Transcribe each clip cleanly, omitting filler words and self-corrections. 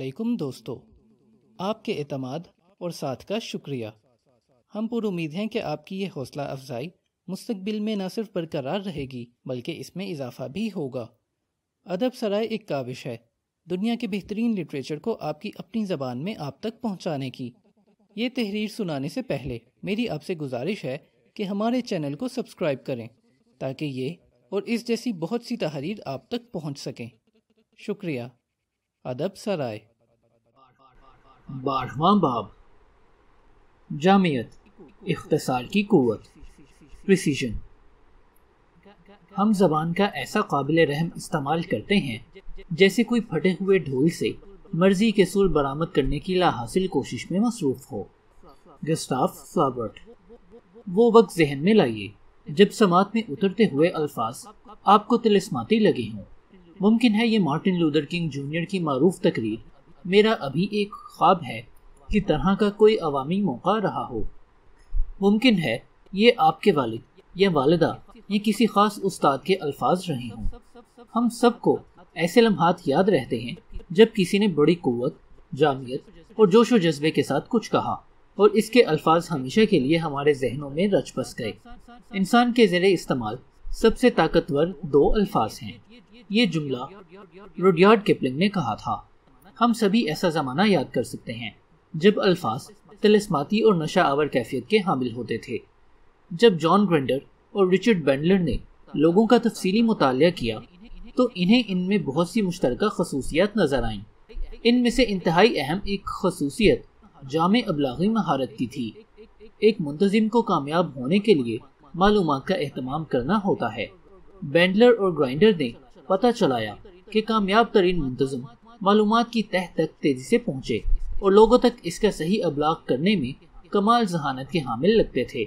علیکم دوستو، آپ کے اعتماد اور ساتھ کا شکریہ۔ ہم پر امید ہیں کہ آپ کی یہ حوصلہ افزائی مستقبل میں نہ صرف برقرار رہے گی بلکہ اس میں اضافہ بھی ہوگا۔ ادب سرائے ایک کاوش ہے دنیا کے بہترین لٹریچر کو آپ کی اپنی زبان میں آپ تک پہنچانے کی۔ یہ تحریر سنانے سے پہلے میری آپ سے گزارش ہے کہ ہمارے چینل کو سبسکرائب کریں تاکہ یہ اور اس جیسی بہت سی تحریر آپ تک پہنچ سکیں۔ شکریہ۔ ادب سرائے۔ 12واں باب، جامعیت، اختصار کی قوت، پریسیژن۔ ہم زبان کا ایسا قابل رحم استعمال کرتے ہیں جیسے کوئی پھٹے ہوئے ڈھول سے مرضی کے سر برآمد کرنے کی لا حاصل کوشش میں مصروف ہو۔ گسٹاف فلابرٹ۔ وہ وقت ذہن میں لائیے جب سماعت میں اترتے ہوئے الفاظ آپ کو طلسماتی لگے ہوں۔ ممکن ہے یہ مارٹن لوتھر کنگ جونیئر کی معروف تقریر میرا ابھی ایک خواب ہے کی طرح کا کوئی عوامی موقع رہا ہو۔ ممکن ہے یہ آپ کے والد یا والدہ یا کسی خاص استاد کے الفاظ رہے ہوں۔ ہم سب کو ایسے لمحات یاد رہتے ہیں جب کسی نے بڑی قوت، جامعیت اور جوش و جذبے کے ساتھ کچھ کہا اور اس کے الفاظ ہمیشہ کے لیے ہمارے ذہنوں میں رچ بس گئے۔ انسان کے زیر استعمال سب سے طاقتور 2 الفاظ ہیں۔ یہ جملہ روڈیارڈ کپلنگ نے کہا تھا۔ ہم سبھی ایسا زمانہ یاد کر سکتے ہیں جب الفاظ طلسماتی اور نشہ آور کیفیت کے حامل ہوتے تھے۔ جب جان گرینڈر اور رچرڈ بینڈلر نے لوگوں کا تفصیلی مطالعہ کیا تو انہیں ان میں بہت سی مشترکہ خصوصیات نظر آئیں۔ ان میں سے انتہائی اہم ایک خصوصیت جامع ابلاغی مہارت کی تھی۔ ایک منتظم کو کامیاب ہونے کے لیے معلومات کا اہتمام کرنا ہوتا ہے۔ بینڈلر اور گرائنڈر نے پتہ چلایا کہ کامیاب ترین منتظم معلومات کی تہ تک تیزی سے پہنچے اور لوگوں تک اس کا صحیح ابلاغ کرنے میں کمال ذہانت کے حامل لگتے تھے۔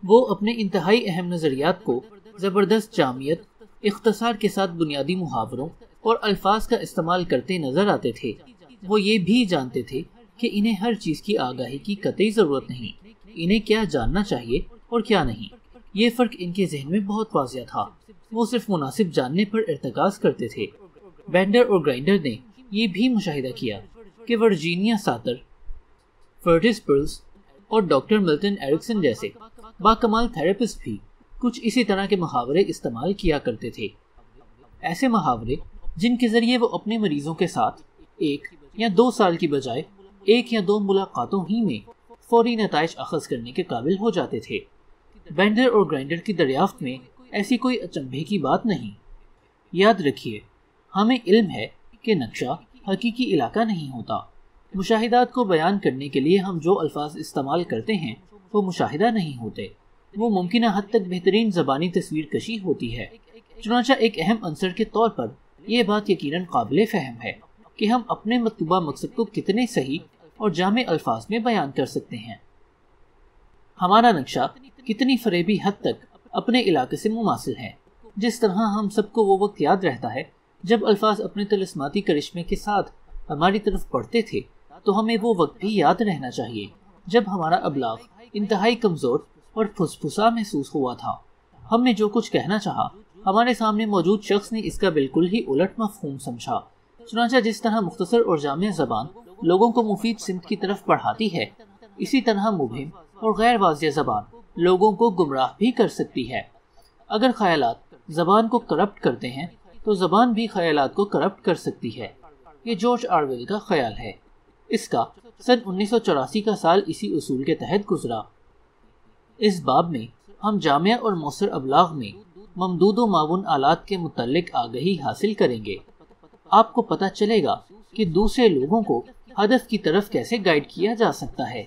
وہ اپنے انتہائی اہم نظریات کو زبردست جامعیت، اختصار کے ساتھ بنیادی محاوروں اور الفاظ کا استعمال کرتے نظر آتے تھے۔ وہ یہ بھی جانتے تھے کہ انہیں ہر چیز کی آگاہی کی قطعی ضرورت نہیں، انہیں کیا جاننا چاہیے اور کیا نہیں۔ یہ فرق ان کے ذہن میں بہت واضح تھا۔ وہ صرف مناسب جاننے پر ارتکاز کرتے تھے۔ بینڈر اور گرائنڈر نے یہ بھی مشاہدہ کیا کہ ورجینیا ساتر، فرٹس پرلز اور ڈاکٹر ملٹن ایرکسن جیسے باکمال تھراپسٹ بھی کچھ اسی طرح کے محاورے استعمال کیا کرتے تھے۔ ایسے محاورے جن کے ذریعے وہ اپنے مریضوں کے ساتھ 1 یا 2 سال کی بجائے 1 یا 2 ملاقاتوں ہی میں فوری نتائج اخذ کرنے کے قابل ہو جاتے تھے۔ بینڈر اور گرائنڈر کی دریافت میں ایسی کوئی اچنبھے کی بات نہیں۔ یاد رکھیے، ہمیں علم ہے کہ نقشہ حقیقی علاقہ نہیں ہوتا۔ مشاہدات کو بیان کرنے کے لیے ہم جو الفاظ استعمال کرتے ہیں وہ مشاہدہ نہیں ہوتے، وہ ممکنہ حد تک بہترین زبانی تصویر کشی ہوتی ہے۔ چنانچہ ایک اہم عنصر کے طور پر یہ بات یقیناً قابل فہم ہے کہ ہم اپنے مطلوبہ مقصد کو کتنے صحیح اور جامع الفاظ میں بیان کر سکتے ہیں۔ ہمارا نقشہ کتنی فریبی حد تک اپنے علاقے سے مماثل ہے۔ جس طرح ہم سب کو وہ وقت یاد رہتا ہے جب الفاظ اپنے طلسماتی کرشمے کے ساتھ ہماری طرف پڑھتے تھے، تو ہمیں وہ وقت بھی یاد رہنا چاہیے جب ہمارا ابلاغ انتہائی کمزور اور پھسپھسا محسوس ہوا تھا۔ ہم نے جو کچھ کہنا چاہا، ہمارے سامنے موجود شخص نے اس کا بالکل ہی الٹ مفہوم سمجھا۔ چنانچہ جس طرح مختصر اور جامع زبان لوگوں کو مفید سمت کی طرف پڑھاتی ہے، اسی طرح مبہم اور غیر واضح زبان لوگوں کو گمراہ بھی کر سکتی ہے۔ اگر خیالات زبان کو کرپٹ کرتے ہیں تو زبان بھی خیالات کو کرپٹ کر سکتی ہے۔ یہ جارج آرویل کا خیال ہے۔ اس کا سن 1984 کا سال اسی اصول کے تحت گزرا۔ اس باب میں ہم جامع اور مؤثر ابلاغ میں ممدود و معاون آلات کے متعلق آگہی حاصل کریں گے۔ آپ کو پتہ چلے گا کہ دوسرے لوگوں کو ہدف کی طرف کیسے گائیڈ کیا جا سکتا ہے۔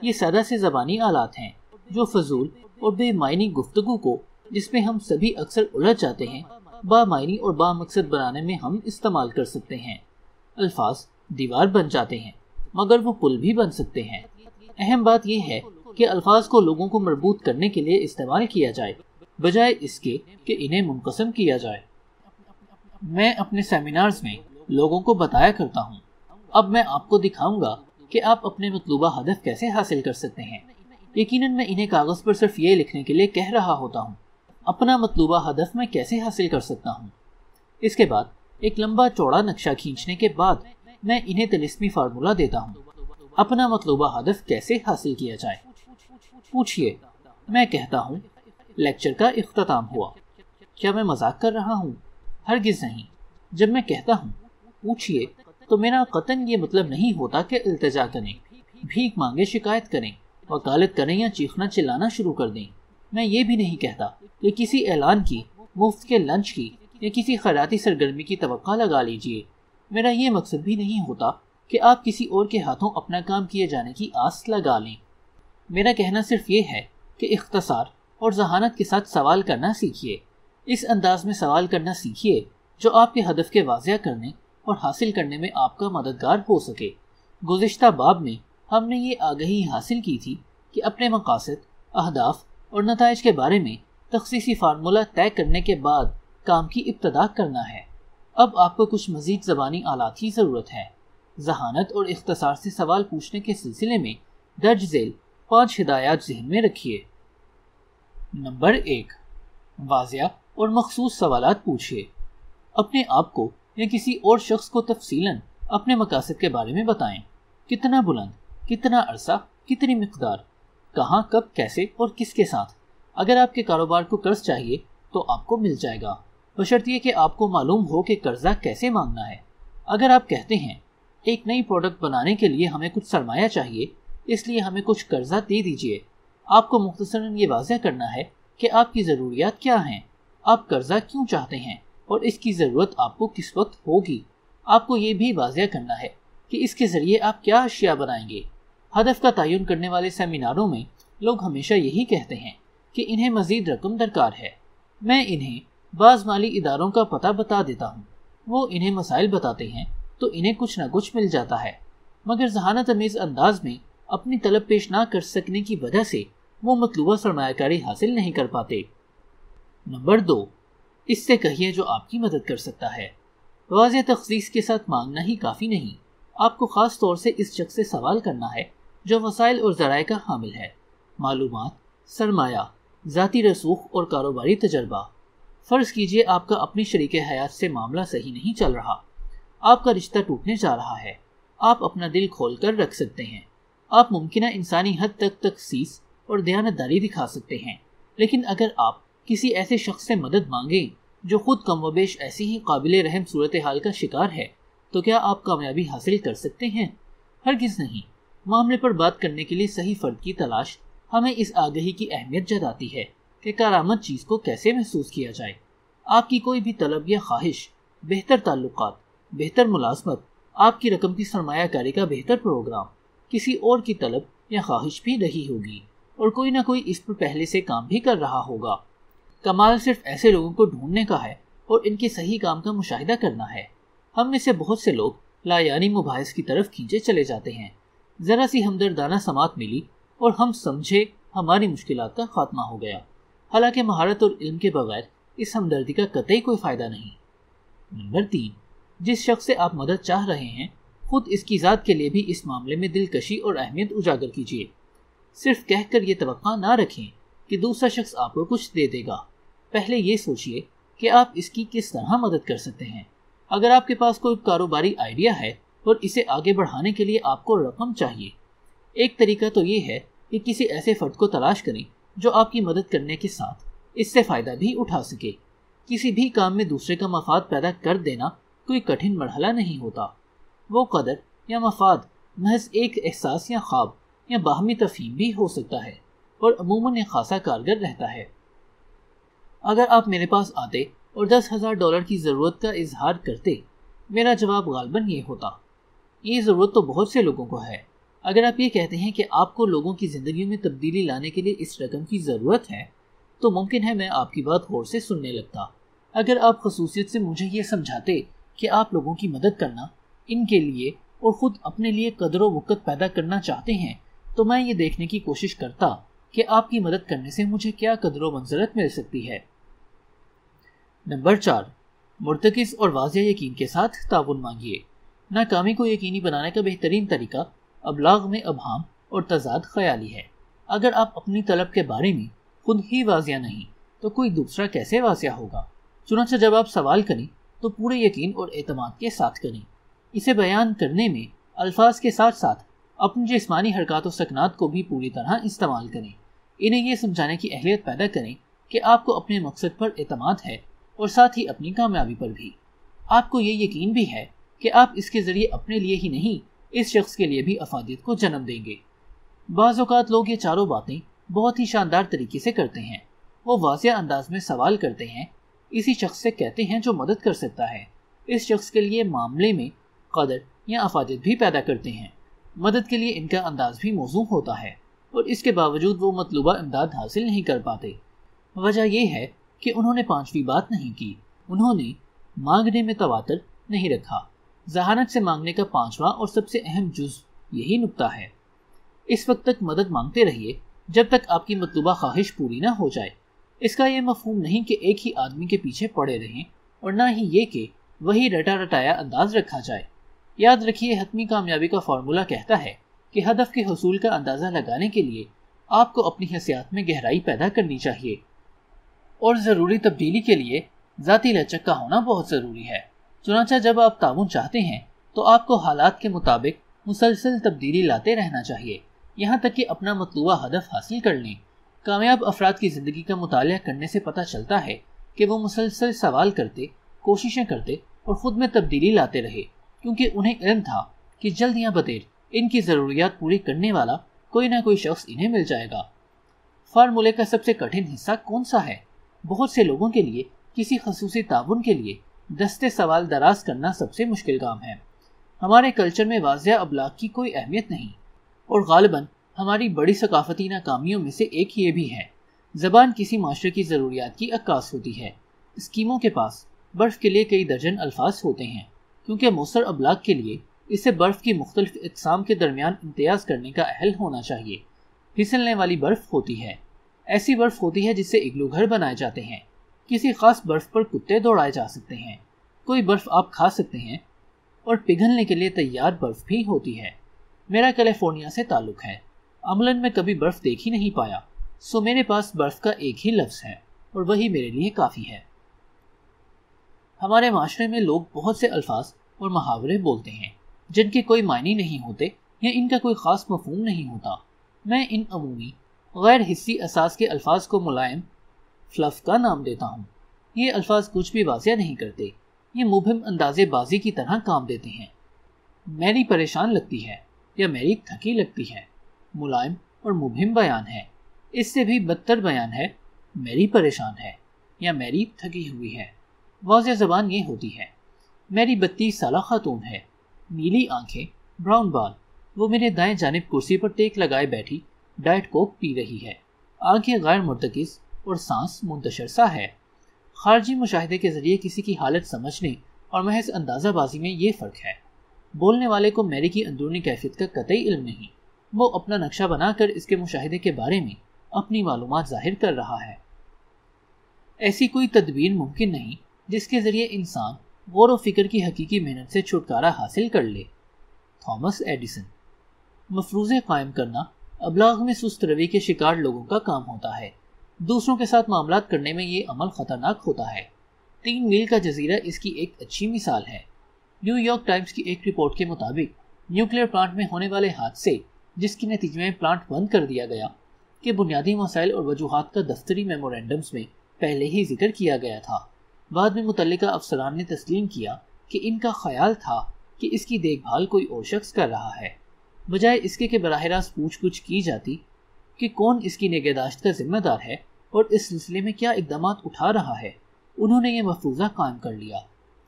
یہ سادہ سے زبانی آلات ہیں جو فضول اور بے معنی گفتگو کو، جس میں ہم سبھی اکثر الجھ جاتے ہیں، با معنی اور با مقصد بنانے میں ہم استعمال کر سکتے ہیں۔ الفاظ دیوار بن جاتے ہیں مگر وہ پل بھی بن سکتے ہیں۔ اہم بات یہ ہے کہ الفاظ کو لوگوں کو مربوط کرنے کے لیے استعمال کیا جائے، بجائے اس کے کہ انہیں منقسم کیا جائے۔ میں اپنے سیمینارز میں لوگوں کو بتایا کرتا ہوں، اب میں آپ کو دکھاؤں گا کہ آپ اپنے مطلوبہ ہدف کیسے حاصل کر سکتے ہیں۔ یقیناً میں انہیں کاغذ پر صرف یہ لکھنے کے لیے کہہ رہا ہوتا ہوں، اپنا مطلوبہ ہدف میں کیسے حاصل کر سکتا ہوں۔ اس کے بعد ایک لمبا چوڑا نقشہ کھینچنے کے بعد میں انہیں طلسمی فارمولہ دیتا ہوں۔ اپنا مطلوبہ ہدف کیسے حاصل کیا جائے؟ پوچھئے۔ میں کہتا ہوں، لیکچر کا اختتام ہوا۔ کیا میں مذاق کر رہا ہوں؟ ہرگز نہیں۔ جب میں کہتا ہوں پوچھئے تو میرا قطعاً یہ مطلب نہیں ہوتا کہ التجا کریں، بھیک مانگے، شکایت کریں، وکالت کریں یا چیخنا چلانا شروع کر دیں۔ میں یہ بھی نہیں کہتا کہ کسی اعلان کی، مفت کے لنچ کی یا کسی خیراتی سرگرمی کی توقع لگا لیجئے۔ میرا یہ مقصد بھی نہیں ہوتا کہ آپ کسی اور کے ہاتھوں اپنا کام کیے جانے کی آس لگا لیں۔ میرا کہنا صرف یہ ہے کہ اختصار اور ذہانت کے ساتھ سوال کرنا سیکھیے۔ اس انداز میں سوال کرنا سیکھیے جو آپ کے ہدف کے واضح کرنے اور حاصل کرنے میں آپ کا مددگار ہو سکے۔ گزشتہ باب میں ہم نے یہ آگہی حاصل کی تھی کہ اپنے مقاصد، اہداف اور نتائج کے بارے میں تخصیصی فارمولہ طے کرنے کے بعد کام کی ابتدا کرنا ہے۔ اب آپ کو کچھ مزید زبانی آلات کی ضرورت ہے۔ ذہانت اور اختصار سے سوال پوچھنے کے سلسلے میں درج ذیل 5 ہدایات ذہن میں رکھیے۔ نمبر 1، واضح اور مخصوص سوالات پوچھیے۔ اپنے آپ کو یا کسی اور شخص کو تفصیلاً اپنے مقاصد کے بارے میں بتائیں۔ کتنا بلند، کتنا عرصہ، کتنی مقدار، کہاں، کب، کیسے اور کس کے ساتھ۔ اگر آپ کے کاروبار کو قرض چاہیے تو آپ کو مل جائے گا، بشرطیے کہ آپ کو معلوم ہو کہ قرضہ کیسے مانگنا ہے۔ اگر آپ کہتے ہیں ایک نئی پروڈکٹ بنانے کے لیے ہمیں کچھ سرمایہ چاہیے، اس لیے ہمیں کچھ قرضہ دے دیجیے، آپ کو مختصراً یہ واضح کرنا ہے کہ آپ کی ضروریات کیا ہیں، آپ قرضہ کیوں چاہتے ہیں اور اس کی ضرورت آپ کو کس وقت ہوگی۔ آپ کو یہ بھی واضح کرنا ہے کہ اس کے ذریعے آپ کیا اشیاء بنائیں گے۔ ہدف کا تعین کرنے والے سیمیناروں میں لوگ ہمیشہ یہی کہتے ہیں کہ انہیں مزید رقم درکار ہے۔ میں انہیں بعض مالی اداروں کا پتہ بتا دیتا ہوں، وہ انہیں مسائل بتاتے ہیں تو انہیں کچھ نہ کچھ مل جاتا ہے، مگر ذہانت امیز انداز میں اپنی طلب پیش نہ کر سکنے کی وجہ سے وہ مطلوبہ سرمایہ کاری حاصل نہیں کر پاتے۔ نمبر 2، اس سے کہیے جو آپ کی مدد کر سکتا ہے۔ واضح تخصیص کے ساتھ مانگنا ہی کافی نہیں، آپ کو خاص طور سے اس شخص سے سوال کرنا ہے جو وسائل اور ذرائع کا حامل ہے، معلومات، سرمایہ، ذاتی رسوخ اور کاروباری تجربہ۔ فرض کیجئے آپ کا اپنی شریک حیات سے معاملہ صحیح نہیں چل رہا، آپ کا رشتہ ٹوٹنے جا رہا ہے، آپ اپنا دل کھول کر رکھ سکتے ہیں، آپ ممکنہ انسانی حد تک تخصیص اور دیانتداری دکھا سکتے ہیں، لیکن اگر آپ کسی ایسے شخص سے مدد مانگیں جو خود کم و بیش ایسی ہی قابل رحم صورتحال کا شکار ہے تو کیا آپ کامیابی حاصل کر سکتے ہیں؟ ہرگز نہیں۔ معاملے پر بات کرنے کے لیے صحیح فرد کی تلاش ہمیں اس آگہی کی اہمیت جتاتی ہے کہ کارآمد چیز کو کیسے محسوس کیا جائے۔ آپ کی کوئی بھی طلب یا خواہش، بہتر تعلقات، بہتر ملازمت، آپ کی رقم کی سرمایہ کاری کا بہتر پروگرام، کسی اور کی طلب یا خواہش بھی رہی ہوگی اور کوئی نہ کوئی اس پر پہلے سے کام بھی کر رہا ہوگا۔ کمال صرف ایسے لوگوں کو ڈھونڈنے کا ہے اور ان کے صحیح کام کا مشاہدہ کرنا ہے۔ ہم میں سے بہت سے لوگ لا یعنی مباحث کی طرف کھینچے چلے جاتے ہیں۔ ذرا سی ہمدردانہ سماعت ملی اور ہم سمجھے ہماری مشکلات کا خاتمہ ہو گیا، حالانکہ مہارت اور علم کے بغیر اس ہمدردی کا قطعی کوئی فائدہ نہیں۔ نمبر 3، جس شخص سے آپ مدد چاہ رہے ہیں خود اس کی ذات کے لیے بھی اس معاملے میں دلکشی اور اہمیت اجاگر کیجیے۔ صرف کہہ کر یہ توقع نہ رکھیں کہ دوسرا شخص آپ کو کچھ دے دے گا، پہلے یہ سوچئے کہ آپ اس کی کس طرح مدد کر سکتے ہیں۔ اگر آپ کے پاس کوئی کاروباری آئیڈیا ہے اور اسے آگے بڑھانے کے لیے آپ کو رقم چاہیے، ایک طریقہ تو یہ ہے کہ کسی ایسے فرد کو تلاش کریں جو آپ کی مدد کرنے کے ساتھ اس سے فائدہ بھی اٹھا سکے۔ کسی بھی کام میں دوسرے کا مفاد پیدا کر دینا کوئی کٹھن مرحلہ نہیں ہوتا، وہ قدر یا مفاد محض ایک احساس یا خواب یا باہمی تفہیم بھی ہو سکتا ہے اور عموماً یہ خاصا کارگر رہتا ہے۔ اگر آپ میرے پاس آتے اور $10,000 کی ضرورت کا اظہار کرتے، میرا جواب غالباً یہ ہوتا، یہ ضرورت تو بہت سے لوگوں کو ہے۔ اگر آپ یہ کہتے ہیں کہ آپ کو لوگوں کی زندگیوں میں تبدیلی لانے کے لیے اس رقم کی ضرورت ہے تو ممکن ہے میں آپ کی بات غور سے سننے لگتا۔ اگر آپ خصوصیت سے مجھے یہ سمجھاتے کہ آپ لوگوں کی مدد کرنا، ان کے لیے اور خود اپنے لیے قدر و وقت پیدا کرنا چاہتے ہیں تو میں یہ دیکھنے کی کوشش کرتا کہ آپ کی مدد کرنے سے مجھے کیا قدر و منزلت مل سکتی ہے۔ نمبر 4، مرتکز اور واضح یقین کے ساتھ تعاون مانگیے۔ ناکامی کو یقینی بنانے کا بہترین طریقہ ابلاغ میں ابہام اور تضاد خیالی ہے۔ اگر آپ اپنی طلب کے بارے میں خود ہی واضح نہیں تو کوئی دوسرا کیسے واضح ہوگا؟ چنانچہ جب آپ سوال کریں تو پورے یقین اور اعتماد کے ساتھ کریں۔ اسے بیان کرنے میں الفاظ کے ساتھ ساتھ اپنی جسمانی حرکات و سکنات کو بھی پوری طرح استعمال کریں. انہیں یہ سمجھانے کی اہلیت پیدا کریں کہ آپ کو اپنے مقصد پر اعتماد ہے اور ساتھ ہی اپنی کامیابی پر بھی. آپ کو یہ یقین بھی ہے کہ آپ اس کے ذریعے اپنے لیے ہی نہیں اس شخص کے لیے بھی افادیت کو جنم دیں گے. بعض اوقات لوگ یہ چاروں باتیں بہت ہی شاندار طریقے سے کرتے ہیں. وہ واضح انداز میں سوال کرتے ہیں، اسی شخص سے کہتے ہیں جو مدد کر سکتا ہے، اس شخص کے لیے معاملے میں قدر یا افادیت بھی پیدا کرتے ہیں. مدد کے لیے ان کا انداز بھی موزوں ہوتا ہے اور اس کے باوجود وہ مطلوبہ امداد حاصل نہیں کر پاتے. وجہ یہ ہے کہ انہوں نے پانچویں بات نہیں کی. انہوں نے مانگنے میں تواتر نہیں رکھا. ذہانت سے مانگنے کا پانچواں اور سب سے اہم جز یہی نکتہ ہے. اس وقت تک مدد مانگتے رہیے جب تک آپ کی مطلوبہ خواہش پوری نہ ہو جائے. اس کا یہ مفہوم نہیں کہ ایک ہی آدمی کے پیچھے پڑے رہیں اور نہ ہی یہ کہ وہی رٹا رٹایا انداز رکھا جائے. یاد رکھیے، حتمی کامیابی کا فارمولہ کہتا ہے کہ ہدف کے حصول کا اندازہ لگانے کے لیے آپ کو اپنی حسیات میں گہرائی پیدا کرنی چاہیے اور ضروری تبدیلی کے لیے ذاتی لچک کا ہونا بہت ضروری ہے. چنانچہ جب آپ تعاون چاہتے ہیں تو آپ کو حالات کے مطابق مسلسل تبدیلی لاتے رہنا چاہیے یہاں تک کہ اپنا مطلوبہ ہدف حاصل کر لیں. کامیاب افراد کی زندگی کا مطالعہ کرنے سے پتہ چلتا ہے کہ وہ مسلسل سوال کرتے، کوششیں کرتے اور خود میں تبدیلی لاتے رہے، کیونکہ انہیں علم تھا کہ جلد یا بدیر ان کی ضروریات پوری کرنے والا کوئی نہ کوئی شخص انہیں مل جائے گا. فارمولے کا سب سے کٹھن حصہ کون سا ہے؟ بہت سے لوگوں کے لیے کسی خصوصی تعاون کے لیے دستے سوال دراز کرنا سب سے مشکل کام ہے. ہمارے کلچر میں واضح ابلاغ کی کوئی اہمیت نہیں اور غالباً ہماری بڑی ثقافتی ناکامیوں میں سے ایک یہ بھی ہے. زبان کسی معاشرے کی ضروریات کی عکاس ہوتی ہے. اسکیموں کے پاس برف کے لیے کئی درجن الفاظ ہوتے ہیں کیونکہ مؤثر ابلاغ کے لیے اسے برف کی مختلف اقسام کے درمیان امتیاز کرنے کا اہل ہونا چاہیے. پھسلنے والی برف ہوتی ہے، ایسی برف ہوتی ہے جس سے اگلو گھر بنائے جاتے ہیں. کسی خاص برف پر کتے دوڑائے جا سکتے ہیں. کوئی برف آپ کھا سکتے ہیں اور پگھلنے کے لیے تیار برف بھی ہوتی ہے. میرا کیلیفورنیا سے تعلق ہے. عملاً میں کبھی برف دیکھ ہی نہیں پایا، سو میرے پاس برف کا ایک ہی لفظ ہے اور وہی میرے لیے کافی ہے. ہمارے معاشرے میں لوگ بہت سے الفاظ اور محاورے بولتے ہیں جن کے کوئی معنی نہیں ہوتے یا ان کا کوئی خاص مفہوم نہیں ہوتا. میں ان عمومی غیر حسی اساس کے الفاظ کو ملائم فلف کا نام دیتا ہوں. یہ الفاظ کچھ بھی واضح نہیں کرتے، یہ مبہم اندازے بازی کی طرح کام دیتے ہیں. میری پریشان لگتی ہے یا میری تھکی لگتی ہے ملائم اور مبہم بیان ہے. اس سے بھی بدتر بیان ہے میری پریشان ہے یا میری تھکی ہوئی ہے. واضح زبان یہ ہوتی ہے، میری 32 سالہ خاتون ہے، نیلی آنکھیں، براؤن بال، وہ میرے دائیں جانب کرسی پر ٹیک لگائے بیٹھی ڈائٹ کوک پی رہی ہے. آنکھیں غیر مرتکز اور سانس منتشر سا ہے. خارجی مشاہدے کے ذریعے کسی کی حالت سمجھنے اور محض اندازہ بازی میں یہ فرق ہے. بولنے والے کو میری کی اندرونی کیفیت کا قطعی علم نہیں، وہ اپنا نقشہ بنا کر اس کے مشاہدے کے بارے میں اپنی معلومات ظاہر کر رہا ہے. ایسی کوئی تدبیر ممکن نہیں جس کے ذریعے انسان غور و فکر کی حقیقی محنت سے چھٹکارا حاصل کر لے. Thomas Edison. مفروضے قائم کرنا ابلاغ میں سست روی کے شکار لوگوں کا کام ہوتا ہے. دوسروں کے ساتھ معاملات کرنے میں یہ عمل خطرناک ہوتا ہے. 3 میل کا جزیرہ اس کی ایک اچھی مثال ہے. نیو یارک ٹائمز کی ایک رپورٹ کے مطابق نیوکلیئر پلانٹ میں ہونے والے حادثے، جس کے نتیجے میں پلانٹ بند کر دیا گیا، کے بنیادی مسائل اور وجوہات کا دفتری میمورینڈمز میں پہلے ہی ذکر کیا گیا تھا. بعد میں متعلقہ افسران نے تسلیم کیا کہ ان کا خیال تھا کہ اس کی دیکھ بھال کوئی اور شخص کر رہا ہے، بجائے اس کے کہ براہ راست پوچھ گچھ کی جاتی کہ کون اس کی نگہداشت کا ذمہ دار ہے اور اس سلسلے میں کیا اقدامات اٹھا رہا ہے. انہوں نے یہ مفروضہ قائم کر لیا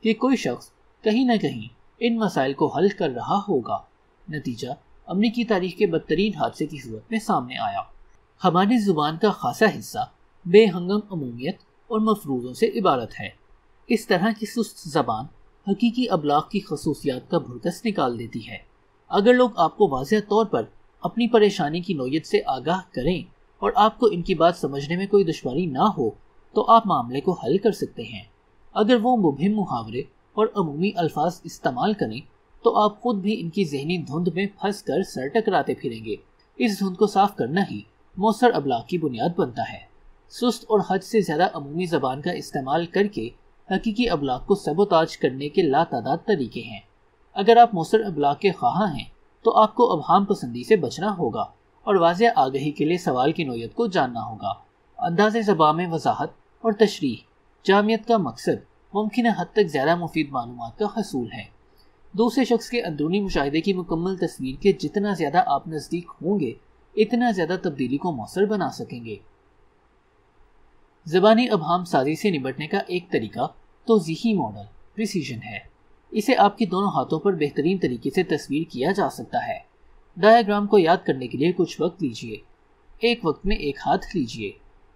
کہ کوئی شخص کہیں نہ کہیں ان مسائل کو حل کر رہا ہوگا. نتیجہ امریکی تاریخ کے بدترین حادثے کی صورت میں سامنے آیا. ہماری زبان کا خاصا حصہ بے ہنگم عمومیت اور مفروضوں سے عبارت ہے. اس طرح کی سست زبان حقیقی ابلاغ کی خصوصیات کا بھرکس نکال دیتی ہے. اگر لوگ آپ کو واضح طور پر اپنی پریشانی کی نوعیت سے آگاہ کریں اور آپ کو ان کی بات سمجھنے میں کوئی دشواری نہ ہو تو آپ معاملے کو حل کر سکتے ہیں. اگر وہ مبہم محاورے اور عمومی الفاظ استعمال کریں تو آپ خود بھی ان کی ذہنی دھند میں پھنس کر سر ٹکراتے پھریں گے. اس دھند کو صاف کرنا ہی مؤثر ابلاغ کی بنیاد بنتا ہے. سست اور حد سے زیادہ عمومی زبان کا استعمال کر کے حقیقی ابلاغ کو سبوتاج کرنے کے لاتعداد طریقے ہیں. اگر آپ مؤثر ابلاغ کے خواہاں ہیں تو آپ کو ابہام پسندی سے بچنا ہوگا اور واضح آگہی کے لیے سوال کی نوعیت کو جاننا ہوگا۔ انداز زبان میں وضاحت اور تشریح جامعیت کا مقصد ممکنہ حد تک زیادہ مفید معلومات کا حصول ہے۔ دوسرے شخص کے اندرونی مشاہدے کی مکمل تصویر کے جتنا زیادہ آپ نزدیک ہوں گے اتنا زیادہ تبدیلی کو مؤثر بنا سکیں گے۔ زبانی ابہام سازی سے نمٹنے کا ایک طریقہ توضیحی ماڈل پریسیژن ہے۔ اسے آپ کے دونوں ہاتھوں پر بہترین طریقے سے تصویر کیا جا سکتا ہے۔ ڈایاگرام کو یاد کرنے کے لیے کچھ وقت لیجیے۔ ایک وقت میں ایک ہاتھ لیجیے،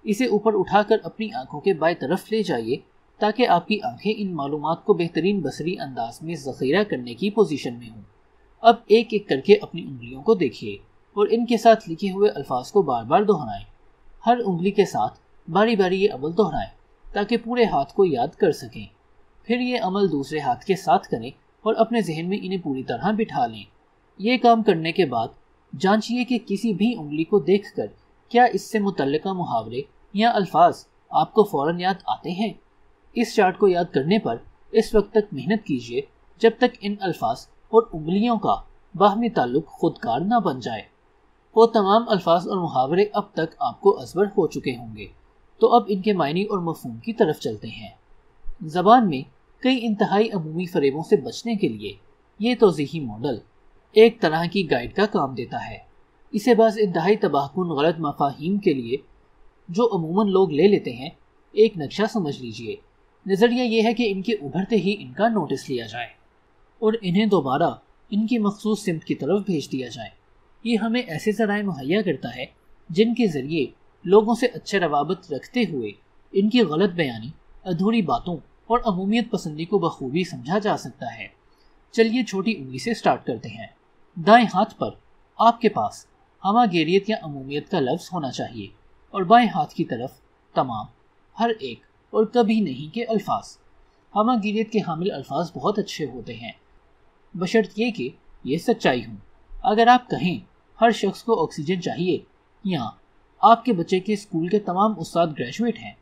اسے اوپر اٹھا کر اپنی آنکھوں کے بائیں طرف لے جائیے تاکہ آپ کی آنکھیں ان معلومات کو بہترین بصری انداز میں ذخیرہ کرنے کی پوزیشن میں ہوں۔ اب ایک ایک کر کے اپنی انگلیوں کو دیکھیے اور ان کے ساتھ لکھے ہوئے الفاظ کو بار بار دہرائیں۔ ہر انگلی کے ساتھ باری باری یہ عمل دہرائیں تاکہ پورے ہاتھ کو یاد کر سکیں۔ پھر یہ عمل دوسرے ہاتھ کے ساتھ کریں اور اپنے ذہن میں انہیں پوری طرح بٹھا لیں۔ یہ کام کرنے کے بعد جانچیے کہ کسی بھی انگلی کو دیکھ کر کیا اس سے متعلقہ محاورے یا الفاظ آپ کو فوراً یاد آتے ہیں۔ اس چارٹ کو یاد کرنے پر اس وقت تک محنت کیجیے جب تک ان الفاظ اور انگلیوں کا باہمی تعلق خودکار نہ بن جائے۔ وہ تمام الفاظ اور محاورے اب تک آپ کو ازبر ہو چکے ہوں گے، تو اب ان کے معنی اور مفہوم کی طرف چلتے ہیں۔ زبان میں کئی انتہائی عمومی فریبوں سے بچنے کے لیے یہ توضیحی ماڈل ایک طرح کی گائیڈ کا کام دیتا ہے۔ اسے بعض انتہائی تباہ کن غلط مفاہیم کے لیے جو عموماً لوگ لے لیتے ہیں ایک نقشہ سمجھ لیجئے۔ نظریہ یہ ہے کہ ان کے ابھرتے ہی ان کا نوٹس لیا جائے اور انہیں دوبارہ ان کی مخصوص سمت کی طرف بھیج دیا جائے۔ یہ ہمیں ایسے ذرائع مہیا کرتا ہے جن کے ذریعے لوگوں سے اچھے روابط رکھتے ہوئے ان کی غلط بیانی، ادھوری باتوں اور عمومیت پسندی کو بخوبی سمجھا جا سکتا ہے۔ چلیے چھوٹی انگلی سے سٹارٹ کرتے ہیں۔ دائیں ہاتھ پر آپ کے پاس ہماگیریت یا عمومیت کا لفظ ہونا چاہیے اور بائیں ہاتھ کی طرف تمام، ہر ایک اور کبھی نہیں کے الفاظ۔ ہماگیریت کے حامل الفاظ بہت اچھے ہوتے ہیں بشرط یہ کہ یہ سچائی ہوں۔ اگر آپ کہیں ہر شخص کو آکسیجن چاہیے یا آپ کے بچے کے اسکول کے تمام استاد گریجویٹ ہیں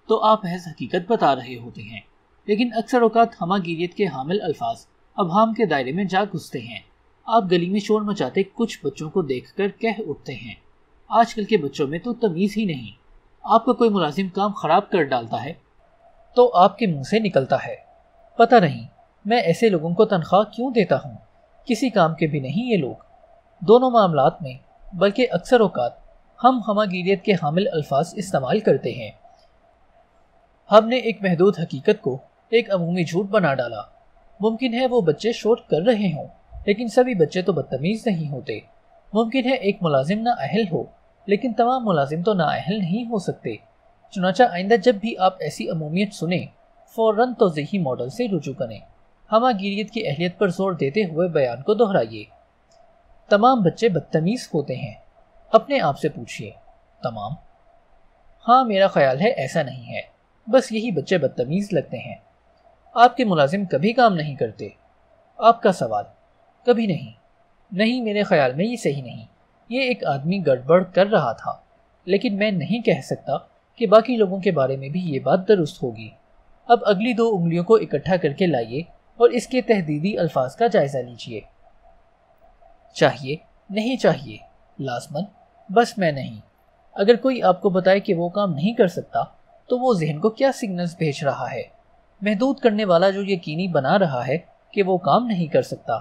تو آپ محض حقیقت بتا رہے ہوتے ہیں، لیکن اکثر اوقات ہماگیریت کے حامل الفاظ ابہام کے دائرے میں جا گھستے ہیں۔ آپ گلی میں شور مچاتے کچھ بچوں کو دیکھ کر کہہ اٹھتے ہیں، آج کل کے بچوں میں تو تمیز ہی نہیں۔ آپ کا کوئی ملازم کام خراب کر ڈالتا ہے تو آپ کے منہ سے نکلتا ہے، پتہ نہیں میں ایسے لوگوں کو تنخواہ کیوں دیتا ہوں، کسی کام کے بھی نہیں یہ لوگ۔ دونوں معاملات میں بلکہ اکثر اوقات ہم ہماگیریت کے حامل الفاظ استعمال کرتے ہیں۔ ہم نے ایک محدود حقیقت کو ایک عمومی جھوٹ بنا ڈالا۔ ممکن ہے وہ بچے شور کر رہے ہوں لیکن سبھی بچے تو بدتمیز نہیں ہوتے۔ ممکن ہے ایک ملازم نااہل ہو لیکن تمام ملازم تو نااہل نہیں ہو سکتے۔ چنانچہ آئندہ جب بھی آپ ایسی عمومیت سنیں فوراً توضیحی ماڈل سے رجوع کریں۔ ہماگیریت کی اہلیت پر زور دیتے ہوئے بیان کو دہرائیے۔ تمام بچے بدتمیز ہوتے ہیں۔ اپنے آپ سے پوچھئے، تمام؟ ہاں میرا خیال ہے ایسا نہیں ہے، بس یہی بچے بدتمیز لگتے ہیں۔ آپ کے ملازم کبھی کام نہیں کرتے؟ آپ کا سوال، کبھی نہیں۔ نہیں، میرے خیال میں یہ صحیح نہیں، یہ ایک آدمی گڑبڑ کر رہا تھا، لیکن میں نہیں کہہ سکتا کہ باقی لوگوں کے بارے میں بھی یہ بات درست ہوگی۔ اب اگلی دو انگلیوں کو اکٹھا کر کے لائیے اور اس کے تحدیدی الفاظ کا جائزہ لیجیے۔ چاہیے، نہیں چاہیے، لازماً، بس میں نہیں۔ اگر کوئی آپ کو بتائے کہ وہ کام نہیں کر سکتا تو وہ ذہن کو کیا سگنلز بھیج رہا ہے؟ محدود کرنے والا جو یقینی بنا رہا ہے کہ وہ کام نہیں کر سکتا۔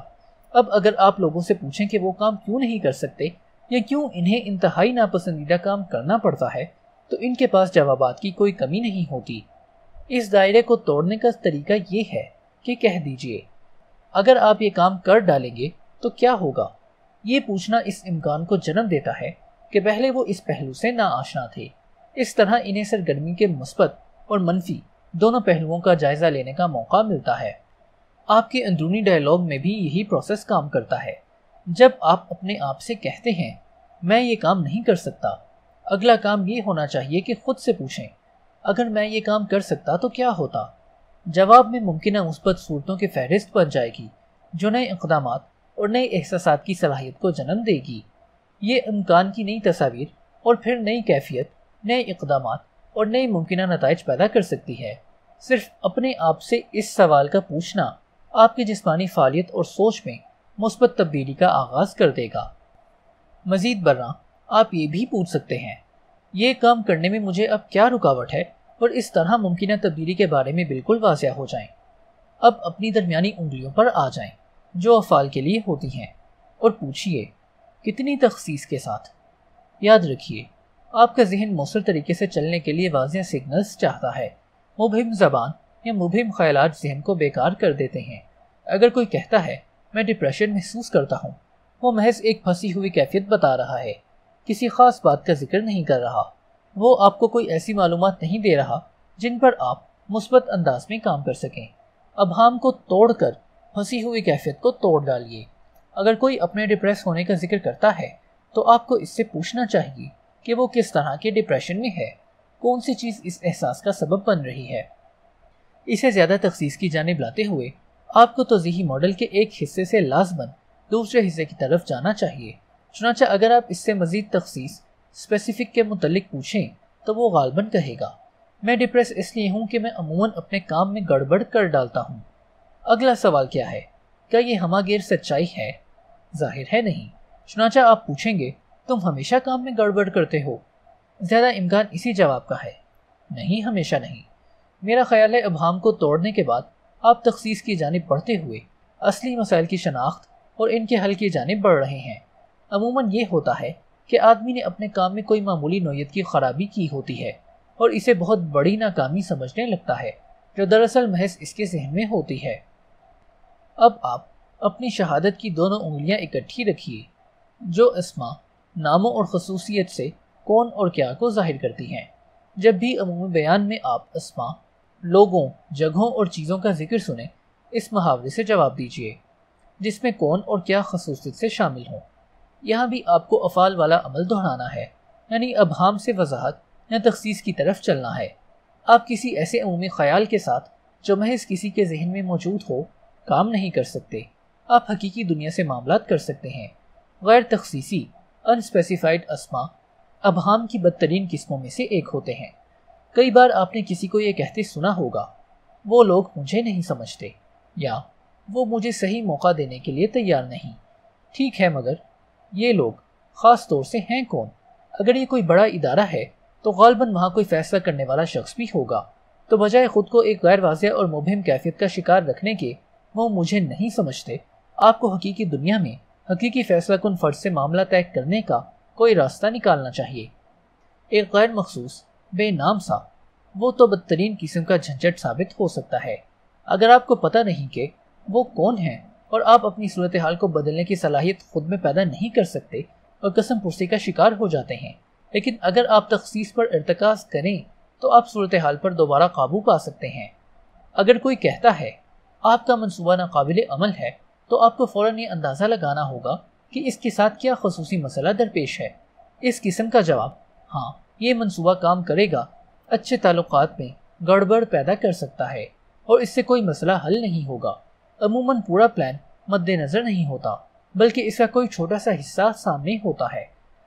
اب اگر آپ لوگوں سے پوچھیں کہ وہ کام کیوں نہیں کر سکتے یا کیوں انہیں انتہائی ناپسندیدہ کام کرنا پڑتا ہے تو ان کے پاس جوابات کی کوئی کمی نہیں ہوتی۔ اس دائرے کو توڑنے کا طریقہ یہ ہے کہ کہہ دیجئے، اگر آپ یہ کام کر ڈالیں گے تو کیا ہوگا؟ یہ پوچھنا اس امکان کو جنم دیتا ہے کہ پہلے وہ اس پہلو سے ناآشنا تھے۔ اس طرح انہیں سرگرمی کے مثبت اور منفی دونوں پہلوؤں کا جائزہ لینے کا موقع ملتا ہے۔ آپ کے اندرونی ڈائیلاگ میں بھی یہی پروسیس کام کرتا ہے۔ جب آپ اپنے آپ سے کہتے ہیں میں یہ کام نہیں کر سکتا، اگلا کام یہ ہونا چاہیے کہ خود سے پوچھیں اگر میں یہ کام کر سکتا تو کیا ہوتا؟ جواب میں ممکنہ مثبت صورتوں کی فہرست بن جائے گی جو نئے اقدامات اور نئے احساسات کی صلاحیت کو جنم دے گی۔ یہ امکان کی نئی تصاویر اور پھر نئی کیفیت، نئے اقدامات اور نئے ممکنہ نتائج پیدا کر سکتی ہے۔ صرف اپنے آپ سے اس سوال کا پوچھنا آپ کی جسمانی فعالیت اور سوچ میں مثبت تبدیلی کا آغاز کر دے گا۔ مزید برآں آپ یہ بھی پوچھ سکتے ہیں، یہ کام کرنے میں مجھے اب کیا رکاوٹ ہے، اور اس طرح ممکنہ تبدیلی کے بارے میں بالکل واضح ہو جائیں۔ اب اپنی درمیانی انگلیوں پر آ جائیں جو افعال کے لیے ہوتی ہیں، اور پوچھئے کتنی تخصیص کے ساتھ۔ یاد رکھیے، آپ کا ذہن مؤثر طریقے سے چلنے کے لیے واضح سگنلز چاہتا ہے۔ مبہم زبان یا مبہم خیالات ذہن کو بیکار کر دیتے ہیں۔ اگر کوئی کہتا ہے میں ڈپریشن محسوس کرتا ہوں، وہ محض ایک پھنسی ہوئی کیفیت بتا رہا ہے، کسی خاص بات کا ذکر نہیں کر رہا۔ وہ آپ کو کوئی ایسی معلومات نہیں دے رہا جن پر آپ مثبت انداز میں کام کر سکیں۔ ابہام کو توڑ کر پھنسی ہوئی کیفیت کو توڑ ڈالیے۔ اگر کوئی اپنے ڈپریس ہونے کا ذکر کرتا ہے تو آپ کو اس سے پوچھنا چاہیے کہ وہ کس طرح کے ڈپریشن میں ہے، کون سی چیز اس احساس کا سبب بن رہی ہے۔ اسے زیادہ تخصیص کی جانب لاتے ہوئے آپ کو توضیحی ماڈل کے ایک حصے سے لازماً دوسرے حصے کی طرف جانا چاہیے۔ چنانچہ اگر آپ اس سے مزید تخصیص اسپیسیفک کے متعلق پوچھیں تو وہ غالباً کہے گا میں ڈپریس اس لیے ہوں کہ میں عموماً اپنے کام میں گڑبڑ کر ڈالتا ہوں۔ اگلا سوال کیا ہے؟ کیا یہ ہمہ گیر سچائی ہے؟ ظاہر ہے نہیں۔ چنانچہ آپ پوچھیں گے تم ہمیشہ کام میں گڑبڑ کرتے ہو؟ زیادہ امکان اسی جواب کا ہے، نہیں، ہمیشہ نہیں۔ میرا خیال ہے ابہام کو توڑنے کے بعد آپ تخصیص کی جانب بڑھتے ہوئے اصلی مسائل کی شناخت اور ان کے حل کی جانب بڑھ رہے ہیں۔ عموماً یہ ہوتا ہے کہ آدمی نے اپنے کام میں کوئی معمولی نوعیت کی خرابی کی ہوتی ہے اور اسے بہت بڑی ناکامی سمجھنے لگتا ہے، جو دراصل محض اس کے ذہن میں ہوتی ہے۔ اب آپ اپنی شہادت کی دونوں انگلیاں اکٹھی رکھیے جو اسما، ناموں اور خصوصیت سے کون اور کیا کو ظاہر کرتی ہیں۔ جب بھی عمومی بیان میں آپ اسما، لوگوں، جگہوں اور چیزوں کا ذکر سنیں، اس محاورے سے جواب دیجیے جس میں کون اور کیا خصوصیت سے شامل ہوں۔ یہاں بھی آپ کو افعال والا عمل دہرانا ہے، یعنی ابہام سے وضاحت یا تخصیص کی طرف چلنا ہے۔ آپ کسی ایسے عمومی خیال کے ساتھ جو محض کسی کے ذہن میں موجود ہو کام نہیں کر سکتے۔ آپ حقیقی دنیا سے معاملات کر سکتے ہیں۔ غیر تخصیصی انسپیسیفائڈ اسما ابہام کی بدترین قسموں میں سے ایک ہوتے ہیں۔ کئی بار آپ نے کسی کو یہ کہتے سنا ہوگا وہ لوگ مجھے نہیں سمجھتے، یا وہ مجھے صحیح موقع دینے کے لیے تیار نہیں۔ ٹھیک ہے، مگر یہ لوگ خاص طور سے ہیں کون؟ اگر یہ کوئی بڑا ادارہ ہے تو غالباً وہاں کوئی فیصلہ کرنے والا شخص بھی ہوگا۔ تو بجائے خود کو ایک غیر واضح اور مبہم کیفیت کا شکار رکھنے کے وہ مجھے نہیں سمجھتے، آپ کو حقیقی دنیا میں حقیقی فیصلہ کن فرد سے معاملہ طے کرنے کا کوئی راستہ نکالنا چاہیے۔ ایک غیر مخصوص بے نام سا وہ تو بدترین قسم کا جھنجھٹ ثابت ہو سکتا ہے۔ اگر آپ کو پتہ نہیں کہ وہ کون ہیں اور آپ اپنی صورتحال کو بدلنے کی صلاحیت خود میں پیدا نہیں کر سکتے اور قسم پرسی کا شکار ہو جاتے ہیں، لیکن اگر آپ تخصیص پر ارتکاز کریں تو آپ صورتحال پر دوبارہ قابو پا سکتے ہیں۔ اگر کوئی کہتا ہے آپ کا منصوبہ ناقابل عمل ہے تو آپ کو فوراً یہ اندازہ لگانا ہوگا کہ اس کے ساتھ کیا خصوصی مسئلہ درپیش ہے۔ اس قسم کا جواب ہاں یہ منصوبہ کام کرے گا اچھے تعلقات میں گڑبڑ پیدا کر سکتا ہے اور اس سے کوئی مسئلہ حل نہیں ہوگا۔ عموماً پورا پلان مد نظر نہیں ہوتا بلکہ اس کا کوئی چھوٹا سا حصہ سامنے ہوتا ہے۔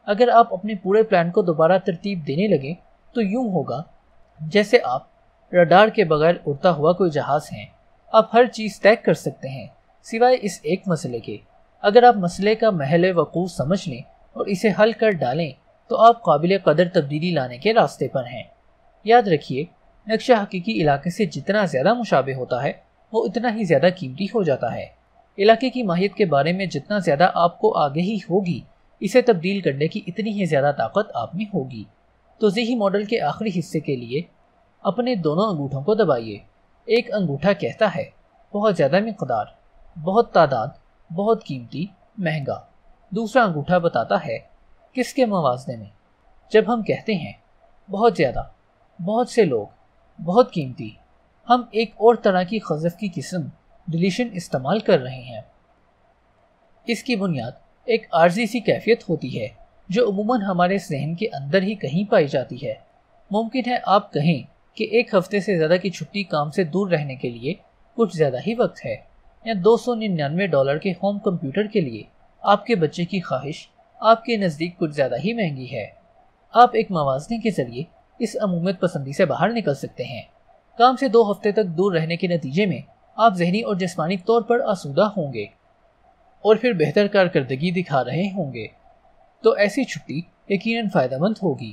اگر آپ اپنے پورے پلان کو دوبارہ ترتیب دینے لگے تو یوں ہوگا جیسے آپ رڈار کے بغیر اڑتا ہوا کوئی جہاز ہیں۔ آپ ہر چیز طے کر سکتے ہیں سوائے اس ایک مسئلے کے۔ اگر آپ مسئلے کا محل وقوع سمجھ لیں اور اسے حل کر ڈالیں تو آپ قابل قدر تبدیلی لانے کے راستے پر ہیں۔ یاد رکھیے، نقشہ حقیقی علاقے سے جتنا زیادہ مشابہ ہوتا ہے وہ اتنا ہی زیادہ قیمتی ہو جاتا ہے۔ علاقے کی ماہیت کے بارے میں جتنا زیادہ آپ کو آگہی ہوگی، اسے تبدیل کرنے کی اتنی ہی زیادہ طاقت آپ میں ہوگی۔ توضیحی ماڈل کے آخری حصے کے لیے اپنے دونوں انگوٹھوں کو دبائیے۔ ایک انگوٹھا کہتا ہے بہت زیادہ مقدار، بہت تعداد، بہت قیمتی، مہنگا۔ دوسرا انگوٹھا بتاتا ہے کس کے موازنے میں۔ جب ہم کہتے ہیں بہت زیادہ، بہت سے لوگ، بہت قیمتی، ہم ایک اور طرح کی حذف کی قسم ڈیلیشن استعمال کر رہے ہیں۔ اس کی بنیاد ایک عارضی سی کیفیت ہوتی ہے جو عموماً ہمارے ذہن کے اندر ہی کہیں پائی جاتی ہے۔ ممکن ہے آپ کہیں کہ ایک ہفتے سے زیادہ کی چھٹی کام سے دور رہنے کے لیے کچھ زیادہ ہی وقت ہے، یا $299 کے ہوم کمپیوٹر کے لیے آپ کے بچے کی خواہش آپ کے نزدیک کچھ زیادہ ہی مہنگی ہے۔ آپ ایک موازنے کے ذریعے اس عمومیت پسندی سے باہر نکل سکتے ہیں۔ کام سے 2 ہفتے تک دور رہنے کے نتیجے میں آپ ذہنی اور جسمانی طور پر آسودہ ہوں گے اور پھر بہتر کارکردگی دکھا رہے ہوں گے، تو ایسی چھٹی یقیناً فائدہ مند ہوگی۔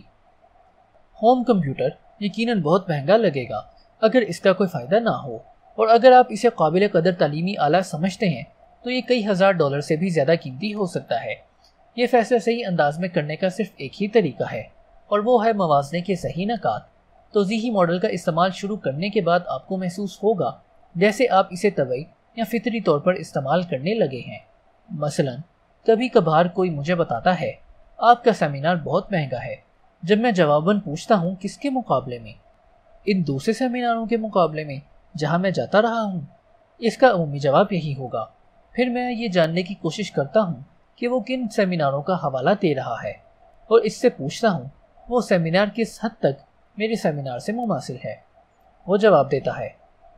ہوم کمپیوٹر یقیناً بہت مہنگا لگے گا اگر اس کا کوئی فائدہ نہ ہو، اور اگر آپ اسے قابل قدر تعلیمی آلہ سمجھتے ہیں تو یہ کئی ہزار ڈالر سے بھی زیادہ قیمتی ہو سکتا ہے۔ یہ فیصلہ صحیح انداز میں کرنے کا صرف ایک ہی طریقہ ہے، اور وہ ہے موازنے کے صحیح نکات۔ توضیحی ماڈل کا استعمال شروع کرنے کے بعد آپ کو محسوس ہوگا جیسے آپ اسے طبعی یا فطری طور پر استعمال کرنے لگے ہیں۔ مثلا کبھی کبھار کوئی مجھے بتاتا ہے آپ کا سیمینار بہت مہنگا ہے، جب میں جواباً پوچھتا ہوں کس کے مقابلے میں؟ ان دوسرے سیمیناروں کے مقابلے میں جہاں میں جاتا رہا ہوں۔ اس کا عمومی جواب یہی ہوگا۔ پھر میں یہ جاننے کی کوشش کرتا ہوں کہ وہ کن سیمیناروں کا حوالہ دے رہا ہے، اور اس سے پوچھتا ہوں وہ سیمینار کس حد تک میرے سیمینار سے مماثل ہے۔ وہ جواب دیتا ہے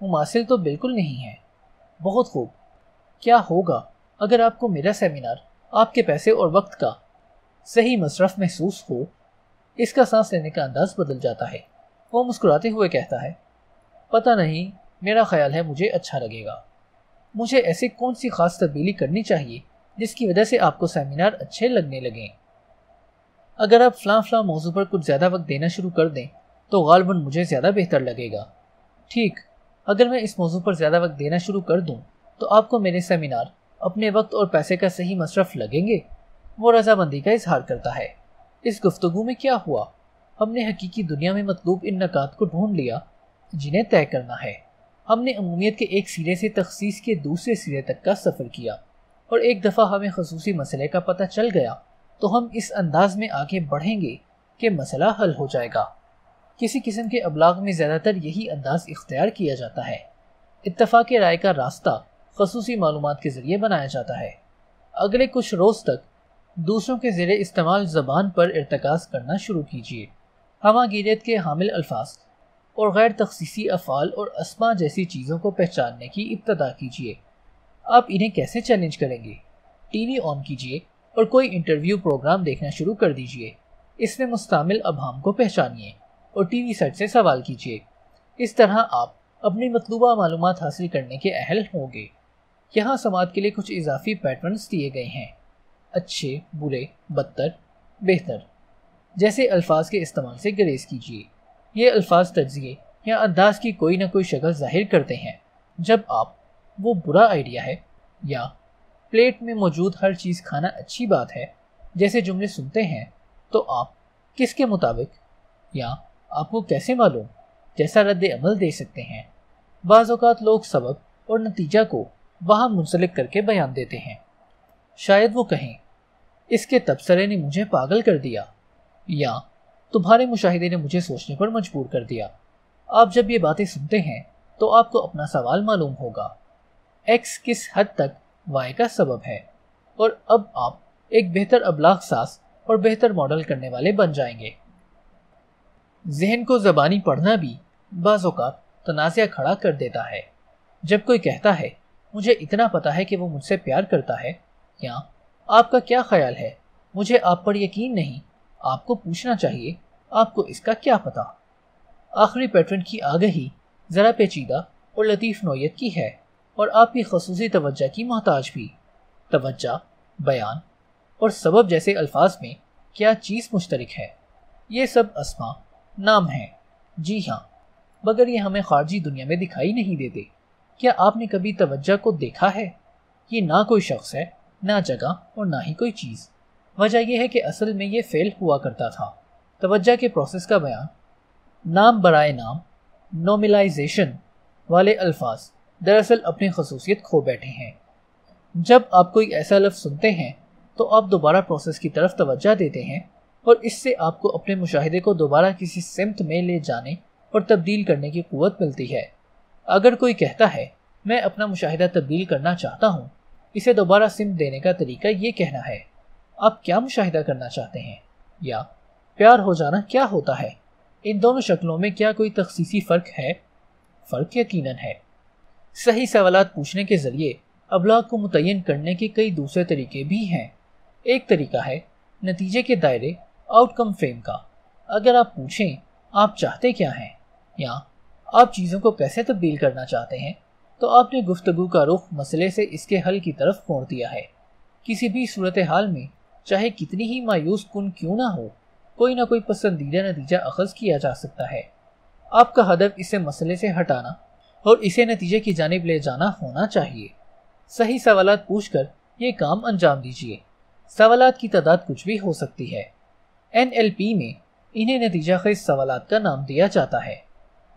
مماثل تو بالکل نہیں ہے۔ بہت خوب، کیا ہوگا اگر آپ کو میرا سیمینار آپ کے پیسے اور وقت کا صحیح مصرف محسوس ہو؟ اس کا سانس لینے کا انداز بدل جاتا ہے۔ وہ مسکراتے ہوئے کہتا ہے پتہ نہیں، میرا خیال ہے مجھے اچھا لگے گا۔ مجھے ایسی کون سی خاص تبدیلی کرنی چاہیے جس کی وجہ سے آپ کو سیمینار اچھے لگنے لگیں؟ اگر آپ فلاں موضوع پر کچھ زیادہ وقت دینا شروع کر دیں تو غالباً مجھے زیادہ بہتر لگے گا۔ ٹھیک، اگر میں اس موضوع پر زیادہ وقت دینا شروع کر دوں تو آپ کو میرے سیمینار اپنے وقت اور پیسے کا صحیح مصرف لگیں گے؟ وہ رضامندی کا اظہار کرتا ہے۔ اس گفتگو میں کیا ہوا؟ ہم نے حقیقی دنیا میں مطلوب ان نکات کو ڈھونڈ لیا جنہیں طے کرنا ہے۔ ہم نے عمومیت کے ایک سرے سے تخصیص کے دوسرے سرے تک کا سفر کیا، اور ایک دفعہ ہمیں خصوصی مسئلے کا پتہ چل گیا تو ہم اس انداز میں آگے بڑھیں گے کہ مسئلہ حل ہو جائے گا۔ کسی قسم کے ابلاغ میں زیادہ تر یہی انداز اختیار کیا جاتا ہے۔ اتفاق رائے کا راستہ خصوصی معلومات کے ذریعے بنایا جاتا ہے۔ اگلے کچھ روز تک دوسروں کے زیر استعمال زبان پر ارتکاز کرنا شروع کیجیے۔ ہماگیریت کے حامل الفاظ اور غیر تخصیصی افعال اور اسما جیسی چیزوں کو پہچاننے کی ابتدا کیجیے۔ آپ انہیں کیسے چیلنج کریں گے؟ ٹی وی آن کیجیے اور کوئی انٹرویو پروگرام دیکھنا شروع کر دیجیے۔ اس میں مستعمل ابہام کو پہچانیے اور ٹی وی سیٹ سے سوال کیجیے۔ اس طرح آپ اپنی مطلوبہ معلومات حاصل کرنے کے اہل ہوں گے۔ یہاں سماعت کے لیے کچھ اضافی پیٹرنز دیے گئے ہیں: اچھے، برے، بدتر، بہتر جیسے الفاظ کے استعمال سے گریز کیجیے۔ یہ الفاظ تجزیے یا انداز کی کوئی نہ کوئی شکل ظاہر کرتے ہیں۔ جب آپ وہ برا آئیڈیا ہے یا پلیٹ میں موجود ہر چیز کھانا اچھی بات ہے جیسے جملے سنتے ہیں تو آپ کس کے مطابق یا آپ کو کیسے معلوم جیسا رد عمل دے سکتے ہیں؟ بعض اوقات لوگ سبب اور نتیجہ کو وہاں منسلک کر کے بیان دیتے ہیں۔ شاید وہ کہیں اس کے تبصرے نے مجھے پاگل کر دیا، یا تمہارے مشاہدے نے مجھے سوچنے پر مجبور کر دیا۔ آپ جب یہ باتیں سنتے ہیں تو آپ کو اپنا سوال معلوم ہوگا، ایکس کس حد تک وائی کا سبب ہے، اور اب آپ ایک بہتر ابلاغ ساز اور بہتر ماڈل کرنے والے بن جائیں گے۔ ذہن کو زبانی پڑھنا بھی بعض اوقات تنازع کھڑا کر دیتا ہے۔ جب کوئی کہتا ہے مجھے اتنا پتا ہے کہ وہ مجھ سے پیار کرتا ہے، یا آپ کا کیا خیال ہے، مجھے آپ پر یقین نہیں، آپ کو پوچھنا چاہیے آپ کو اس کا کیا پتا۔ آخری پیٹرن کی آگہی ذرا پیچیدہ اور لطیف نوعیت کی ہے اور آپ کی خصوصی توجہ کی محتاج بھی۔ توجہ، بیان اور سبب جیسے الفاظ میں کیا چیز مشترک ہے؟ یہ سب اسما، نام ہیں۔ جی ہاں، مگر یہ ہمیں خارجی دنیا میں دکھائی نہیں دیتے۔ کیا آپ نے کبھی توجہ کو دیکھا ہے؟ یہ نہ کوئی شخص ہے، نہ جگہ اور نہ ہی کوئی چیز۔ وجہ یہ ہے کہ اصل میں یہ فعل ہوا کرتا تھا۔ توجہ کے پروسیس کا بیان نام برائے نام، نوملائزیشن والے الفاظ دراصل اپنی خصوصیت کھو بیٹھے ہیں۔ جب آپ کوئی ایسا لفظ سنتے ہیں تو آپ دوبارہ پروسیس کی طرف توجہ دیتے ہیں، اور اس سے آپ کو اپنے مشاہدے کو دوبارہ کسی سمت میں لے جانے اور تبدیل کرنے کی قوت ملتی ہے۔ اگر کوئی کہتا ہے میں اپنا مشاہدہ تبدیل کرنا چاہتا ہوں، اسے دوبارہ سمت دینے کا طریقہ یہ کہنا ہے آپ کیا مشاہدہ کرنا چاہتے ہیں، یا پیار ہو جانا کیا ہوتا ہے۔ ان دونوں شکلوں میں کیا کوئی تخصیصی فرق ہے؟ فرق یقیناً ہے۔ صحیح سوالات پوچھنے کے ذریعے ابلاغ کو متعین کرنے کے کئی دوسرے طریقے بھی ہیں۔ ایک طریقہ ہے نتیجے کے دائرے، آؤٹ کم فریم کا۔ اگر آپ پوچھیں آپ چاہتے کیا ہیں، یا آپ چیزوں کو کیسے تبدیل کرنا چاہتے ہیں، تو آپ نے گفتگو کا رخ مسئلے سے اس کے حل کی طرف موڑ دیا ہے۔ کسی بھی صورتحال میں چاہے کتنی ہی مایوس کن کیوں نہ ہو، کوئی نہ کوئی پسندیدہ نتیجہ اخذ کیا جا سکتا ہے۔ آپ کا ہدف اسے مسئلے سے ہٹانا اور اسے نتیجے کی جانب لے جانا ہونا چاہیے۔ صحیح سوالات پوچھ کر یہ کام انجام دیجیے۔ سوالات کی تعداد کچھ بھی ہو سکتی ہے۔ NLP میں انہیں نتیجہ خیز سوالات کا نام دیا جاتا ہے۔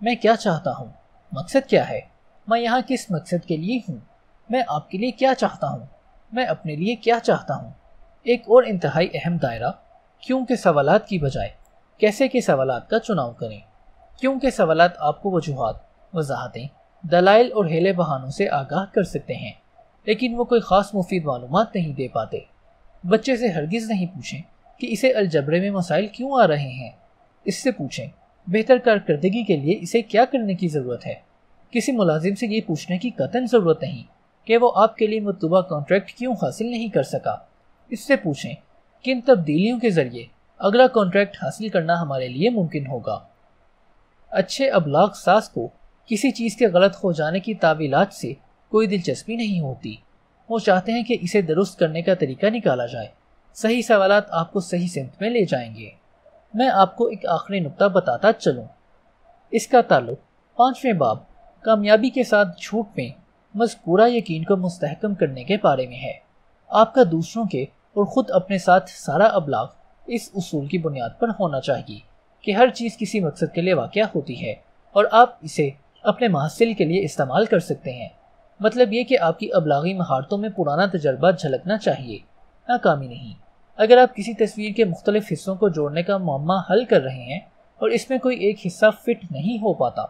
میں کیا چاہتا ہوں؟ مقصد کیا ہے؟ میں یہاں کس مقصد کے لیے ہوں؟ میں آپ کے لیے کیا چاہتا ہوں؟ میں اپنے لیے کیا چاہتا ہوں؟ ایک اور انتہائی اہم دائرہ، کیوں کے سوالات کی بجائے کیسے کے سوالات کا چناؤ کریں۔ کیوں کے سوالات آپ کو وجوہات، وضاحتیں، دلائل اور ہیلے بہانوں سے آگاہ کر سکتے ہیں، لیکن وہ کوئی خاص مفید معلومات نہیں دے پاتے۔ بچے سے ہرگز نہیں پوچھیں کہ اسے الجبرے میں مسائل کیوں آ رہے ہیں، اس سے پوچھیں بہتر کارکردگی کے لیے اسے کیا کرنے کی ضرورت ہے۔ کسی ملازم سے یہ پوچھنے کی قطعاً ضرورت نہیں کہ وہ آپ کے لیے مطلوبہ کانٹریکٹ کیوں حاصل نہیں کر سکا۔ اس سے پوچھیں کن تبدیلیوں کے ذریعے اگلا کانٹریکٹ حاصل کرنا ہمارے لیے ممکن ہوگا۔ اچھے ابلاغ ساز کو کسی چیز کے غلط ہو جانے کی تعویلات سے کوئی دلچسپی نہیں ہوتی۔ وہ چاہتے ہیں کہ اسے درست کرنے کا طریقہ نکالا جائے۔ صحیح سوالات آپ کو صحیح سمت میں لے جائیں گے۔ میں آپ کو ایک آخری نقطہ بتاتا چلوں۔ اس کا تعلق 5ویں باب کامیابی کے ساتھ جھوٹ میں مذکورہ یقین کو مستحکم کرنے کے بارے میں ہے۔ آپ کا دوسروں کے اور خود اپنے ساتھ سارا ابلاغ اس اصول کی بنیاد پر ہونا چاہیے کہ ہر چیز کسی مقصد کے لیے واقع ہوتی ہے اور آپ اسے اپنے محصل کے لیے استعمال کر سکتے ہیں۔ مطلب یہ کہ آپ کی ابلاغی مہارتوں میں پرانا تجربہ جھلکنا چاہیے، ناکامی نہیں۔ اگر آپ کسی تصویر کے مختلف حصوں کو جوڑنے کا معمہ حل کر رہے ہیں اور اس میں کوئی ایک حصہ فٹ نہیں ہو پاتا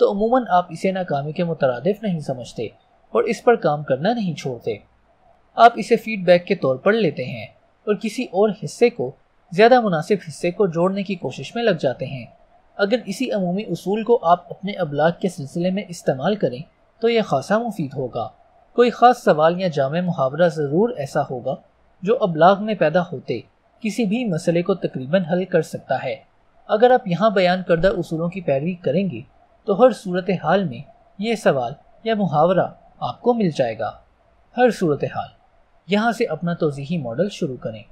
تو عموماً آپ اسے ناکامی کے مترادف نہیں سمجھتے اور اس پر کام کرنا نہیں چھوڑتے۔ آپ اسے فیڈ بیک کے طور پر لیتے ہیں اور کسی اور حصے کو زیادہ مناسب حصے کو جوڑنے کی کوشش میں لگ جاتے ہیں۔ اگر اسی عمومی اصول کو آپ اپنے ابلاغ کے سلسلے میں استعمال کریں تو یہ خاصا مفید ہوگا۔ کوئی خاص سوال یا جامع محاورہ ضرور ایسا ہوگا جو ابلاغ میں پیدا ہوتے کسی بھی مسئلے کو تقریباً حل کر سکتا ہے۔ اگر آپ یہاں بیان کردہ اصولوں کی پیروی کریں گے تو ہر صورتحال میں یہ سوال یا محاورہ آپ کو مل جائے گا۔ ہر صورتحال، یہاں سے اپنا توضیحی ماڈل شروع کریں۔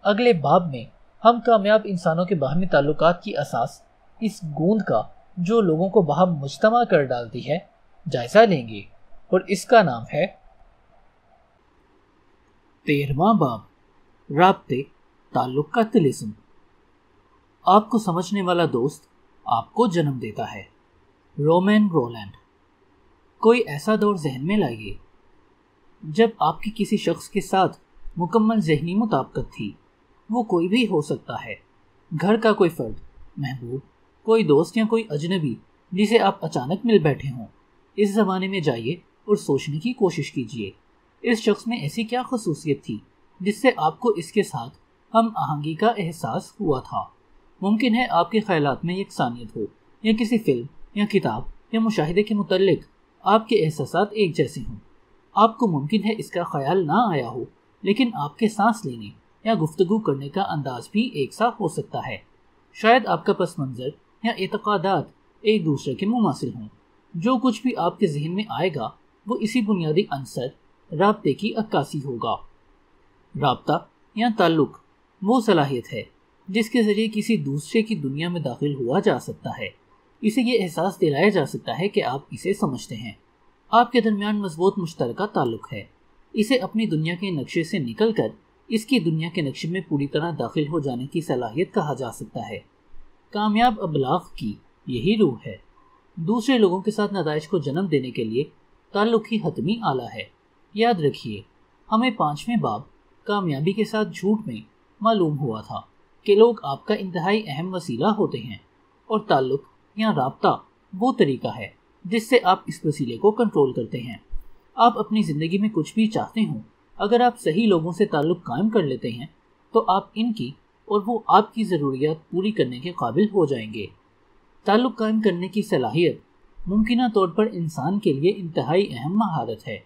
اگلے باب میں ہم کامیاب انسانوں کے باہمی تعلقات کی اساس، اس گوند کا جو لوگوں کو باہم مجتمع کر ڈالتی ہے، جائزہ لیں گے، اور اس کا نام ہے 13واں باب رابطے، تعلق کا طلسم۔ آپ کو سمجھنے والا دوست آپ کو جنم دیتا ہے۔ رومین رولینڈ۔ کوئی ایسا دور ذہن میں لائیے جب آپ کی کسی شخص کے ساتھ مکمل ذہنی مطابقت تھی۔ وہ کوئی بھی ہو سکتا ہے، گھر کا کوئی فرد، محبوب، کوئی دوست یا کوئی اجنبی جسے آپ اچانک مل بیٹھے ہوں۔ اس زمانے میں جائیے اور سوچنے کی کوشش کیجیے، اس شخص میں ایسی کیا خصوصیت تھی جس سے آپ کو اس کے ساتھ ہم آہنگی کا احساس ہوا تھا۔ ممکن ہے آپ کے خیالات میں یکسانیت ہو، یا کسی فلم یا کتاب یا مشاہدے کے متعلق آپ کے احساسات ایک جیسے ہوں۔ آپ کو ممکن ہے اس کا خیال نہ آیا ہو، لیکن آپ کے سانس لینے یا گفتگو کرنے کا انداز بھی ایک سا ہو سکتا ہے۔ شاید آپ کا پس منظر یا اعتقادات ایک دوسرے کے مماثل ہوں۔ جو کچھ بھی آپ کے ذہن میں آئے گا وہ اسی بنیادی عنصر رابطے کی عکاسی ہوگا۔ رابطہ یا تعلق وہ صلاحیت ہے جس کے ذریعے کسی دوسرے کی دنیا میں داخل ہوا جا سکتا ہے۔ اسے یہ احساس دلایا جا سکتا ہے کہ آپ اسے سمجھتے ہیں۔ آپ کے درمیان مضبوط مشترکہ تعلق ہے۔ اسے اپنی دنیا کے نقشے سے نکل کر اس کی دنیا کے نقشے میں پوری طرح داخل ہو جانے کی صلاحیت کہا جا سکتا ہے۔ کامیاب ابلاغ کی یہی روح ہے۔ دوسرے لوگوں کے ساتھ نتائج کو جنم دینے کے لیے تعلق ہی حتمی آلہ ہے۔ یاد رکھیے، ہمیں 5ویں باب کامیابی کے ساتھ جھوٹ میں معلوم ہوا تھا کہ لوگ آپ کا انتہائی اہم وسیلہ ہوتے ہیں، اور تعلق یا رابطہ وہ طریقہ ہے جس سے آپ اس وسیلے کو کنٹرول کرتے ہیں۔ آپ اپنی زندگی میں کچھ بھی چاہتے ہوں، اگر آپ صحیح لوگوں سے تعلق قائم کر لیتے ہیں تو آپ ان کی اور وہ آپ کی ضروریات پوری کرنے کے قابل ہو جائیں گے۔ تعلق قائم کرنے کی صلاحیت ممکنہ طور پر انسان کے لیے انتہائی اہم مہارت ہے۔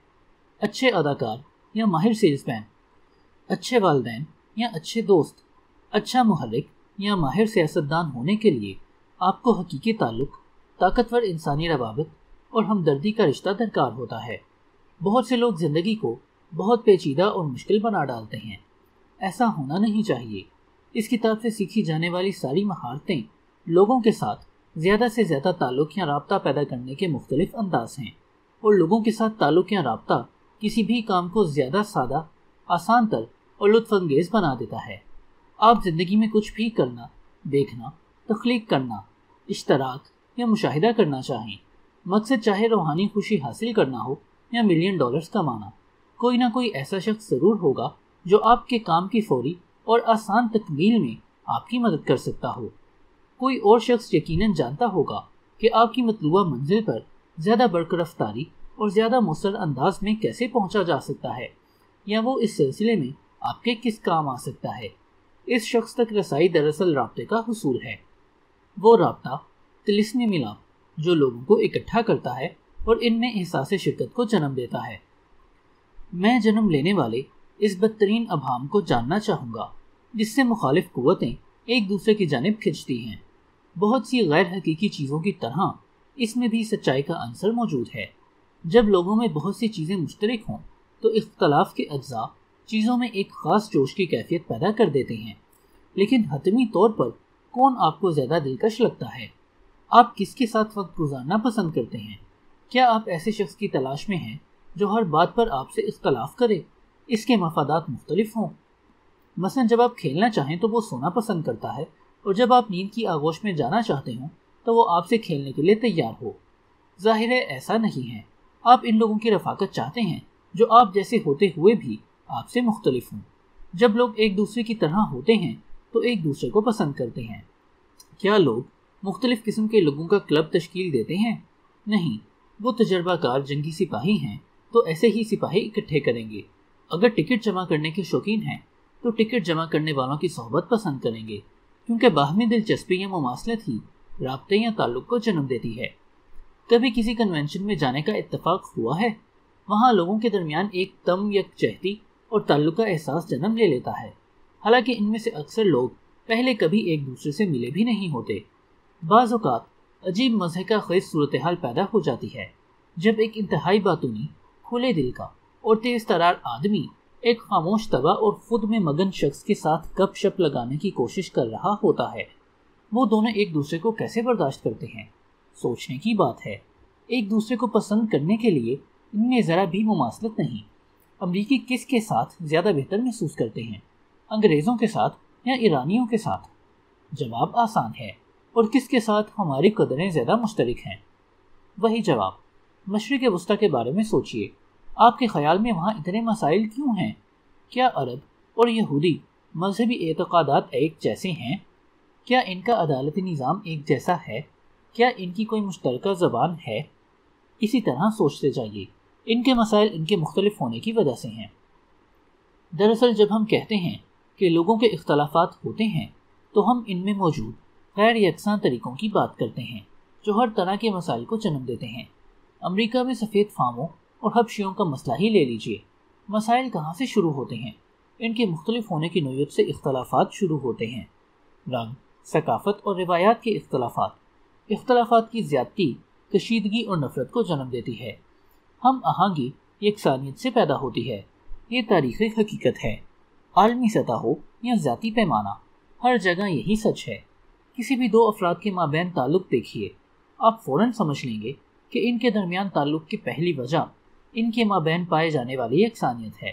اچھے اداکار یا ماہر سیلز مین، اچھے والدین یا اچھے دوست، اچھا محرک یا ماہر سیاستدان ہونے کے لیے آپ کو حقیقی تعلق، طاقتور انسانی روابط اور ہمدردی کا رشتہ درکار ہوتا ہے۔ بہت سے لوگ زندگی کو بہت پیچیدہ اور مشکل بنا ڈالتے ہیں۔ ایسا ہونا نہیں چاہیے۔ اس کتاب سے سیکھی جانے والی ساری مہارتیں لوگوں کے ساتھ زیادہ سے زیادہ تعلق یا رابطہ پیدا کرنے کے مختلف انداز ہیں، اور لوگوں کے ساتھ تعلق یا رابطہ کسی بھی کام کو زیادہ سادہ، آسان تر اور لطف انگیز بنا دیتا ہے۔ آپ زندگی میں کچھ بھی کرنا، دیکھنا، تخلیق کرنا، اشتراک یا مشاہدہ کرنا چاہیں، مقصد چاہے روحانی خوشی حاصل کرنا ہو یا ملین ڈالرز کمانا، کوئی نہ کوئی ایسا شخص ضرور ہوگا جو آپ کے کام کی فوری اور آسان تکمیل میں آپ کی مدد کر سکتا ہو۔ کوئی اور شخص یقیناً جانتا ہوگا کہ آپ کی مطلوبہ منزل پر زیادہ برقرار رفتاری اور زیادہ مؤثر انداز میں کیسے پہنچا جا سکتا ہے، یا وہ اس سلسلے میں آپ کے کس کام آ سکتا ہے۔ اس شخص تک رسائی دراصل رابطے کا حصول ہے۔ وہ رابطہ طلسم ملاپ جو لوگوں کو اکٹھا کرتا ہے اور ان میں احساس شرکت کو جنم دیتا ہے۔ میں جنم لینے والے اس بدترین ابہام کو جاننا چاہوں گا جس سے مخالف قوتیں ایک دوسرے کی جانب کھنچتی ہیں۔ بہت سی غیر حقیقی چیزوں کی طرح اس میں بھی سچائی کا عنصر موجود ہے۔ جب لوگوں میں بہت سی چیزیں مشترک ہوں تو اختلاف کے اجزاء چیزوں میں ایک خاص جوش کی کیفیت پیدا کر دیتے ہیں، لیکن حتمی طور پر کون آپ کو زیادہ دلکش لگتا ہے؟ آپ کس کے ساتھ وقت گزارنا پسند کرتے ہیں؟ کیا آپ ایسے شخص کی تلاش میں ہیں جو ہر بات پر آپ سے اختلاف کرے، اس کے مفادات مختلف ہوں؟ مثلا جب آپ کھیلنا چاہیں تو وہ سونا پسند کرتا ہے، اور جب آپ نیند کی آغوش میں جانا چاہتے ہوں تو وہ آپ سے کھیلنے کے لیے تیار ہو۔ ظاہر ہے ایسا نہیں ہے۔ آپ ان لوگوں کی رفاقت چاہتے ہیں جو آپ جیسے ہوتے ہوئے بھی آپ سے مختلف ہوں۔ جب لوگ ایک دوسرے کی طرح ہوتے ہیں تو ایک دوسرے کو پسند کرتے ہیں۔ کیا لوگ مختلف قسم کے لوگوں کا کلب تشکیل دیتے ہیں؟ نہیں، وہ تجربہ کار جنگی سپاہی ہیں تو ایسے ہی سپاہی اکٹھے کریں گے۔ اگر ٹکٹ جمع کرنے کے شوقین ہیں تو ٹکٹ جمع کرنے والوں کی صحبت پسند کریں گے، کیونکہ باہمی دلچسپی یا مماثلت ہی رابطے یا تعلق کو جنم دیتی ہے۔ کبھی کسی کنونشن میں جانے کا اتفاق ہوا ہے؟ وہاں لوگوں کے درمیان ایک تم یکجہتی اور تعلق کا احساس جنم لے لیتا ہے، حالانکہ ان میں سے اکثر لوگ پہلے کبھی ایک دوسرے سے ملے بھی نہیں ہوتے۔ بعض اوقات عجیب مزاح کا خیز صورتحال پیدا ہو جاتی ہے جب ایک انتہائی باتونی، کھلے دل کا اور تیز ترار آدمی ایک خاموش طبع اور خود میں مگن شخص کے ساتھ گپ شپ لگانے کی کوشش کر رہا ہوتا ہے۔ وہ دونوں ایک دوسرے کو کیسے برداشت کرتے ہیں؟ سوچنے کی بات ہے۔ ایک دوسرے کو پسند کرنے کے لیے ان میں ذرا بھی مماثلت نہیں۔ امریکی کس کے ساتھ زیادہ بہتر محسوس کرتے ہیں، انگریزوں کے ساتھ یا ایرانیوں کے ساتھ؟ جواب آسان ہے۔ اور کس کے ساتھ ہماری قدریں زیادہ مشترک ہیں؟ وہی جواب۔ مشرق وسطیٰ کے بارے میں سوچئے۔ آپ کے خیال میں وہاں اتنے مسائل کیوں ہیں؟ کیا عرب اور یہودی مذہبی اعتقادات ایک جیسے ہیں؟ کیا ان کا عدالتی نظام ایک جیسا ہے؟ کیا ان کی کوئی مشترکہ زبان ہے؟ اسی طرح سوچتے جائیے۔ ان کے مسائل ان کے مختلف ہونے کی وجہ سے ہیں۔ دراصل جب ہم کہتے ہیں کہ لوگوں کے اختلافات ہوتے ہیں تو ہم ان میں موجود غیر یکساں طریقوں کی بات کرتے ہیں جو ہر طرح کے مسائل کو جنم دیتے ہیں۔ امریکہ میں سفید فاموں اور حبشیوں کا مسئلہ ہی لے لیجئے۔ مسائل کہاں سے شروع ہوتے ہیں؟ ان کے مختلف ہونے کی نوعیت سے اختلافات شروع ہوتے ہیں۔ رنگ، ثقافت اور روایات کے اختلافات کی زیادتی کشیدگی اور نفرت کو جنم دیتی ہے۔ ہم آہنگی یکسانیت سے پیدا ہوتی ہے۔ یہ تاریخی حقیقت ہے۔ عالمی سطح ہو یا ذاتی پیمانہ، ہر جگہ یہی سچ ہے۔ کسی بھی دو افراد کے مابین تعلق دیکھیے، آپ فوراً سمجھ لیں گے کہ ان کے درمیان تعلق کی پہلی وجہ ان کے مابین پائے جانے والی یکسانیت ہے۔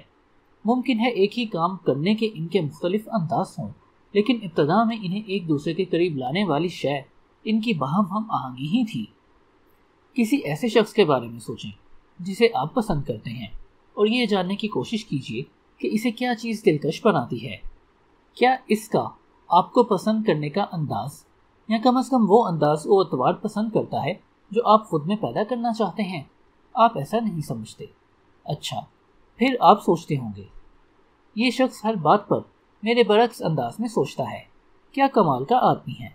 ممکن ہے ایک ہی کام کرنے کے ان کے مختلف انداز ہوں، لیکن ابتدا میں انہیں ایک دوسرے کے قریب لانے والی شے ان کی باہم ہم آہنگی ہی تھی۔ کسی ایسے شخص کے بارے میں سوچیں جسے آپ پسند کرتے ہیں اور یہ جاننے کی کوشش کیجیے کہ اسے کیا چیز دلکش بناتی ہے۔ کیا اس کا آپ کو پسند کرنے کا انداز یا کم از کم وہ انداز و اعتبار پسند کرتا ہے جو آپ خود میں پیدا کرنا چاہتے ہیں؟ آپ ایسا نہیں سمجھتے۔ اچھا، پھر آپ سوچتے ہوں گے یہ شخص ہر بات پر میرے برعکس انداز میں سوچتا ہے، کیا کمال کا آدمی ہے۔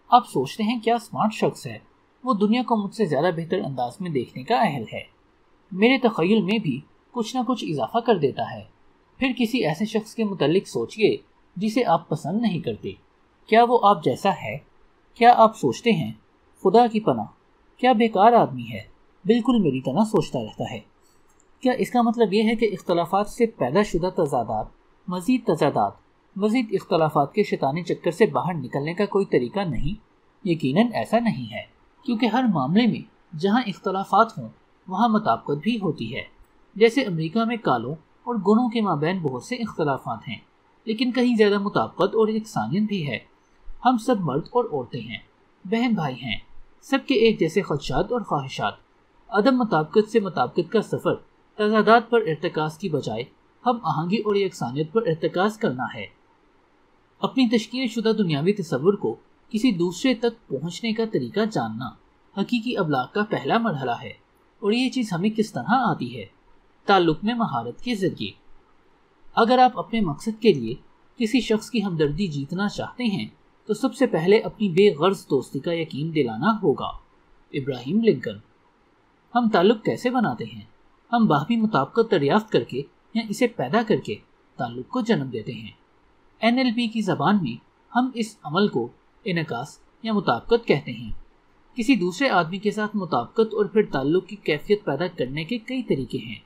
آپ سوچتے ہیں کیا اسمارٹ شخص ہے، وہ دنیا کو مجھ سے زیادہ بہتر انداز میں دیکھنے کا اہل ہے، میرے تخیل میں بھی کچھ نہ کچھ اضافہ کر دیتا ہے۔ پھر کسی ایسے شخص کے متعلق سوچئے جسے آپ پسند نہیں کرتے، کیا وہ آپ جیسا ہے؟ کیا آپ سوچتے ہیں خدا کی پناہ کیا بیکار آدمی ہے، بالکل میری طرح سوچتا رہتا ہے۔ کیا اس کا مطلب یہ ہے کہ اختلافات سے پیدا شدہ تضادات، مزید اختلافات کے شیطانی چکر سے باہر نکلنے کا کوئی طریقہ نہیں؟ یقیناً ایسا نہیں ہے، کیونکہ ہر معاملے میں جہاں اختلافات ہوں وہاں مطابقت بھی ہوتی ہے۔ جیسے امریکہ میں کالوں اور گوروں کے مابین بہت سے اختلافات ہیں، لیکن کہیں زیادہ مطابقت اور یکسانیت بھی ہے۔ ہم سب مرد اور عورتیں ہیں، بہن بھائی ہیں، سب کے ایک جیسے خدشات اور خواہشات۔ عدم مطابقت سے مطابقت کا سفر تضادات پر ارتکاز کی بجائے ہم آہنگی اور یکسانیت پر ارتکاز کرنا ہے۔ اپنی تشکیل شدہ دنیاوی تصور کو کسی دوسرے تک پہنچنے کا طریقہ جاننا حقیقی ابلاغ کا پہلا مرحلہ ہے، اور یہ چیز ہمیں کس طرح آتی ہے؟ تعلق میں مہارت کے ذریعے۔ اگر آپ اپنے مقصد کے لیے کسی شخص کی ہمدردی جیتنا چاہتے ہیں تو سب سے پہلے اپنی بے غرض دوستی کا یقین دلانا ہوگا۔ ابراہیم لنکن۔ ہم تعلق کیسے بناتے ہیں؟ ہم باہمی مطابقت دریافت کر کے یا اسے پیدا کر کے تعلق کو جنم دیتے ہیں۔ NLP کی زبان میں ہم اس عمل کو انعکاس یا مطابقت کہتے ہیں۔ کسی دوسرے آدمی کے ساتھ مطابقت اور پھر تعلق کی کیفیت پیدا کرنے کے کئی طریقے ہیں۔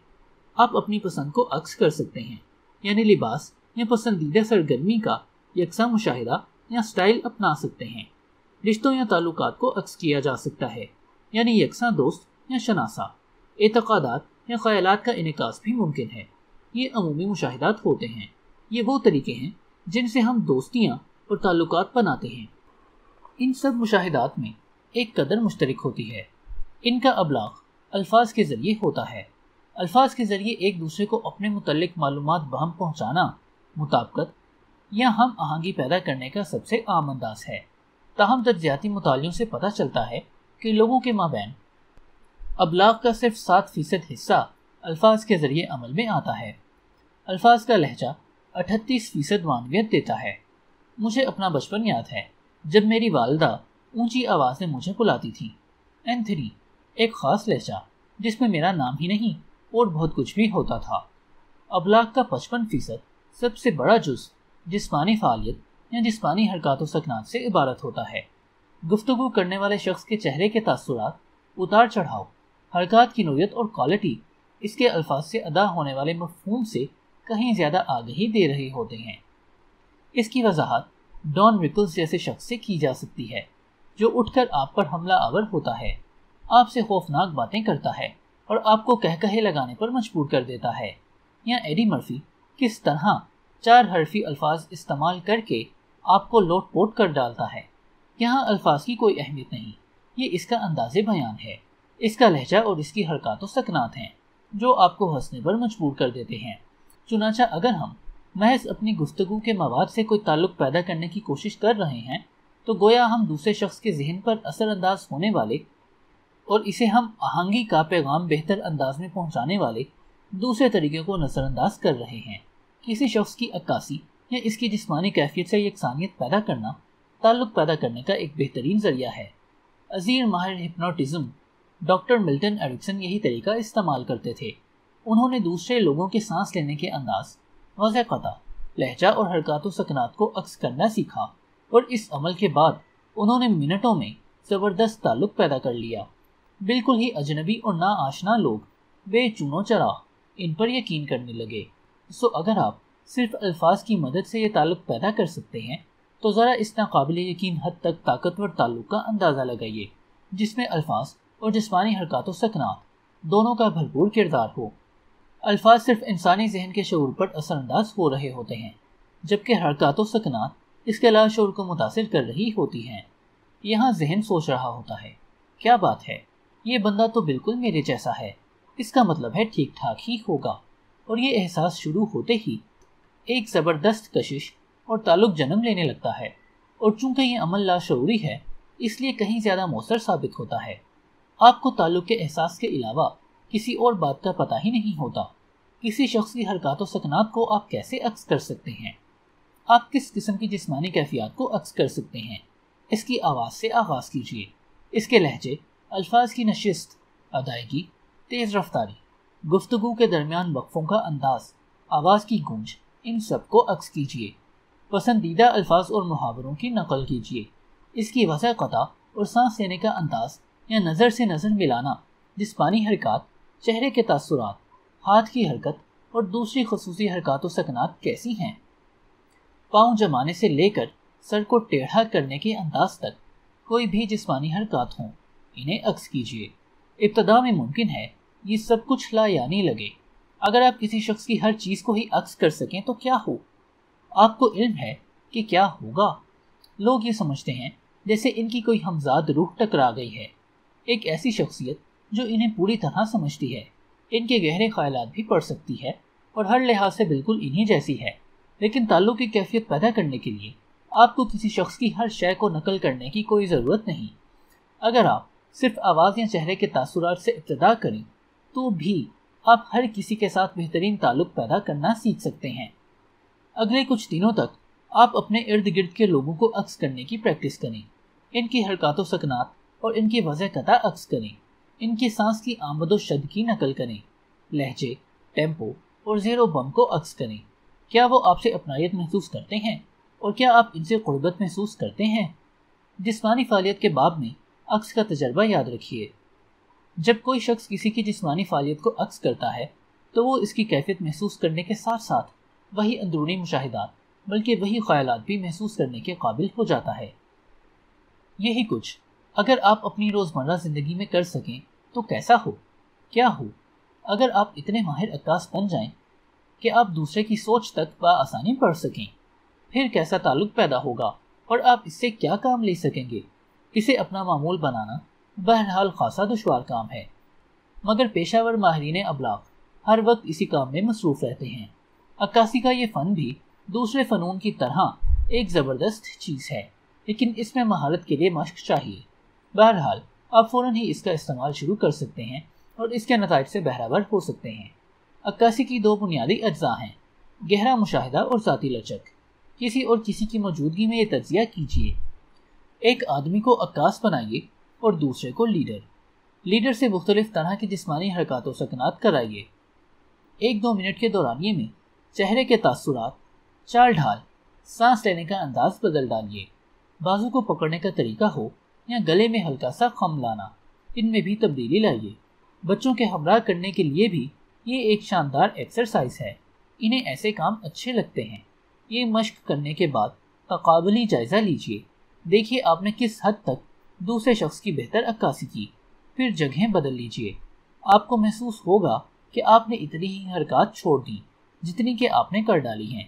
آپ اپنی پسند کو عکس کر سکتے ہیں، یعنی لباس یا پسندیدہ سرگرمی کا یکساں مشاہدہ یا سٹائل اپنا سکتے ہیں۔ رشتوں یا تعلقات کو عکس کیا جا سکتا ہے، یعنی یکساں دوست یا شناسہ۔ اعتقادات یا خیالات کا انعکاس بھی ممکن ہے۔ یہ عمومی مشاہدات ہوتے ہیں۔ یہ وہ طریقے ہیں جن سے ہم دوستیاں اور تعلقات بناتے ہیں۔ ان سب مشاہدات میں ایک قدر مشترک ہوتی ہے۔ ان کا ابلاغ الفاظ کے ذریعے ہوتا ہے۔ الفاظ کے ذریعے ایک دوسرے کو اپنے متعلق معلومات بہم پہنچانا مطابقت یا ہم آہنگی پیدا کرنے کا سب سے عام انداز ہے۔ تاہم تجزیاتی مطالعوں سے پتہ چلتا ہے کہ لوگوں کے مابین ابلاغ کا صرف 7% حصہ الفاظ کے ذریعے عمل میں آتا ہے۔ الفاظ کا لہجہ 38% معنویت دیتا ہے۔ مجھے اپنا بچپن یاد ہے جب میری والدہ اونچی آواز میں مجھے بلاتی تھی۔ N3 ایک خاص لہجہ جس میں میرا نام ہی نہیں اور بہت کچھ بھی ہوتا تھا۔ ابلاغ کا 55% سب سے بڑا جز جسمانی فعالیت یا جسمانی حرکات و سکنات سے عبارت ہوتا ہے۔ گفتگو کرنے والے شخص کے چہرے کے تاثرات، اتار چڑھاؤ، حرکات کی نوعیت اور کوالٹی اس کے الفاظ سے ادا ہونے والے مفہوم سے کہیں زیادہ آگہی دے رہے ہوتے ہیں۔ اس کی وضاحت ڈان ریکلز جیسے شخص سے کی جا سکتی ہے، جو اٹھ کر آپ پر حملہ آور ہوتا ہے، آپ سے خوفناک باتیں کرتا ہے اور آپ کو کہے لگانے پر مجبور کر دیتا ہے۔ یا ایڈی مرفی کس طرح 4 حرفی الفاظ استعمال کر کے آپ کو لوٹ پوٹ کر ڈالتا ہے۔ یہاں الفاظ کی کوئی اہمیت نہیں، یہ اس کا انداز بیان ہے، اس کا لہجہ اور اس کی حرکات و سکنات ہیں جو آپ کو ہنسنے پر مجبور کر دیتے ہیں۔ چنانچہ اگر ہم محض اپنی گفتگو کے مواد سے کوئی تعلق پیدا کرنے کی کوشش کر رہے ہیں تو گویا ہم دوسرے شخص کے ذہن پر اثر انداز ہونے والے اور اسے ہم آہنگی کا پیغام بہتر انداز میں پہنچانے والے دوسرے طریقے کو نظر انداز کر رہے ہیں۔ کسی شخص کی عکاسی یا اس کی جسمانی کیفیت سے یکسانیت پیدا کرنا تعلق پیدا کرنے کا ایک بہترین ذریعہ ہے۔ عظیم ماہر ہپنوٹزم ڈاکٹر ملٹن ایرکسن یہی طریقہ استعمال کرتے تھے۔ انہوں نے دوسرے لوگوں کے سانس لینے کے انداز، وضع قطع، لہجہ اور حرکات و سکنات کو عکس کرنا سیکھا، اور اس عمل کے بعد انہوں نے منٹوں میں زبردست تعلق پیدا کر لیا۔ بالکل ہی اجنبی اور ناآشنا لوگ بے چونو چراغ ان پر یقین کرنے لگے۔ سو اگر آپ صرف الفاظ کی مدد سے یہ تعلق پیدا کر سکتے ہیں تو ذرا اس ناقابل یقین حد تک طاقتور تعلق کا اندازہ لگائیے جس میں الفاظ اور جسمانی حرکات و سکنات دونوں کا بھرپور کردار ہو۔ الفاظ صرف انسانی ذہن کے شعور پر اثر انداز ہو رہے ہوتے ہیں، جبکہ حرکات و سکنات اس کے لا شعور کو متاثر کر رہی ہوتی ہیں۔ یہاں ذہن سوچ رہا ہوتا ہے، کیا بات ہے، یہ بندہ تو بالکل میرے جیسا ہے، اس کا مطلب ہے ٹھیک ٹھاک ہی ہوگا، اور یہ احساس شروع ہوتے ہی ایک زبردست کشش اور تعلق جنم لینے لگتا ہے، اور چونکہ یہ عمل لاشعوری ہے اس لیے کہیں زیادہ مؤثر ثابت ہوتا ہے۔ آپ کو تعلق کے احساس کے علاوہ کسی اور بات کا پتہ ہی نہیں ہوتا۔ کسی شخص کی حرکات و سکنات کو آپ کیسے عکس کر سکتے ہیں؟ آپ کس قسم کی جسمانی کیفیات کو عکس کر سکتے ہیں؟ اس کی آواز سے آغاز کیجیے، اس کے لہجے، الفاظ کی نشست، ادائیگی، تیز رفتاری، گفتگو کے درمیان وقفوں کا انداز، آواز کی گونج، ان سب کو عکس کیجیے۔ پسندیدہ الفاظ اور محاوروں کی نقل کیجیے۔ اس کی وضع قطع اور سانس لینے کا انداز یا نظر سے نظر ملانا جسمانی حرکات، چہرے کے تاثرات، ہاتھ کی حرکت اور دوسری خصوصی حرکات و سکنات کیسی ہیں۔ پاؤں جمانے سے لے کر سر کو ٹیڑھا کرنے کے انداز تک کوئی بھی جسمانی حرکات ہوں، انہیں عکس کیجیے۔ ابتدا میں ممکن ہے یہ سب کچھ لا یعنی لگے۔ اگر آپ کسی شخص کی ہر چیز کو ہی عکس کر سکیں تو کیا ہو؟ آپ کو علم ہے کہ کیا ہوگا؟ لوگ یہ سمجھتے ہیں جیسے ان کی کوئی ہمزاد روح ٹکرا گئی ہے، ایک ایسی شخصیت جو انہیں پوری طرح سمجھتی ہے، ان کے گہرے خیالات بھی پڑھ سکتی ہے اور ہر لحاظ سے بالکل انہی جیسی ہے۔ لیکن تعلق کی کیفیت پیدا کرنے کے لیے آپ کو کسی شخص کی ہر شے کو نقل کرنے کی کوئی ضرورت نہیں۔ اگر آپ صرف آواز یا چہرے کے تاثرات سے ابتدا کریں تو بھی آپ ہر کسی کے ساتھ بہترین تعلق پیدا کرنا سیکھ سکتے ہیں۔ اگلے کچھ دنوں تک آپ اپنے ارد گرد کے لوگوں کو عکس کرنے کی پریکٹس کریں، ان کی حرکات و سکنات اور ان کی وضع قطع عکس کریں، ان کی سانس کی آمد و شد کی نقل کریں، لہجے، ٹیمپو اور زیر و بم کو عکس کریں۔ کیا وہ آپ سے اپنائیت محسوس کرتے ہیں اور کیا آپ ان سے قربت محسوس کرتے ہیں؟ جسمانی فعالیت کے باب میں عکس کا تجربہ یاد رکھیے۔ جب کوئی شخص کسی کی جسمانی فعالیت کو عکس کرتا ہے تو وہ اس کی کیفیت محسوس کرنے کے ساتھ ساتھ وہی اندرونی مشاہدات بلکہ وہی خیالات بھی محسوس کرنے کے قابل ہو جاتا ہے۔ یہی کچھ اگر آپ اپنی روزمرہ زندگی میں کر سکیں تو کیسا ہو؟ کیا ہو اگر آپ اتنے ماہر عکاس بن جائیں کہ آپ دوسرے کی سوچ تک بآسانی پڑھ سکیں؟ پھر کیسا تعلق پیدا ہوگا اور آپ اس سے کیا کام لے سکیں گے؟ اسے اپنا معمول بنانا بہرحال خاصا دشوار کام ہے، مگر پیشہ ور ماہرین ابلاغ ہر وقت اسی کام میں مصروف رہتے ہیں۔ عکاسی کا یہ فن بھی دوسرے فنون کی طرح ایک زبردست چیز ہے، لیکن اس میں مہارت کے لیے مشق چاہیے۔ بہرحال آپ فوراً ہی اس کا استعمال شروع کر سکتے ہیں اور اس کے نتائج سے بہرہور ہو سکتے ہیں۔ عکاسی کی دو بنیادی اجزاء ہیں، گہرا مشاہدہ اور ذاتی لچک۔ کسی اور کسی کی موجودگی میں یہ تجزیہ کیجیے۔ ایک آدمی کو عکاس بنائیے اور دوسرے کو لیڈر سے مختلف طرح کی جسمانی حرکات و سکنات کرائیے۔ 1-2 منٹ کے دورانیے میں چہرے کے تاثرات، چال ڈھال، سانس لینے کا انداز بدل ڈالیے۔ بازو کو پکڑنے کا طریقہ ہو یا گلے میں ہلکا سا خم لانا، ان میں بھی تبدیلی لائیے۔ بچوں کے ہمراہ کرنے کے لیے بھی یہ ایک شاندار ایکسرسائز ہے، انہیں ایسے کام اچھے لگتے ہیں۔ یہ مشق کرنے کے بعد تقابلی جائزہ لیجیے، دیکھیے آپ نے کس حد تک دوسرے شخص کی بہتر عکاسی کی، پھر جگہیں بدل لیجیے۔ آپ کو محسوس ہوگا کہ آپ نے اتنی ہی حرکات چھوڑ دیں جتنی کہ آپ نے کر ڈالی ہیں۔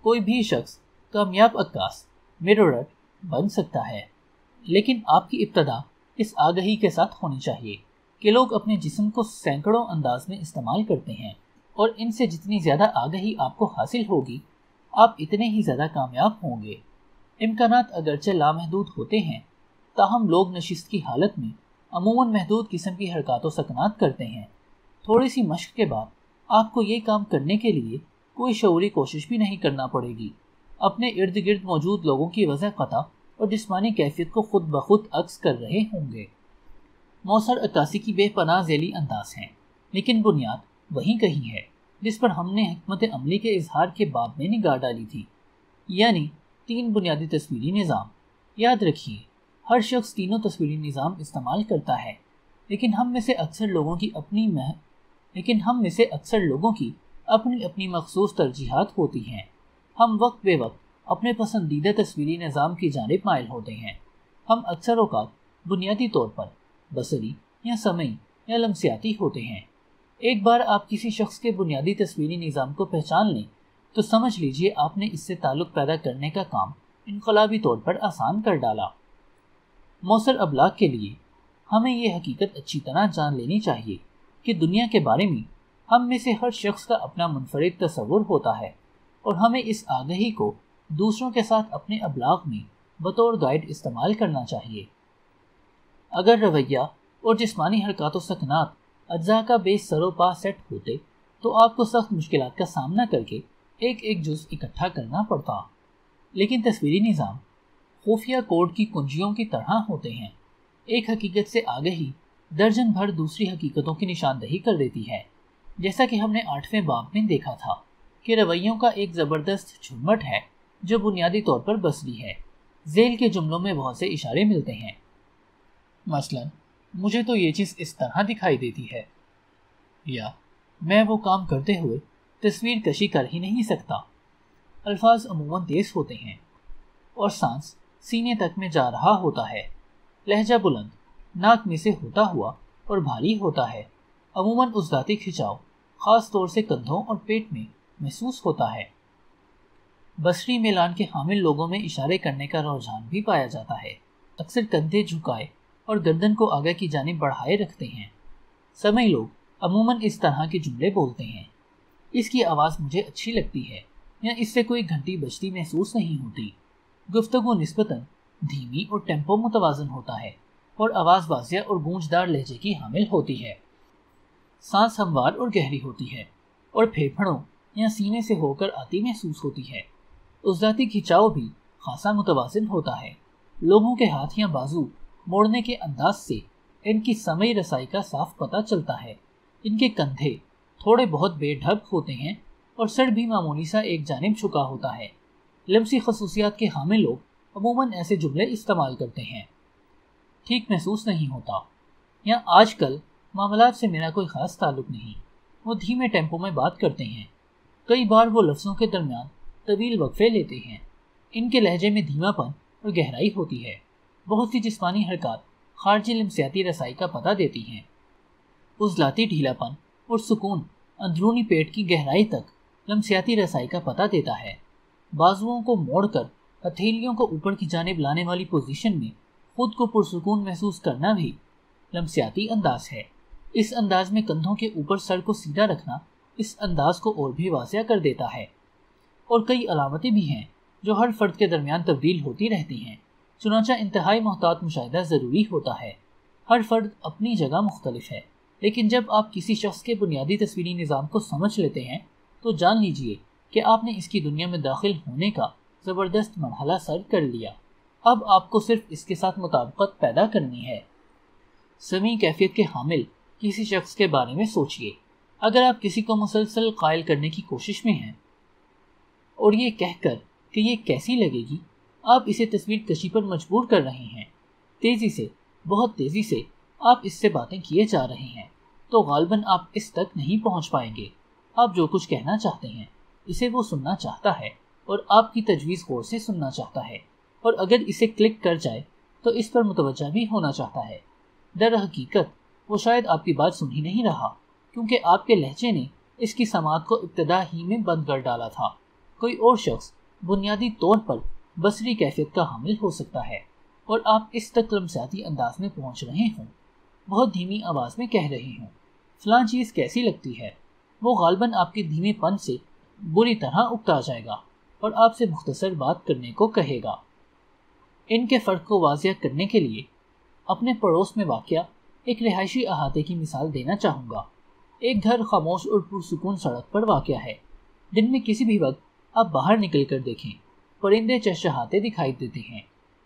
کوئی بھی شخص کامیاب عکاس میرورٹ بن سکتا ہے، لیکن آپ کی ابتدا اس آگہی کے ساتھ ہونی چاہیے کہ لوگ اپنے جسم کو سینکڑوں انداز میں استعمال کرتے ہیں، اور ان سے جتنی زیادہ آگہی آپ کو حاصل ہوگی آپ اتنے ہی زیادہ کامیاب ہوں گے۔ امکانات اگرچہ لامحدود ہوتے ہیں، تاہم لوگ نشست کی حالت میں عموماً محدود قسم کی حرکات و سکنات کرتے ہیں۔ تھوڑی سی مشق کے بعد آپ کو یہ کام کرنے کے لیے کوئی شعوری کوشش بھی نہیں کرنا پڑے گی۔ اپنے ارد گرد موجود لوگوں کی وضع قطع اور جسمانی کیفیت کو خود بخود عکس کر رہے ہوں گے۔ موثر عکاسی کی بے پناہ ذیلی انداز ہیں، لیکن بنیاد وہیں کہیں ہے جس پر ہم نے حکمت عملی کے اظہار کے باب میں نگاہ ڈالی تھی، یعنی 3 بنیادی تصویری نظام۔ یاد رکھیے ہر شخص تینوں تصویری نظام استعمال کرتا ہے، لیکن ہم میں سے اکثر لوگوں کی اپنی اپنی مخصوص ترجیحات ہوتی ہیں۔ ہم وقت بے وقت اپنے پسندیدہ تصویری نظام کی جانب مائل ہوتے ہیں۔ ہم اکثر اوقات بنیادی طور پر بصری یا سمعی یا لمسیاتی ہوتے ہیں۔ ایک بار آپ کسی شخص کے بنیادی تصویری نظام کو پہچان لیں تو سمجھ لیجئے آپ نے اس سے تعلق پیدا کرنے کا کام انقلابی طور پر آسان کر ڈالا۔ موثر ابلاغ کے لیے ہمیں یہ حقیقت اچھی طرح جان لینی چاہیے کہ دنیا کے بارے میں ہم میں سے ہر شخص کا اپنا منفرد تصور ہوتا ہے، اور ہمیں اس آگہی کو دوسروں کے ساتھ اپنے ابلاغ میں بطور گائیڈ استعمال کرنا چاہیے۔ اگر رویہ اور جسمانی حرکات و سکنات اجزاء کا بیس سر و پا سیٹ ہوتے تو آپ کو سخت مشکلات کا سامنا کر کے ایک ایک جز اکٹھا کرنا پڑتا، لیکن تصویری نظام خفیہ کوڈ کی کنجیوں کی طرح ہوتے ہیں۔ ایک حقیقت سے آگہی درجن بھر دوسری حقیقتوں کی نشاندہی کر دیتی ہے، جیسا کہ ہم نے 8ویں باب میں دیکھا تھا کہ رویوں کا ایک زبردست جھرمٹ ہے جو بنیادی طور پر بصری ہے۔ ذیل کے جملوں میں بہت سے اشارے ملتے ہیں، مثلا مجھے تو یہ چیز اس طرح دکھائی دیتی ہے، یا میں وہ کام کرتے ہوئے تصویر کشی کر ہی نہیں سکتا۔ الفاظ عموماً تیز ہوتے ہیں اور سانس سینے تک میں جا رہا ہوتا ہے، لہجہ بلند ناک میں سے ہوتا ہوا اور بھاری ہوتا ہے۔ عموماً اس ذاتی کھچاؤ خاص طور سے کندھوں اور پیٹ میں محسوس ہوتا ہے۔ بصری میلان کے حامل لوگوں میں اشارے کرنے کا رجحان بھی پایا جاتا ہے، اکثر کندھے جھکائے اور گردن کو آگے کی جانب بڑھائے رکھتے ہیں۔ سمعی لوگ عموماً اس طرح کے جملے بولتے ہیں: اس کی آواز مجھے اچھی لگتی ہے، یا اس سے کوئی گھنٹی بجتی محسوس نہیں ہوتی۔ گفتگو نسبتاً دھیمی اور ٹیمپو متوازن ہوتا ہے اور آواز واضح اور گونجدار لہجے کی حامل ہوتی ہے۔ سانس ہموار اور گہری ہوتی ہے اور پھیپھڑوں یا سینے سے ہو کر آتی محسوس ہوتی ہے۔ اس ذاتی کھچاؤ بھی خاصا متوازن ہوتا ہے۔ لوگوں کے ہاتھ یا بازو موڑنے کے انداز سے ان کی سمعی رسائی کا صاف پتہ چلتا ہے۔ ان کے کندھے تھوڑے بہت بے ڈھب ہوتے ہیں اور سر بھی معمولی سا ایک جانب جھکا ہوتا ہے۔ لمسی خصوصیات کے حامل لوگ عموماً ایسے جملے استعمال کرتے ہیں: ٹھیک محسوس نہیں ہوتا، یا آج کل معاملات سے میرا کوئی خاص تعلق نہیں۔ وہ دھیمے ٹیمپو میں بات کرتے ہیں، کئی بار وہ لفظوں کے درمیان طویل وقفے لیتے ہیں۔ ان کے لہجے میں دھیما پن اور گہرائی ہوتی ہے۔ بہت سی جسمانی حرکات خارجی لمسیاتی رسائی کا پتہ دیتی ہیں۔ عضلاتی ڈھیلا پن اور سکون اندرونی پیٹ کی گہرائی تک لمسیاتی رسائی کا پتہ دیتا ہے۔ بازوؤں کو موڑ کر ہتھیلیوں کو اوپر کی جانب لانے والی پوزیشن میں خود کو پرسکون محسوس کرنا بھی لمسیاتی انداز ہے۔ اس انداز میں کندھوں کے اوپر سر کو سیدھا رکھنا اس انداز کو اور بھی واضح کر دیتا ہے۔ اور کئی علامتیں بھی ہیں جو ہر فرد کے درمیان تبدیل ہوتی رہتی ہیں، چنانچہ انتہائی محتاط مشاہدہ ضروری ہوتا ہے۔ ہر فرد اپنی جگہ مختلف ہے، لیکن جب آپ کسی شخص کے بنیادی تصویری نظام کو سمجھ لیتے ہیں تو جان لیجئے کہ آپ نے اس کی دنیا میں داخل ہونے کا زبردست مرحلہ سر کر لیا۔ اب آپ کو صرف اس کے ساتھ مطابقت پیدا کرنی ہے۔ سمعی کیفیت کے حامل کسی شخص کے بارے میں سوچئے۔ اگر آپ کسی کو مسلسل قائل کرنے کی کوشش میں ہیں اور یہ کہہ کر کہ یہ کیسی لگے گی آپ اسے تصویر کشی پر مجبور کر رہے ہیں، تیزی سے، بہت تیزی سے آپ اس سے باتیں کیے جا رہے ہیں، تو غالباً آپ اس تک نہیں پہنچ پائیں گے۔ آپ جو کچھ کہنا چاہتے ہیں اسے وہ سننا چاہتا ہے اور آپ کی تجویز غور سے سننا چاہتا ہے، اور اگر اسے کلک کر جائے تو اس پر متوجہ بھی ہونا چاہتا ہے۔ در حقیقت وہ شاید آپ کی بات سن ہی نہیں رہا، کیونکہ آپ کے لہجے نے اس کی سماعت کو ابتدا ہی میں بند کر ڈالا تھا۔ کوئی اور شخص بنیادی طور پر بصری کیفیت کا حامل ہو سکتا ہے اور آپ اس تک لمسیاتی انداز میں پہنچ رہے ہوں، بہت دھیمی آواز میں کہہ رہے ہوں: فلاں چیز کیسی لگتی ہے۔ وہ غالباً آپ کے دھیمے پن سے بری طرح اکتا جائے گا اور آپ سے مختصر بات کرنے کو کہے گا۔ ان کے فرق کو واضح کرنے کے لیے اپنے پڑوس میں واقع ایک رہائشی احاطے کی مثال دینا چاہوں گا۔ ایک گھر خاموش اور پرسکون سڑک پر واقع ہے۔ دن میں کسی بھی وقت آپ باہر نکل کر دیکھیں، پرندے چہچہاتے دکھائی دیتے ہیں۔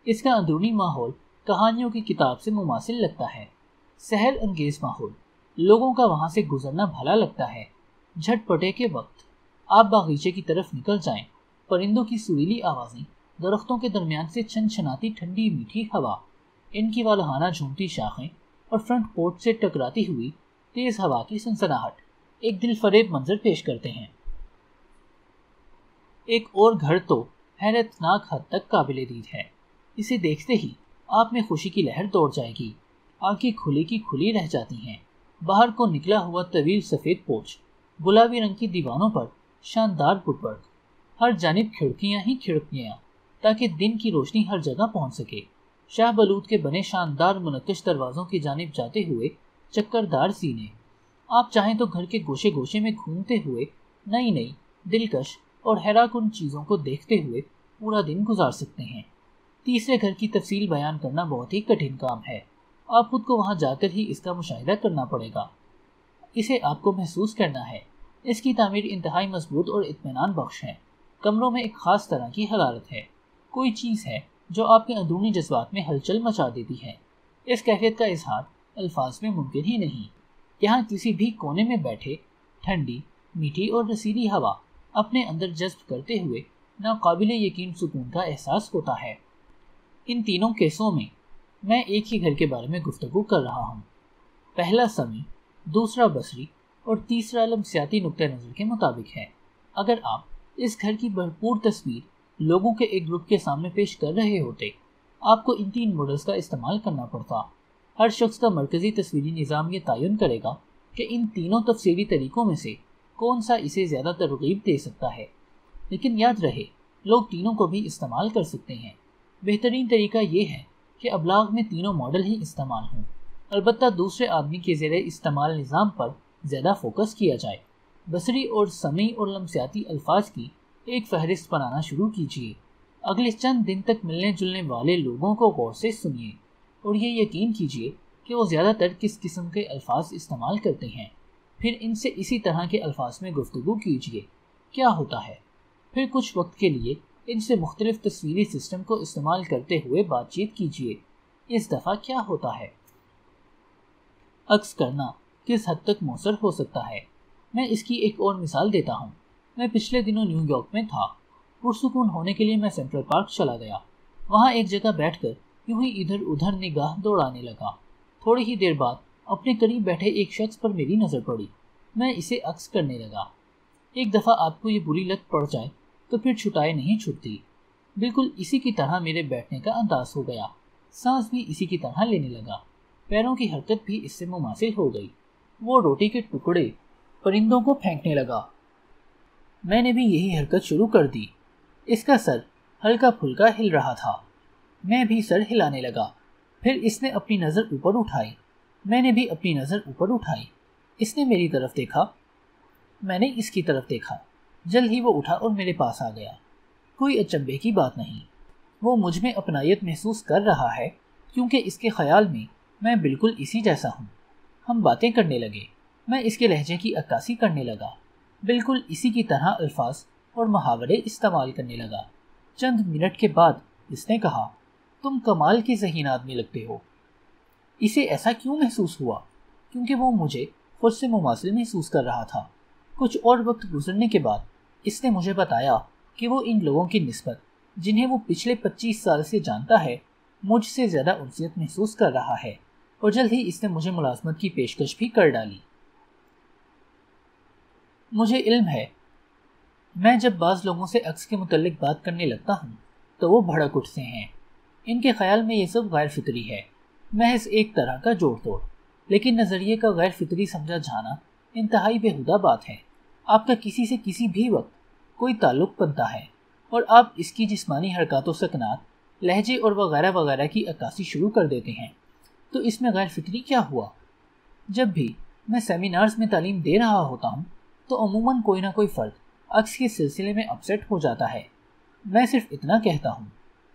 اس کا اندرونی ماحول کہانیوں کی کتاب سے مماثل لگتا ہے۔ سحر انگیز ماحول، لوگوں کا وہاں سے گزرنا بھلا لگتا ہے۔ جھٹ پٹے کے وقت آپ باغیچے کی طرف نکل جائیں، پرندوں کی سریلی آوازیں، درختوں کے درمیان سے چھن چھناتی ٹھنڈی میٹھی ہوا، ان کی والہانہ جھومتی شاخیں اور فرنٹ پورچ سے ٹکراتی ہوئی تیز ہوا کی سنسناہٹ ایک دل فریب منظر پیش کرتے ہیں۔ ایک اور گھر تو حیرت ناک حد تک قابل دید ہے۔ اسے دیکھتے ہی آپ میں خوشی کی لہر دوڑ جائے گی، آنکھیں کھلی کی کھلی رہ جاتی ہیں۔ باہر کو نکلا ہوا طویل سفید پورچ، گلابی رنگ کی دیوانوں پر شاندار پٹ ورک، ہر جانب کھڑکیاں ہی کھڑکیاں تاکہ دن کی روشنی ہر جگہ پہنچ سکے۔ شاہ بلوط کے بنے شاندار منقش دروازوں کی جانب جاتے ہوئے چکردار سینے، آپ چاہیں تو گھر کے گوشے گوشے میں گھومتے ہوئے نئی نئی دلکش اور حیران چیزوں کو دیکھتے ہوئے پورا دن گزار سکتے ہیں۔ تیسرے گھر کی تفصیل بیان کرنا بہت ہی کٹھن کام ہے، آپ خود کو وہاں جا کر ہی اس کا مشاہدہ کرنا پڑے گا، اسے آپ کو محسوس کرنا ہے۔ اس کی تعمیر انتہائی مضبوط اور اطمینان بخش ہے۔ کمروں میں ایک خاص طرح کی حرارت ہے، کوئی چیز ہے جو آپ کے اندرونی جذبات میں ہلچل مچا دیتی ہے۔ اس کیفیت کا اظہار الفاظ میں ممکن ہی نہیں۔ یہاں کسی بھی کونے میں بیٹھے ٹھنڈی، میٹھی اور رسیلی ہوا اپنے اندر جذب کرتے ہوئے ناقابل یقین سکون کا احساس ہوتا ہے۔ ان تینوں کیسوں میں میں ایک ہی گھر کے بارے میں گفتگو کر رہا ہوں۔ پہلا سمیع، دوسرا بصری اور تیسرا لمسیاتی نقطہ نظر کے مطابق ہے۔ اگر آپ اس گھر کی بھرپور تصویر لوگوں کے ایک گروپ کے سامنے پیش کر رہے ہوتے، آپ کو ان 3 ماڈلز کا استعمال کرنا پڑتا۔ ہر شخص کا مرکزی تصویری نظام یہ تعین کرے گا کہ ان تینوں تفسیری طریقوں میں سے کون سا اسے زیادہ ترغیب دے سکتا ہے۔ لیکن یاد رہے، لوگ تینوں کو بھی استعمال کر سکتے ہیں۔ بہترین طریقہ یہ ہے کہ ابلاغ میں تینوں ماڈل ہی استعمال ہوں، البتہ دوسرے آدمی کے زیر استعمال نظام پر زیادہ فوکس کیا جائے۔ بصری اور سمیع اور لمسیاتی الفاظ کی ایک فہرست بنانا شروع کیجیے۔ اگلے چند دن تک ملنے جلنے والے لوگوں کو غور سے سنیے اور یہ یقین کیجیے کہ وہ زیادہ تر کس قسم کے الفاظ استعمال کرتے ہیں۔ پھر ان سے اسی طرح کے الفاظ میں گفتگو کیجیے۔ کیا ہوتا ہے؟ پھر کچھ وقت کے لیے ان سے مختلف تصویری سسٹم کو استعمال کرتے ہوئے بات چیت کیجیے۔ اس دفعہ کیا ہوتا ہے؟ عکس کرنا کس حد تک مؤثر ہو سکتا ہے؟ میں اس کی ایک اور مثال دیتا ہوں۔ میں پچھلے دنوں نیو یارک میں تھا۔ پرسکون ہونے کے لیے میں سینٹرل پارک چلا گیا۔ وہاں ایک جگہ بیٹھ کر یوں ہی ادھر ادھر نگاہ دوڑانے لگا۔ تھوڑی ہی دیر بعد اپنے قریب بیٹھے ایک شخص پر میری نظر پڑی۔ میں اسے عکس کرنے لگا۔ ایک دفعہ آپ کو یہ بری لت پڑ جائے تو پھر چھٹائے نہیں چھٹتی۔ بالکل اسی کی طرح میرے بیٹھنے کا انداز ہو گیا۔ سانس بھی اسی کی طرح لینے لگا۔ پیروں کی حرکت بھی اس سے مماثل ہو گئی۔ وہ روٹی کے ٹکڑے پرندوں کو پھینکنے لگا۔ میں نے بھی یہی حرکت شروع کر دی۔ اس کا سر ہلکا پھلکا ہل رہا تھا۔ میں بھی سر ہلانے لگا۔ پھر اس نے اپنی نظر اوپر اٹھائی۔ میں نے بھی اپنی نظر اوپر اٹھائی۔ اس نے میری طرف دیکھا، میں نے اس کی طرف دیکھا۔ جلد ہی وہ اٹھا اور میرے پاس آ گیا۔ کوئی اچنبھے کی بات نہیں، وہ مجھ میں اپنائیت محسوس کر رہا ہے کیونکہ اس کے خیال میں بالکل اسی جیسا ہوں۔ ہم باتیں کرنے لگے۔ میں اس کے لہجے کی عکاسی کرنے لگا، بالکل اسی کی طرح الفاظ اور محاورے استعمال کرنے لگا۔ چند منٹ کے بعد اس نے کہا، تم کمال کے ذہین آدمی لگتے ہو۔ اسے ایسا کیوں محسوس ہوا؟ کیونکہ وہ مجھے خود سے مماثل محسوس کر رہا تھا۔ کچھ اور وقت گزرنے کے بعد اس نے مجھے بتایا کہ وہ ان لوگوں کی نسبت جنہیں وہ پچھلے 25 سال سے جانتا ہے مجھ سے زیادہ انسیت محسوس کر رہا ہے، اور جلد ہی اس نے مجھے ملازمت کی پیشکش بھی کر ڈالی۔ مجھے علم ہے، میں جب بعض لوگوں سے عکس کے متعلق بات کرنے لگتا ہوں تو وہ بھڑک اٹھتے ہیں۔ ان کے خیال میں یہ سب غیر فطری ہے، محض ایک طرح کا جوڑ توڑ۔ لیکن نظریے کا غیر فطری سمجھا جانا انتہائی بےہودہ بات ہے۔ آپ کا کسی سے کسی بھی وقت کوئی تعلق بنتا ہے اور آپ اس کی جسمانی حرکات و سکنات، لہجے اور وغیرہ وغیرہ کی عکاسی شروع کر دیتے ہیں، تو اس میں غیر فطری کیا ہوا؟ جب بھی میں سیمینارز میں تعلیم دے رہا ہوتا ہوں تو عموماً کوئی نہ کوئی فرد عکس کے سلسلے میں اپسیٹ ہو جاتا ہے۔ میں صرف اتنا کہتا ہوں،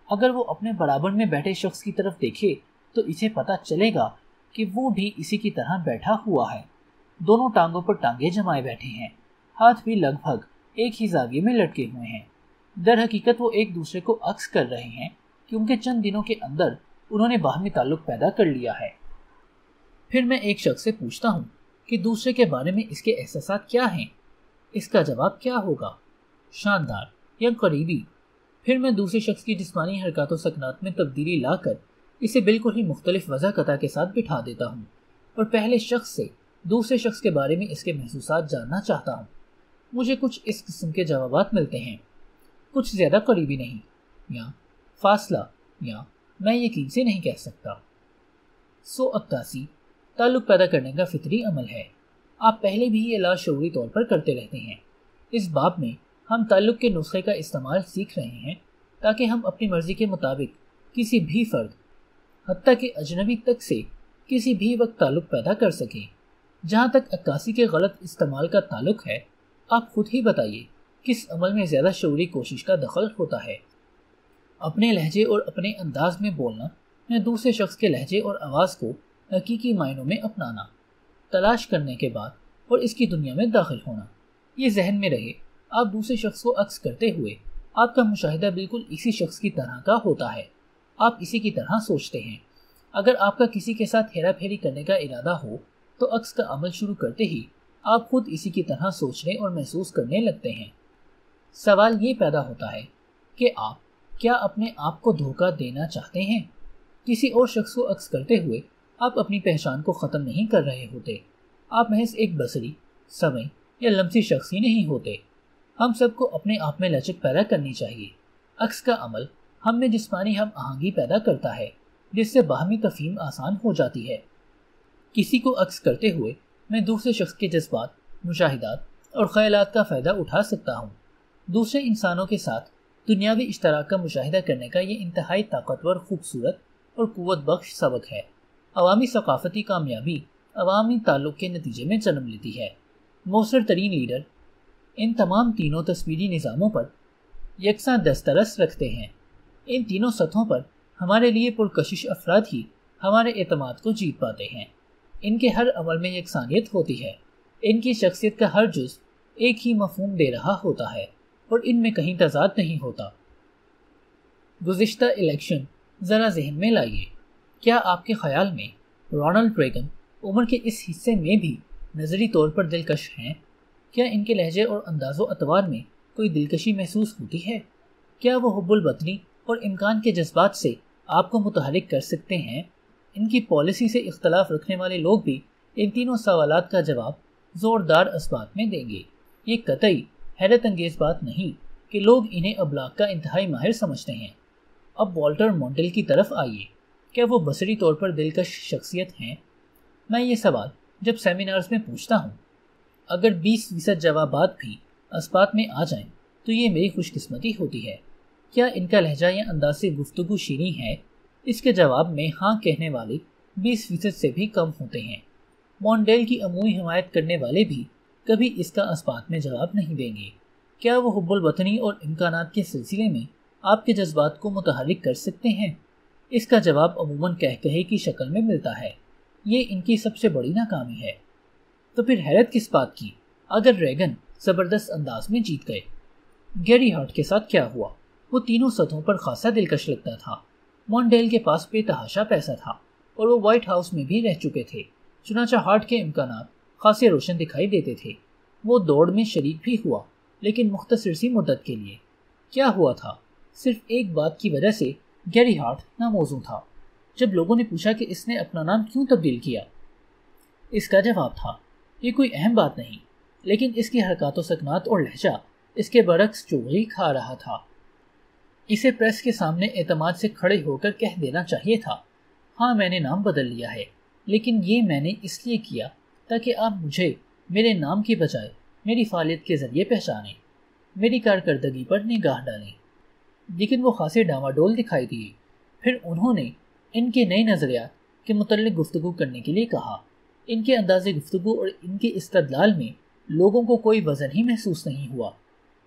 اگر وہ اپنے برابر میں بیٹھے شخص کی طرف دیکھے تو اسے پتہ چلے گا کہ وہ بھی اسی کی طرح بیٹھا ہوا ہے۔ دونوں ٹانگوں پر ٹانگیں جمائے بیٹھے ہیں، ہاتھ بھی لگ بھگ ایک ہی زاویے میں لٹکے ہوئے ہیں۔ در حقیقت وہ ایک دوسرے کو عکس کر رہے ہیں کیونکہ چند دنوں کے اندر انہوں نے باہمی تعلق پیدا کر لیا ہے۔ پھر میں ایک شخص سے پوچھتا ہوں کہ دوسرے کے بارے میں اس کے احساسات کیا ہیں؟ اس کا جواب کیا ہوگا؟ شاندار یا قریبی۔ پھر میں دوسرے شخص کی جسمانی حرکات و سکنات میں تبدیلی لا کر اسے بالکل ہی مختلف وضع قطع کے ساتھ بٹھا دیتا ہوں اور پہلے شخص سے دوسرے شخص کے بارے میں اس کے محسوسات جاننا چاہتا ہوں۔ مجھے کچھ اس قسم کے جوابات ملتے ہیں، کچھ زیادہ قریبی نہیں، یا فاصلہ، یا میں یقین سے نہیں کہہ سکتا۔ عکاسی تعلق پیدا کرنے کا فطری عمل ہے۔ آپ پہلے بھی یہ لاشعوری طور پر کرتے رہتے ہیں۔ اس باب میں ہم تعلق کے نسخے کا استعمال سیکھ رہے ہیں تاکہ ہم اپنی مرضی کے مطابق کسی بھی فرد، حتیٰ کہ اجنبی تک سے کسی بھی وقت تعلق پیدا کر سکیں۔ جہاں تک عکاسی کے غلط استعمال کا تعلق ہے، آپ خود ہی بتائیے کس عمل میں زیادہ شعوری کوشش کا دخل ہوتا ہے؟ اپنے لہجے اور اپنے انداز میں بولنا یا دوسرے شخص کے لہجے اور آواز کو حقیقی معنوں میں اپنانا، تلاش کرنے کے بعد اور اس کی دنیا میں داخل ہونا۔ یہ ذہن میں رہے، آپ دوسرے شخص کو عکس کرتے ہوئے آپ کا مشاہدہ بالکل اسی شخص کی طرح کا ہوتا ہے، آپ اسی کی طرح سوچتے ہیں۔ اگر آپ کا کسی کے ساتھ ہیرا پھیری کرنے کا ارادہ ہو تو عکس کا عمل شروع کرتے ہی آپ خود اسی کی طرح سوچنے اور محسوس کرنے لگتے ہیں۔ سوال یہ پیدا ہوتا ہے کہ آپ کیا اپنے آپ کو دھوکہ دینا چاہتے ہیں؟ کسی اور شخص کو عکس کرتے ہوئے آپ اپنی پہچان کو ختم نہیں کر رہے ہوتے، آپ محض ایک بصری، سمعی یا لمسی شخص ہی نہیں ہوتے۔ ہم سب کو اپنے آپ میں لچک پیدا کرنی چاہیے۔ عکس کا عمل ہم میں جسمانی ہم آہنگی پیدا کرتا ہے، جس سے باہمی تفہیم آسان ہو جاتی ہے۔ کسی کو عکس کرتے ہوئے میں دوسرے شخص کے جذبات، مشاہدات اور خیالات کا فائدہ اٹھا سکتا ہوں۔ دوسرے انسانوں کے ساتھ دنیاوی اشتراک کا مشاہدہ کرنے کا یہ انتہائی طاقتور، خوبصورت اور قوت بخش سبق ہے۔ عوامی ثقافتی کامیابی عوامی تعلق کے نتیجے میں جنم لیتی ہے۔ مؤثر ترین لیڈر ان تمام تینوں تصویری نظاموں پر یکساں دسترس رکھتے ہیں۔ ان تینوں سطحوں پر ہمارے لیے پرکشش افراد ہی ہمارے اعتماد کو جیت پاتے ہیں۔ ان کے ہر عمل میں یکسانیت ہوتی ہے، ان کی شخصیت کا ہر جز ایک ہی مفہوم دے رہا ہوتا ہے اور ان میں کہیں تضاد نہیں ہوتا۔ گزشتہ الیکشن ذرا ذہن میں لائیے، کیا آپ کے خیال میں رونالڈ ریگن عمر کے اس حصے میں بھی نظری طور پر دلکش ہیں؟ کیا ان کے لہجے اور انداز و اطوار میں کوئی دلکشی محسوس ہوتی ہے؟ کیا وہ حب الوطنی اور امکان کے جذبات سے آپ کو متحرک کر سکتے ہیں؟ ان کی پالیسی سے اختلاف رکھنے والے لوگ بھی ان تینوں سوالات کا جواب زوردار اسبات میں دیں گے۔ یہ قطعی حیرت انگیز بات نہیں کہ لوگ انہیں ابلاغ کا انتہائی ماہر سمجھتے ہیں۔ اب والٹر مونٹل کی طرف آئیے، کیا وہ بصری طور پر دلکش شخصیت ہیں؟ میں یہ سوال جب سیمینارز میں پوچھتا ہوں، اگر 20% جوابات بھی اسبات میں آ جائیں تو یہ میری خوش قسمتی ہوتی ہے۔ کیا ان کا لہجہ یا انداز گفتگو شیریں ہے؟ اس کے جواب میں ہاں کہنے والے 20% سے بھی کم ہوتے ہیں۔ مونڈیل کی عمومی حمایت کرنے والے بھی کبھی اس کا اسبات میں جواب نہیں دیں گے۔ کیا وہ حب الوطنی اور امکانات کے سلسلے میں آپ کے جذبات کو متحرک کر سکتے ہیں؟ اس کا جواب عموماً کہے کی شکل میں ملتا ہے۔ یہ ان کی سب سے بڑی ناکامی ہے۔ تو پھر حیرت کس بات کی اگر ریگن زبردست انداز میں جیت گئے؟ گیری ہارٹ کے ساتھ کیا ہوا؟ وہ تینوں سطحوں پر خاصا دلکش لگتا تھا۔ مونڈیل کے پاس بے تحاشا پیسہ تھا اور وہ وائٹ ہاؤس میں بھی رہ چکے تھے، چنانچہ ہارٹ کے امکانات خاصے روشن دکھائی دیتے تھے۔ وہ دوڑ میں شریک بھی ہوا، لیکن مختصر سی مدت کے لیے۔ کیا ہوا تھا؟ صرف ایک بات کی وجہ سے گیری ہارٹ ناموزوں تھا۔ جب لوگوں نے پوچھا کہ اس نے اپنا نام کیوں تبدیل کیا، اس کا جواب تھا، یہ کوئی اہم بات نہیں، لیکن اس کی حرکات و سکنات اور لہجہ اس کے برعکس چغلی کھا رہا تھا۔ اسے پریس کے سامنے اعتماد سے کھڑے ہو کر کہہ دینا چاہیے تھا، ہاں میں نے نام بدل لیا ہے، لیکن یہ میں نے اس لیے کیا تاکہ آپ مجھے میرے نام کی بجائے میری فعالیت کے ذریعے پہچانیں، میری کارکردگی پر نگاہ ڈالیں۔ لیکن وہ خاصے ڈاواڈول دکھائی دیے۔ پھر انہوں نے ان کے نئے نظریات کے متعلق گفتگو کرنے کے لیے کہا۔ ان کے انداز گفتگو اور ان کے استدلال میں لوگوں کو کوئی وزن ہی محسوس نہیں ہوا۔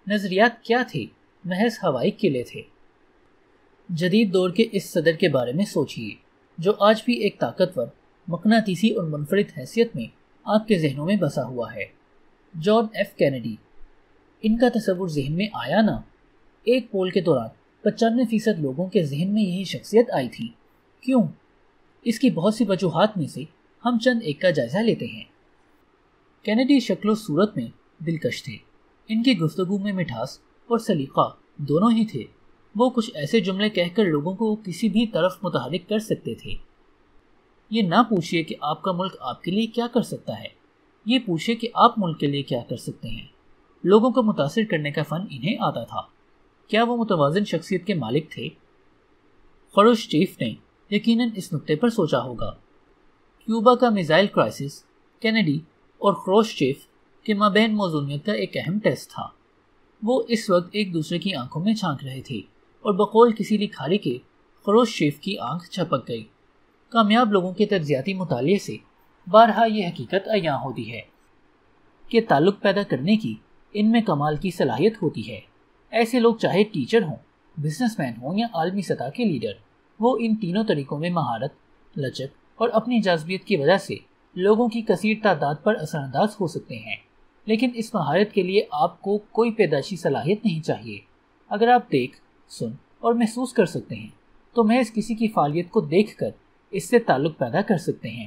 نظریات کیا تھے؟ محض ہوائی قلعے تھے۔ جدید دور کے اس صدر کے بارے میں سوچئے، جو آج بھی ایک طاقتور، مقناطیسی اور منفرد حیثیت میں آپ کے ذہنوں میں بسا ہوا ہے۔ John F Kennedy. ان کا تصور ذہن میں آیا نہ؟ ایک پول کے دوران 95% لوگوں کے ذہن میں یہی شخصیت آئی تھی۔ کیوں؟ اس کی بہت سی وجوہات میں سے ہم چند ایک کا جائزہ لیتے ہیں۔ کینیڈی شکل و صورت میں دلکش تھے۔ ان کی گفتگو میں مٹھاس اور سلیقہ دونوں ہی تھے۔ وہ کچھ ایسے جملے کہہ کر لوگوں کو کسی بھی طرف متحرک کر سکتے تھے۔ یہ نہ پوچھئے کہ آپ کا ملک آپ کے لیے کیا کر سکتا ہے، یہ پوچھئے کہ آپ ملک کے لیے کیا کر سکتے ہیں۔ لوگوں کو متاثر کرنے کا فن انہیں آتا تھا۔ کیا وہ متوازن شخصیت کے مالک تھے؟ خروشچیف نے یقیناً اس نقطے پر سوچا ہوگا۔ کیوبا کا میزائل کرائسس کینیڈی اور خروشچیف کے مابین موزونیت کا ایک اہم ٹیسٹ تھا۔ وہ اس وقت ایک دوسرے کی آنکھوں میں جھانک رہے تھے اور بقول کسی لکھاری کے خروشچیف کی آنکھ چھپک گئی۔ کامیاب لوگوں کے تجزیاتی مطالعے سے بارہا یہ حقیقت عیاں ہوتی ہے کہ تعلق پیدا کرنے کی ان میں کمال کی صلاحیت ہوتی ہے۔ ایسے لوگ چاہے ٹیچر ہوں، بزنس مین ہوں یا عالمی سطح کے لیڈر، وہ ان تینوں طریقوں میں مہارت، لچک اور اپنی جاذبیت کی وجہ سے لوگوں کی کثیر تعداد پر اثر انداز ہو سکتے ہیں۔ لیکن اس مہارت کے لیے آپ کو کوئی پیدائشی صلاحیت نہیں چاہیے۔ اگر آپ دیکھ، سن اور محسوس کر سکتے ہیں تو محض کسی کی فعالیت کو دیکھ کر اس سے تعلق پیدا کر سکتے ہیں۔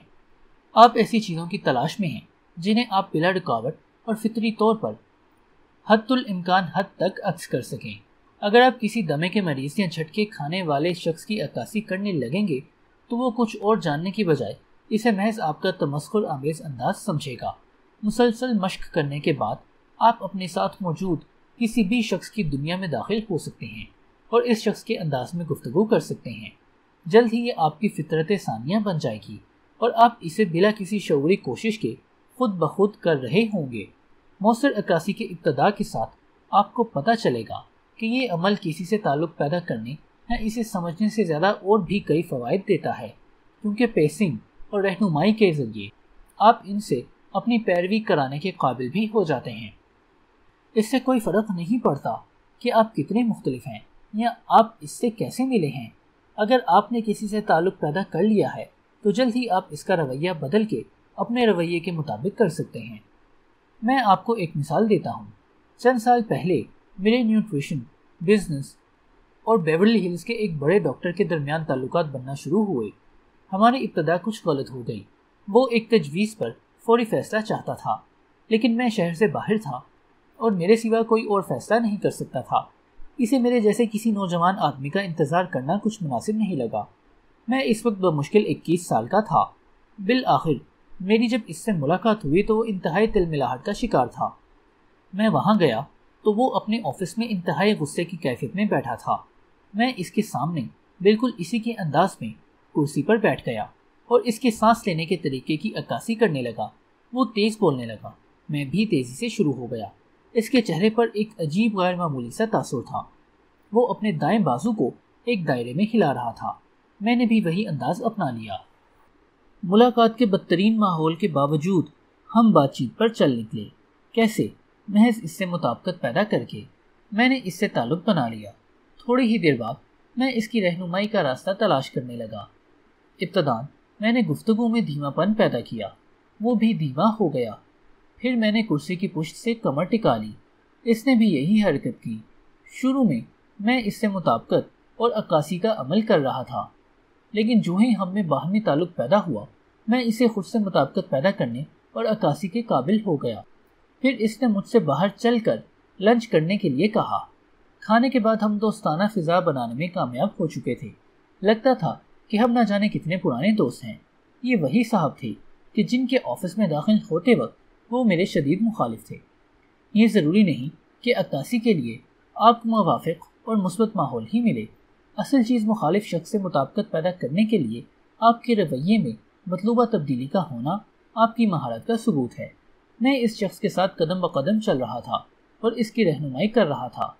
آپ ایسی چیزوں کی تلاش میں ہیں جنہیں آپ بلا رکاوٹ اور فطری طور پر حد الامکان حد تک عکس کر سکیں۔ اگر آپ کسی دمے کے مریض یا جھٹکے کھانے والے شخص کی عکاسی کرنے لگیں گے تو وہ کچھ اور جاننے کی بجائے اسے محض آپ کا تمسخر آمیز انداز سمجھے گا۔ مسلسل مشق کرنے کے بعد آپ اپنے ساتھ موجود کسی بھی شخص کی دنیا میں داخل ہو سکتے ہیں اور اس شخص کے انداز میں گفتگو کر سکتے ہیں۔ جلد ہی یہ آپ کی فطرت ثانیہ بن جائے گی اور آپ اسے بلا کسی شعوری کوشش کے خود بخود کر رہے ہوں گے۔ مؤثر عکاسی کے ابتدا کے ساتھ آپ کو پتہ چلے گا کہ یہ عمل کسی سے تعلق پیدا کرنے یا اسے سمجھنے سے زیادہ اور بھی کئی فوائد دیتا ہے، کیونکہ پیسنگ اور رہنمائی کے ذریعے آپ ان سے اپنی پیروی کرانے کے قابل بھی ہو جاتے ہیں۔ اس سے کوئی فرق نہیں پڑتا کہ آپ کتنے مختلف ہیں یا آپ اس سے کیسے ملے ہیں۔ اگر آپ نے کسی سے تعلق پیدا کر لیا ہے تو جلد ہی آپ اس کا رویہ بدل کے اپنے رویے کے مطابق کر سکتے ہیں۔ میں آپ کو ایک مثال دیتا ہوں۔ چند سال پہلے میرے نیوٹریشن، بزنس اور بیورلی ہلز کے ایک بڑے ڈاکٹر کے درمیان تعلقات بننا شروع ہوئے۔ ہماری ابتدا کچھ غلط ہو گئی۔ وہ ایک تجویز پر فوری فیصلہ چاہتا تھا، لیکن میں شہر سے باہر تھا اور میرے سوا کوئی اور فیصلہ نہیں کر سکتا تھا۔ اسے میرے جیسے کسی نوجوان آدمی کا انتظار کرنا کچھ مناسب نہیں لگا۔ میں اس وقت بمشکل 21 سال کا تھا۔ بالآخر میری جب اس سے ملاقات ہوئی تو وہ انتہائی تلملاہٹ کا شکار تھا۔ میں وہاں گیا تو وہ اپنے آفس میں انتہائی غصے کی کیفیت میں بیٹھا تھا۔ میں اس کے سامنے بالکل اسی کے انداز میں کرسی پر بیٹھ گیا اور اس کے سانس لینے کے طریقے کی عکاسی کرنے لگا۔ وہ تیز بولنے لگا، میں بھی تیزی سے شروع ہو گیا۔ اس کے چہرے پر ایک عجیب غیر معمولی سا تاثر تھا۔ وہ اپنے دائیں بازو کو ایک دائرے میں ہلا رہا تھا۔ میں نے بھی وہی انداز اپنا لیا۔ ملاقات کے بدترین ماحول کے باوجود ہم بات چیت پر چل نکلے۔ کیسے؟ محض اس سے مطابقت پیدا کر کے میں نے اس سے تعلق بنا لیا۔ تھوڑی ہی دیر بعد میں اس کی رہنمائی کا راستہ تلاش کرنے لگا۔ ابتداً میں نے گفتگو میں دھیما پن پیدا کیا، وہ بھی دھیما ہو گیا۔ پھر میں نے کرسی کی پشت سے کمر ٹکا لی، اس نے بھی یہی حرکت کی۔ شروع میں اس سے مطابقت اور عکاسی کا عمل کر رہا تھا، لیکن جو ہی ہم میں باہمی تعلق پیدا ہوا میں اسے خود سے مطابقت پیدا کرنے اور عکاسی کے قابل ہو گیا۔ پھر اس نے مجھ سے باہر چل کر لنچ کرنے کے لیے کہا۔ کھانے کے بعد ہم دوستانہ فضا بنانے میں کامیاب ہو چکے تھے۔ لگتا تھا کہ ہم نہ جانے کتنے پرانے دوست ہیں۔ یہ وہی صاحب تھے کہ جن کے آفس میں داخل ہوتے وقت وہ میرے شدید مخالف تھے۔ یہ ضروری نہیں کہ عکاسی کے لیے آپ کو موافق اور مثبت ماحول ہی ملے۔ اصل چیز مخالف شخص سے مطابقت پیدا کرنے کے لیے آپ کے رویے میں مطلوبہ تبدیلی کا ہونا آپ کی مہارت کا ثبوت ہے۔ میں اس شخص کے ساتھ قدم بقدم چل رہا تھا اور اس کی رہنمائی کر رہا تھا۔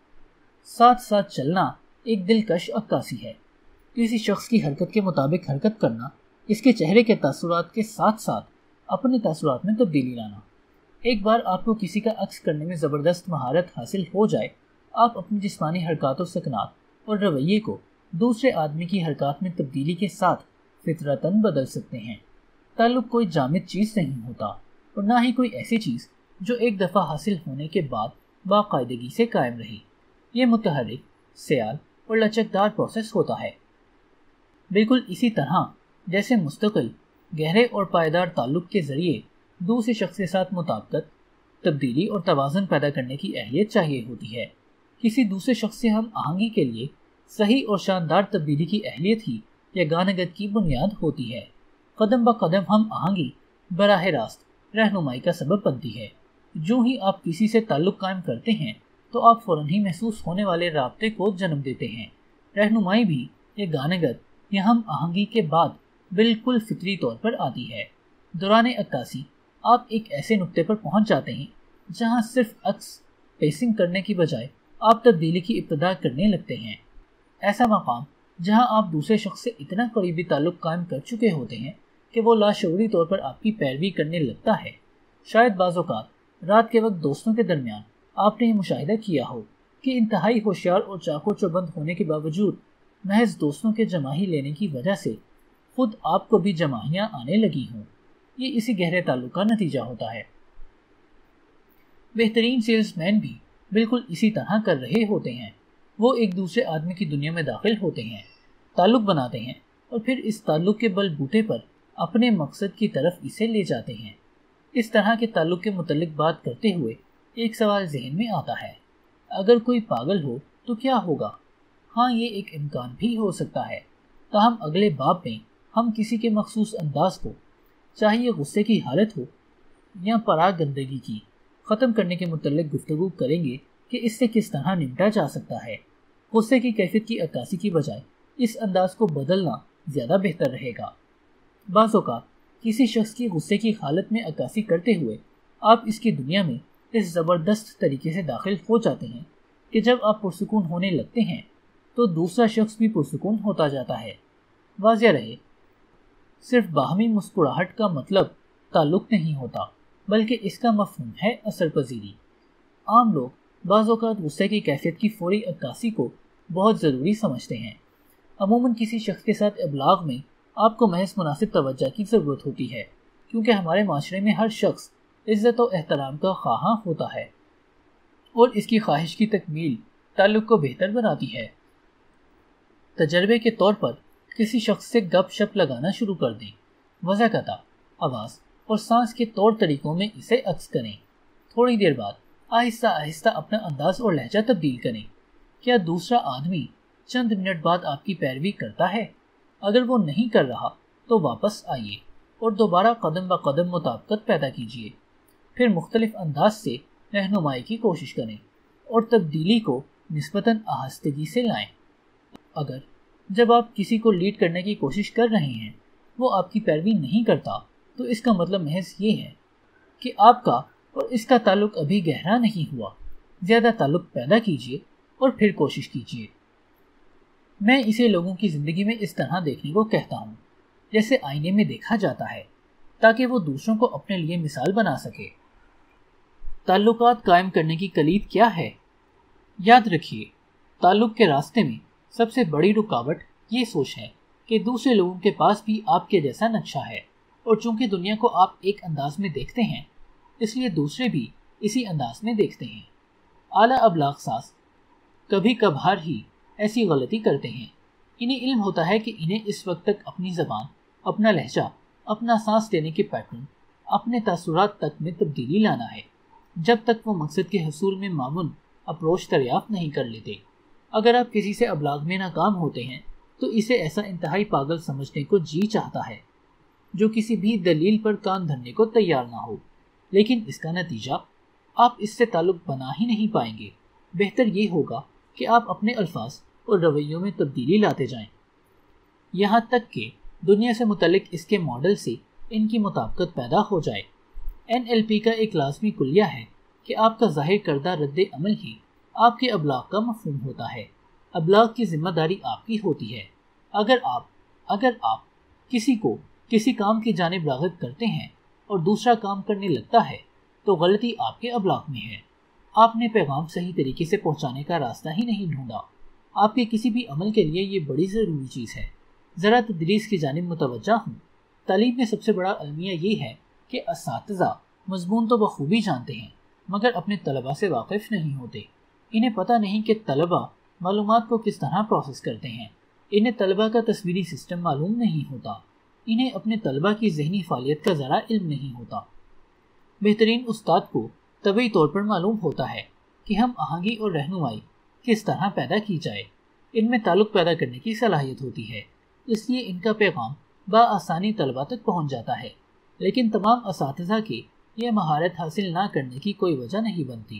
ساتھ ساتھ چلنا ایک دلکش عکاسی ہے۔ کسی شخص کی حرکت کے مطابق حرکت کرنا، اس کے چہرے کے تاثرات کے ساتھ ساتھ اپنے تاثرات میں تبدیلی لانا۔ ایک بار آپ کو کسی کا عکس کرنے میں زبردست مہارت حاصل ہو جائے، آپ اپنی جسمانی حرکات و سکنات اور رویے کو دوسرے آدمی کی حرکات میں تبدیلی کے ساتھ فطرتاً بدل سکتے ہیں۔ تعلق کوئی جامد چیز نہیں ہوتا اور نہ ہی کوئی ایسی چیز جو ایک دفعہ حاصل ہونے کے بعد باقاعدگی سے قائم رہی۔ یہ متحرک، سیال اور لچکدار پروسیس ہوتا ہے۔ بالکل اسی طرح جیسے مستقل، گہرے اور پائیدار تعلق کے ذریعے دوسرے شخص کے ساتھ مطابقت، تبدیلی اور توازن پیدا کرنے کی اہلیت چاہیے ہوتی ہے۔ کسی دوسرے شخص سے ہم آہنگی کے لیے صحیح اور شاندار تبدیلی کی اہلیت ہی یگانگت کی بنیاد ہوتی ہے۔ قدم بقدم ہم آہنگی براہ راست رہنمائی کا سبب بنتی ہے۔ جو ہی آپ کسی سے تعلق قائم کرتے ہیں تو آپ فوراً ہی محسوس ہونے والے رابطے کو جنم دیتے ہیں۔ رہنمائی بھی یگانگت یا ہم آہنگی کے بعد بالکل فطری طور پر آتی ہے۔ دوران عکاسی آپ ایک ایسے نقطے پر پہنچ جاتے ہیں جہاں صرف عکس پیسنگ کرنے کی بجائے آپ تبدیلی کی ابتدا کرنے لگتے ہیں۔ ایسا مقام جہاں آپ دوسرے شخص سے اتنا قریبی تعلق قائم کر چکے ہوتے ہیں کہ وہ لاشعوری طور پر آپ کی پیروی کرنے لگتا ہے۔ شاید بعض اوقات رات کے وقت دوستوں کے درمیان آپ نے یہ مشاہدہ کیا ہو کہ انتہائی ہوشیار اور چاقو چوبند ہونے کے باوجود محض دوستوں کے جماہی لینے کی وجہ سے خود آپ کو بھی جماہیاں آنے لگی ہوں۔ یہ اسی گہرے تعلق کا نتیجہ ہوتا ہے۔ بہترین سیلز مین بھی بالکل اسی طرح کر رہے ہوتے ہیں۔ وہ ایک دوسرے آدمی کی دنیا میں داخل ہوتے ہیں، تعلق بناتے ہیں اور پھر اس تعلق کے بل بوتے پر اپنے مقصد کی طرف اسے لے جاتے ہیں۔ اس طرح کے تعلق کے متعلق بات کرتے ہوئے ایک سوال ذہن میں آتا ہے، اگر کوئی پاگل ہو تو کیا ہوگا؟ ہاں، یہ ایک امکان بھی ہو سکتا ہے۔ تاہم اگلے باب میں ہم کسی کے مخصوص انداز کو، چاہے یہ غصے کی حالت ہو یا پراگ گندگی کی، ختم کرنے کے متعلق گفتگو کریں گے کہ اس سے کس طرح نمٹا جا سکتا ہے۔ غصے کی کیفیت کی عکاسی کی بجائے اس انداز کو بدلنا زیادہ بہتر رہے گا۔ بعض اوقات کسی شخص کی غصے کی حالت میں عکاسی کرتے ہوئے آپ اس کی دنیا میں اس زبردست طریقے سے داخل ہو جاتے ہیں کہ جب آپ پرسکون ہونے لگتے ہیں تو دوسرا شخص بھی پرسکون ہوتا جاتا ہے۔ واضح رہے، صرف باہمی مسکراہٹ کا مطلب تعلق نہیں ہوتا، بلکہ اس کا مفہوم ہے اثر پذیری۔ عام لوگ بعض اوقات غصے کی کیفیت کی فوری عکاسی کو بہت ضروری سمجھتے ہیں۔ عموماً کسی شخص کے ساتھ ابلاغ میں آپ کو محض مناسب توجہ کی ضرورت ہوتی ہے، کیونکہ ہمارے معاشرے میں ہر شخص عزت و احترام کا خواہاں ہوتا ہے اور اس کی خواہش کی تکمیل تعلق کو بہتر بناتی ہے۔ تجربے کے طور پر کسی شخص سے گپ شپ لگانا شروع کر دیں، وضاحت، آواز اور سانس کے طور طریقوں میں اسے عکس کریں۔ تھوڑی دیر بعد آہستہ آہستہ اپنا انداز اور لہجہ تبدیل کریں۔ کیا دوسرا آدمی چند منٹ بعد آپ کی پیروی کرتا ہے؟ اگر وہ نہیں کر رہا تو واپس آئیے اور دوبارہ قدم بہ قدم مطابقت پیدا کیجیے۔ پھر مختلف انداز سے رہنمائی کی کوشش کریں اور تبدیلی کو نسبتاً آہستگی سے لائیں۔ اگر جب آپ کسی کو لیڈ کرنے کی کوشش کر رہے ہیں وہ آپ کی پیروی نہیں کرتا تو اس کا مطلب محض یہ ہے کہ آپ کا اور اس کا تعلق ابھی گہرا نہیں ہوا۔ زیادہ تعلق پیدا کیجیے اور پھر کوشش کیجیے۔ میں اسے لوگوں کی زندگی میں اس طرح دیکھنے کو کہتا ہوں جیسے آئینے میں دیکھا جاتا ہے، تاکہ وہ دوسروں کو اپنے لیے مثال بنا سکے۔ تعلقات قائم کرنے کی کلید کیا ہے؟ یاد رکھیے، تعلق کے راستے میں سب سے بڑی رکاوٹ یہ سوچ ہے کہ دوسرے لوگوں کے پاس بھی آپ کے جیسا نقشہ ہے، اور چونکہ دنیا کو آپ ایک انداز میں دیکھتے ہیں اس لیے دوسرے بھی اسی انداز میں دیکھتے ہیں۔ اعلیٰ ابلاغ ساز کبھی کبھار ہی ایسی غلطی کرتے ہیں۔ انہیں علم ہوتا ہے کہ انہیں اس وقت تک اپنی زبان، اپنا لہجہ، اپنا سانس لینے کے پیٹرن، اپنے تاثرات تک میں تبدیلی لانا ہے، جب تک وہ مقصد کے حصول میں معمول اپروچ دریافت نہیں کر لیتے۔ اگر آپ کسی سے ابلاغ میں ناکام ہوتے ہیں تو اسے ایسا انتہائی پاگل سمجھنے کو جی چاہتا ہے جو کسی بھی دلیل پر کان دھرنے کو تیار نہ ہو، لیکن اس کا نتیجہ آپ اس سے تعلق بنا ہی نہیں پائیں گے۔ بہتر یہ ہوگا کہ آپ اپنے الفاظ اور رویوں میں تبدیلی لاتے جائیں، یہاں تک کہ دنیا سے متعلق اس کے ماڈل سے ان کی مطابقت پیدا ہو جائے۔ NLP کا ایک لازمی کلیہ ہے کہ آپ کا ظاہر کردہ رد عمل ہی آپ کے ابلاغ کا مفہوم ہوتا ہے۔ ابلاغ کی ذمہ داری آپ کی ہوتی ہے۔ اگر آپ کسی کو کسی کام کی جانب راغب کرتے ہیں اور دوسرا کام کرنے لگتا ہے تو غلطی آپ کے ابلاغ میں ہے۔ آپ نے پیغام صحیح طریقے سے پہنچانے کا راستہ ہی نہیں ڈھونڈا۔ آپ کے کسی بھی عمل کے لیے یہ بڑی ضروری چیز ہے۔ ذرا تدریس کی جانب متوجہ ہوں۔ تعلیم میں سب سے بڑا المیہ یہ ہے کہ اساتذہ مضمون تو بخوبی جانتے ہیں مگر اپنے طلباء سے واقف نہیں ہوتے۔ انہیں پتہ نہیں کہ طلباء معلومات کو کس طرح پروسیس کرتے ہیں۔ انہیں طلباء کا تصویری سسٹم معلوم نہیں ہوتا۔ انہیں اپنے طلباء کی ذہنی فعالیت کا ذرا علم نہیں ہوتا۔ بہترین استاد کو طبعی طور پر معلوم ہوتا ہے کہ ہم آہنگی اور رہنمائی کس طرح پیدا کی جائے۔ ان میں تعلق پیدا کرنے کی صلاحیت ہوتی ہے، اس لیے ان کا پیغام بآسانی طلباء تک پہنچ جاتا ہے۔ لیکن تمام اساتذہ کی یہ مہارت حاصل نہ کرنے کی کوئی وجہ نہیں بنتی۔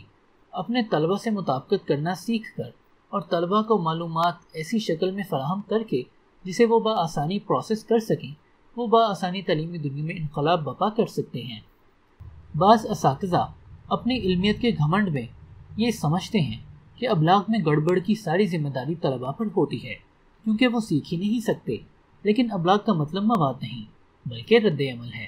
اپنے طلباء سے مطابقت کرنا سیکھ کر اور طلباء کو معلومات ایسی شکل میں فراہم کر کے جسے وہ بآسانی پروسیس کر سکیں، وہ بآسانی تعلیمی دنیا میں انقلاب برپا کر سکتے ہیں۔ بعض اساتذہ اپنی علمیت کے گھمنڈ میں یہ سمجھتے ہیں کہ ابلاغ میں گڑبڑ کی ساری ذمہ داری طلباء پر ہوتی ہے کیونکہ وہ سیکھ ہی نہیں سکتے۔ لیکن ابلاغ کا مطلب مواد نہیں بلکہ رد عمل ہے۔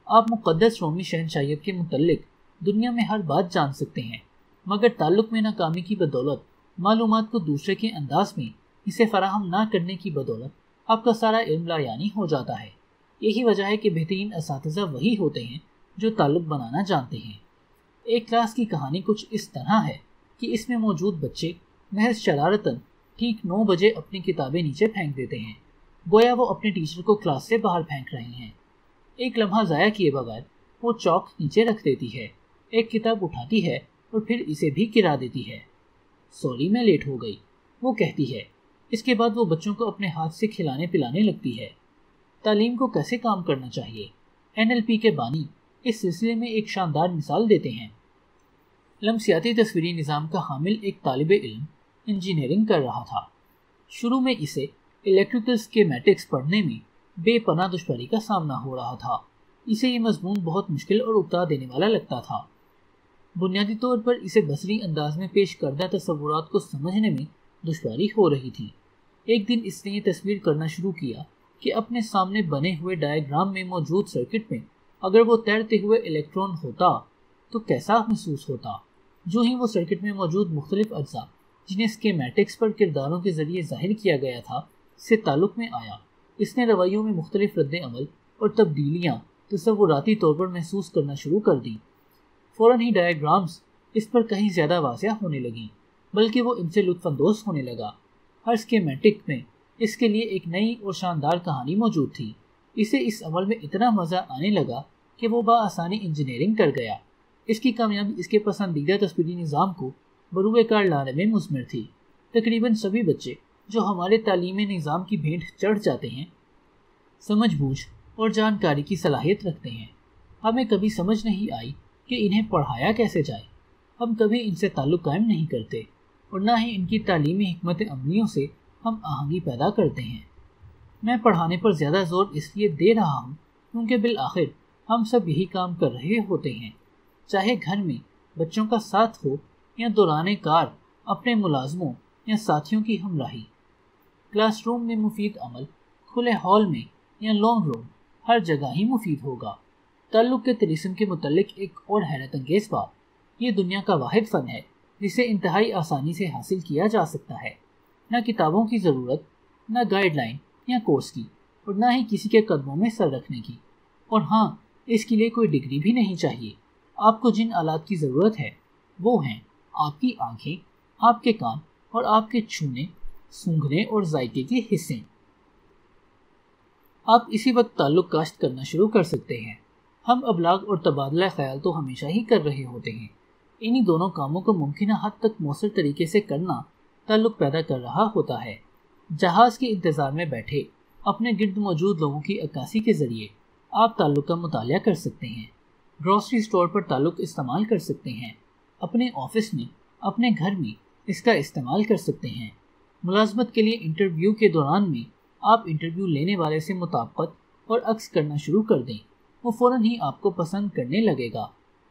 آپ مقدس رومی شہنشاہیت کے متعلق دنیا میں ہر بات جان سکتے ہیں مگر تعلق میں ناکامی کی بدولت، معلومات کو دوسرے کے انداز میں اسے فراہم نہ کرنے کی بدولت آپ کا سارا علم لا یعنی ہو جاتا ہے۔ یہی وجہ ہے کہ بہترین اساتذہ وہی ہوتے ہیں جو تعلق بنانا جانتے ہیں۔ ایک کلاس کی کہانی کچھ اس طرح ہے کہ اس میں موجود بچے محض شرارتاً ٹھیک 9 بجے اپنی کتابیں نیچے پھینک دیتے ہیں، گویا وہ اپنے ٹیچر کو کلاس سے باہر پھینک رہے ہیں۔ ایک لمحہ ضائع کیے بغیر وہ چاک نیچے رکھ دیتی ہے، ایک کتاب اٹھاتی ہے اور پھر اسے بھی گرا دیتی ہے۔ سوری میں لیٹ ہو گئی، وہ کہتی ہے۔ اس کے بعد وہ بچوں کو اپنے ہاتھ سے کھلانے پلانے لگتی ہے۔ تعلیم کو کیسے کام کرنا چاہیے۔ NLP کے بانی اس سلسلے میں ایک شاندار مثال دیتے ہیں۔ لمسیاتی تصویری نظام کا حامل ایک طالب علم انجینئرنگ کر رہا تھا۔ شروع میں اسے الیکٹریکل اسکیمیٹکس پڑھنے میں بے پناہ دشواری کا سامنا ہو رہا تھا۔ اسے یہ مضمون بہت مشکل اور اکتا دینے والا لگتا تھا۔ بنیادی طور پر اسے بصری انداز میں پیش کردہ تصورات کو سمجھنے میں دشواری ہو رہی تھی۔ ایک دن اس نے یہ تصویر کرنا شروع کیا کہ اپنے سامنے بنے ہوئے ڈائیگرام میں موجود سرکٹ میں اگر وہ تیرتے ہوئے الیکٹران ہوتا تو کیسا محسوس ہوتا۔ جو ہی وہ سرکٹ میں موجود مختلف اجزاء جنہیں اسکیمیٹکس پر کرداروں کے ذریعے ظاہر کیا گیا تھا سے تعلق میں آیا، اس نے رویوں میں مختلف رد عمل اور تبدیلیاں تصوراتی طور پر محسوس کرنا شروع کر دی۔ فوراً ہی ڈائیگرامز اس پر کہیں زیادہ واضح ہونے لگیں، بلکہ وہ ان سے لطف اندوز ہونے لگا۔ ہر اسکیمیٹک میں اس کے لیے ایک نئی اور شاندار کہانی موجود تھی۔ اسے اس عمل میں اتنا مزہ آنے لگا کہ وہ بآسانی انجینئرنگ کر گیا۔ اس کی کامیابی اس کے پسندیدہ تصویری نظام کو بروئے کار لانے میں مثمر تھی۔ تقریباً سبھی بچے جو ہمارے تعلیمی نظام کی بھینٹ چڑھ جاتے ہیں سمجھ بوجھ اور جانکاری کی صلاحیت رکھتے ہیں۔ ہمیں کبھی سمجھ نہیں آئی کہ انہیں پڑھایا کیسے جائے۔ ہم کبھی ان سے تعلق قائم نہیں کرتے اور نہ ہی ان کی تعلیمی حکمت عملیوں سے ہم آہنگی پیدا کرتے ہیں۔ میں پڑھانے پر زیادہ زور اس لیے دے رہا ہوں کیونکہ بالآخر ہم سب یہی کام کر رہے ہوتے ہیں، چاہے گھر میں بچوں کا ساتھ ہو یا دوران کار اپنے ملازموں یا ساتھیوں کی ہمراہی۔ کلاس روم میں مفید عمل، کھلے ہال میں یا لانگ روم، ہر جگہ ہی مفید ہوگا۔ تعلق کے طریقوں کے متعلق ایک اور حیرت انگیز بات، یہ دنیا کا واحد فن ہے جسے انتہائی آسانی سے حاصل کیا جا سکتا ہے۔ نہ کتابوں کی ضرورت، نہ گائیڈ لائن یا کورس کی، اور نہ ہی کسی کے قدموں میں سر رکھنے کی۔ اور ہاں، اس کے لیے کوئی ڈگری بھی نہیں چاہیے۔ آپ کو جن آلات کی ضرورت ہے وہ ہیں آپ کی آنکھیں، آپ کے کان اور آپ کے چھونے، سونگھنے اور ذائقے کے حصے۔ آپ اسی وقت تعلق کاشت کرنا شروع کر سکتے ہیں۔ ہم ابلاغ اور تبادلہ خیال تو ہمیشہ ہی کر رہے ہوتے ہیں۔ انہی دونوں کاموں کو ممکنہ حد تک مؤثر طریقے سے کرنا تعلق پیدا کر رہا ہوتا ہے۔ جہاز کے انتظار میں بیٹھے اپنے گرد موجود لوگوں کی عکاسی کے ذریعے آپ تعلق کا مطالعہ کر سکتے ہیں۔ گروسری اسٹور پر تعلق استعمال کر سکتے ہیں۔ اپنے آفس میں، اپنے گھر میں اس کا استعمال کر سکتے ہیں۔ ملازمت کے لیے انٹرویو کے دوران میں آپ انٹرویو لینے والے سے مطابقت اور عکس کرنا شروع کر دیں، وہ فوراً ہی آپ کو پسند کرنے لگے گا۔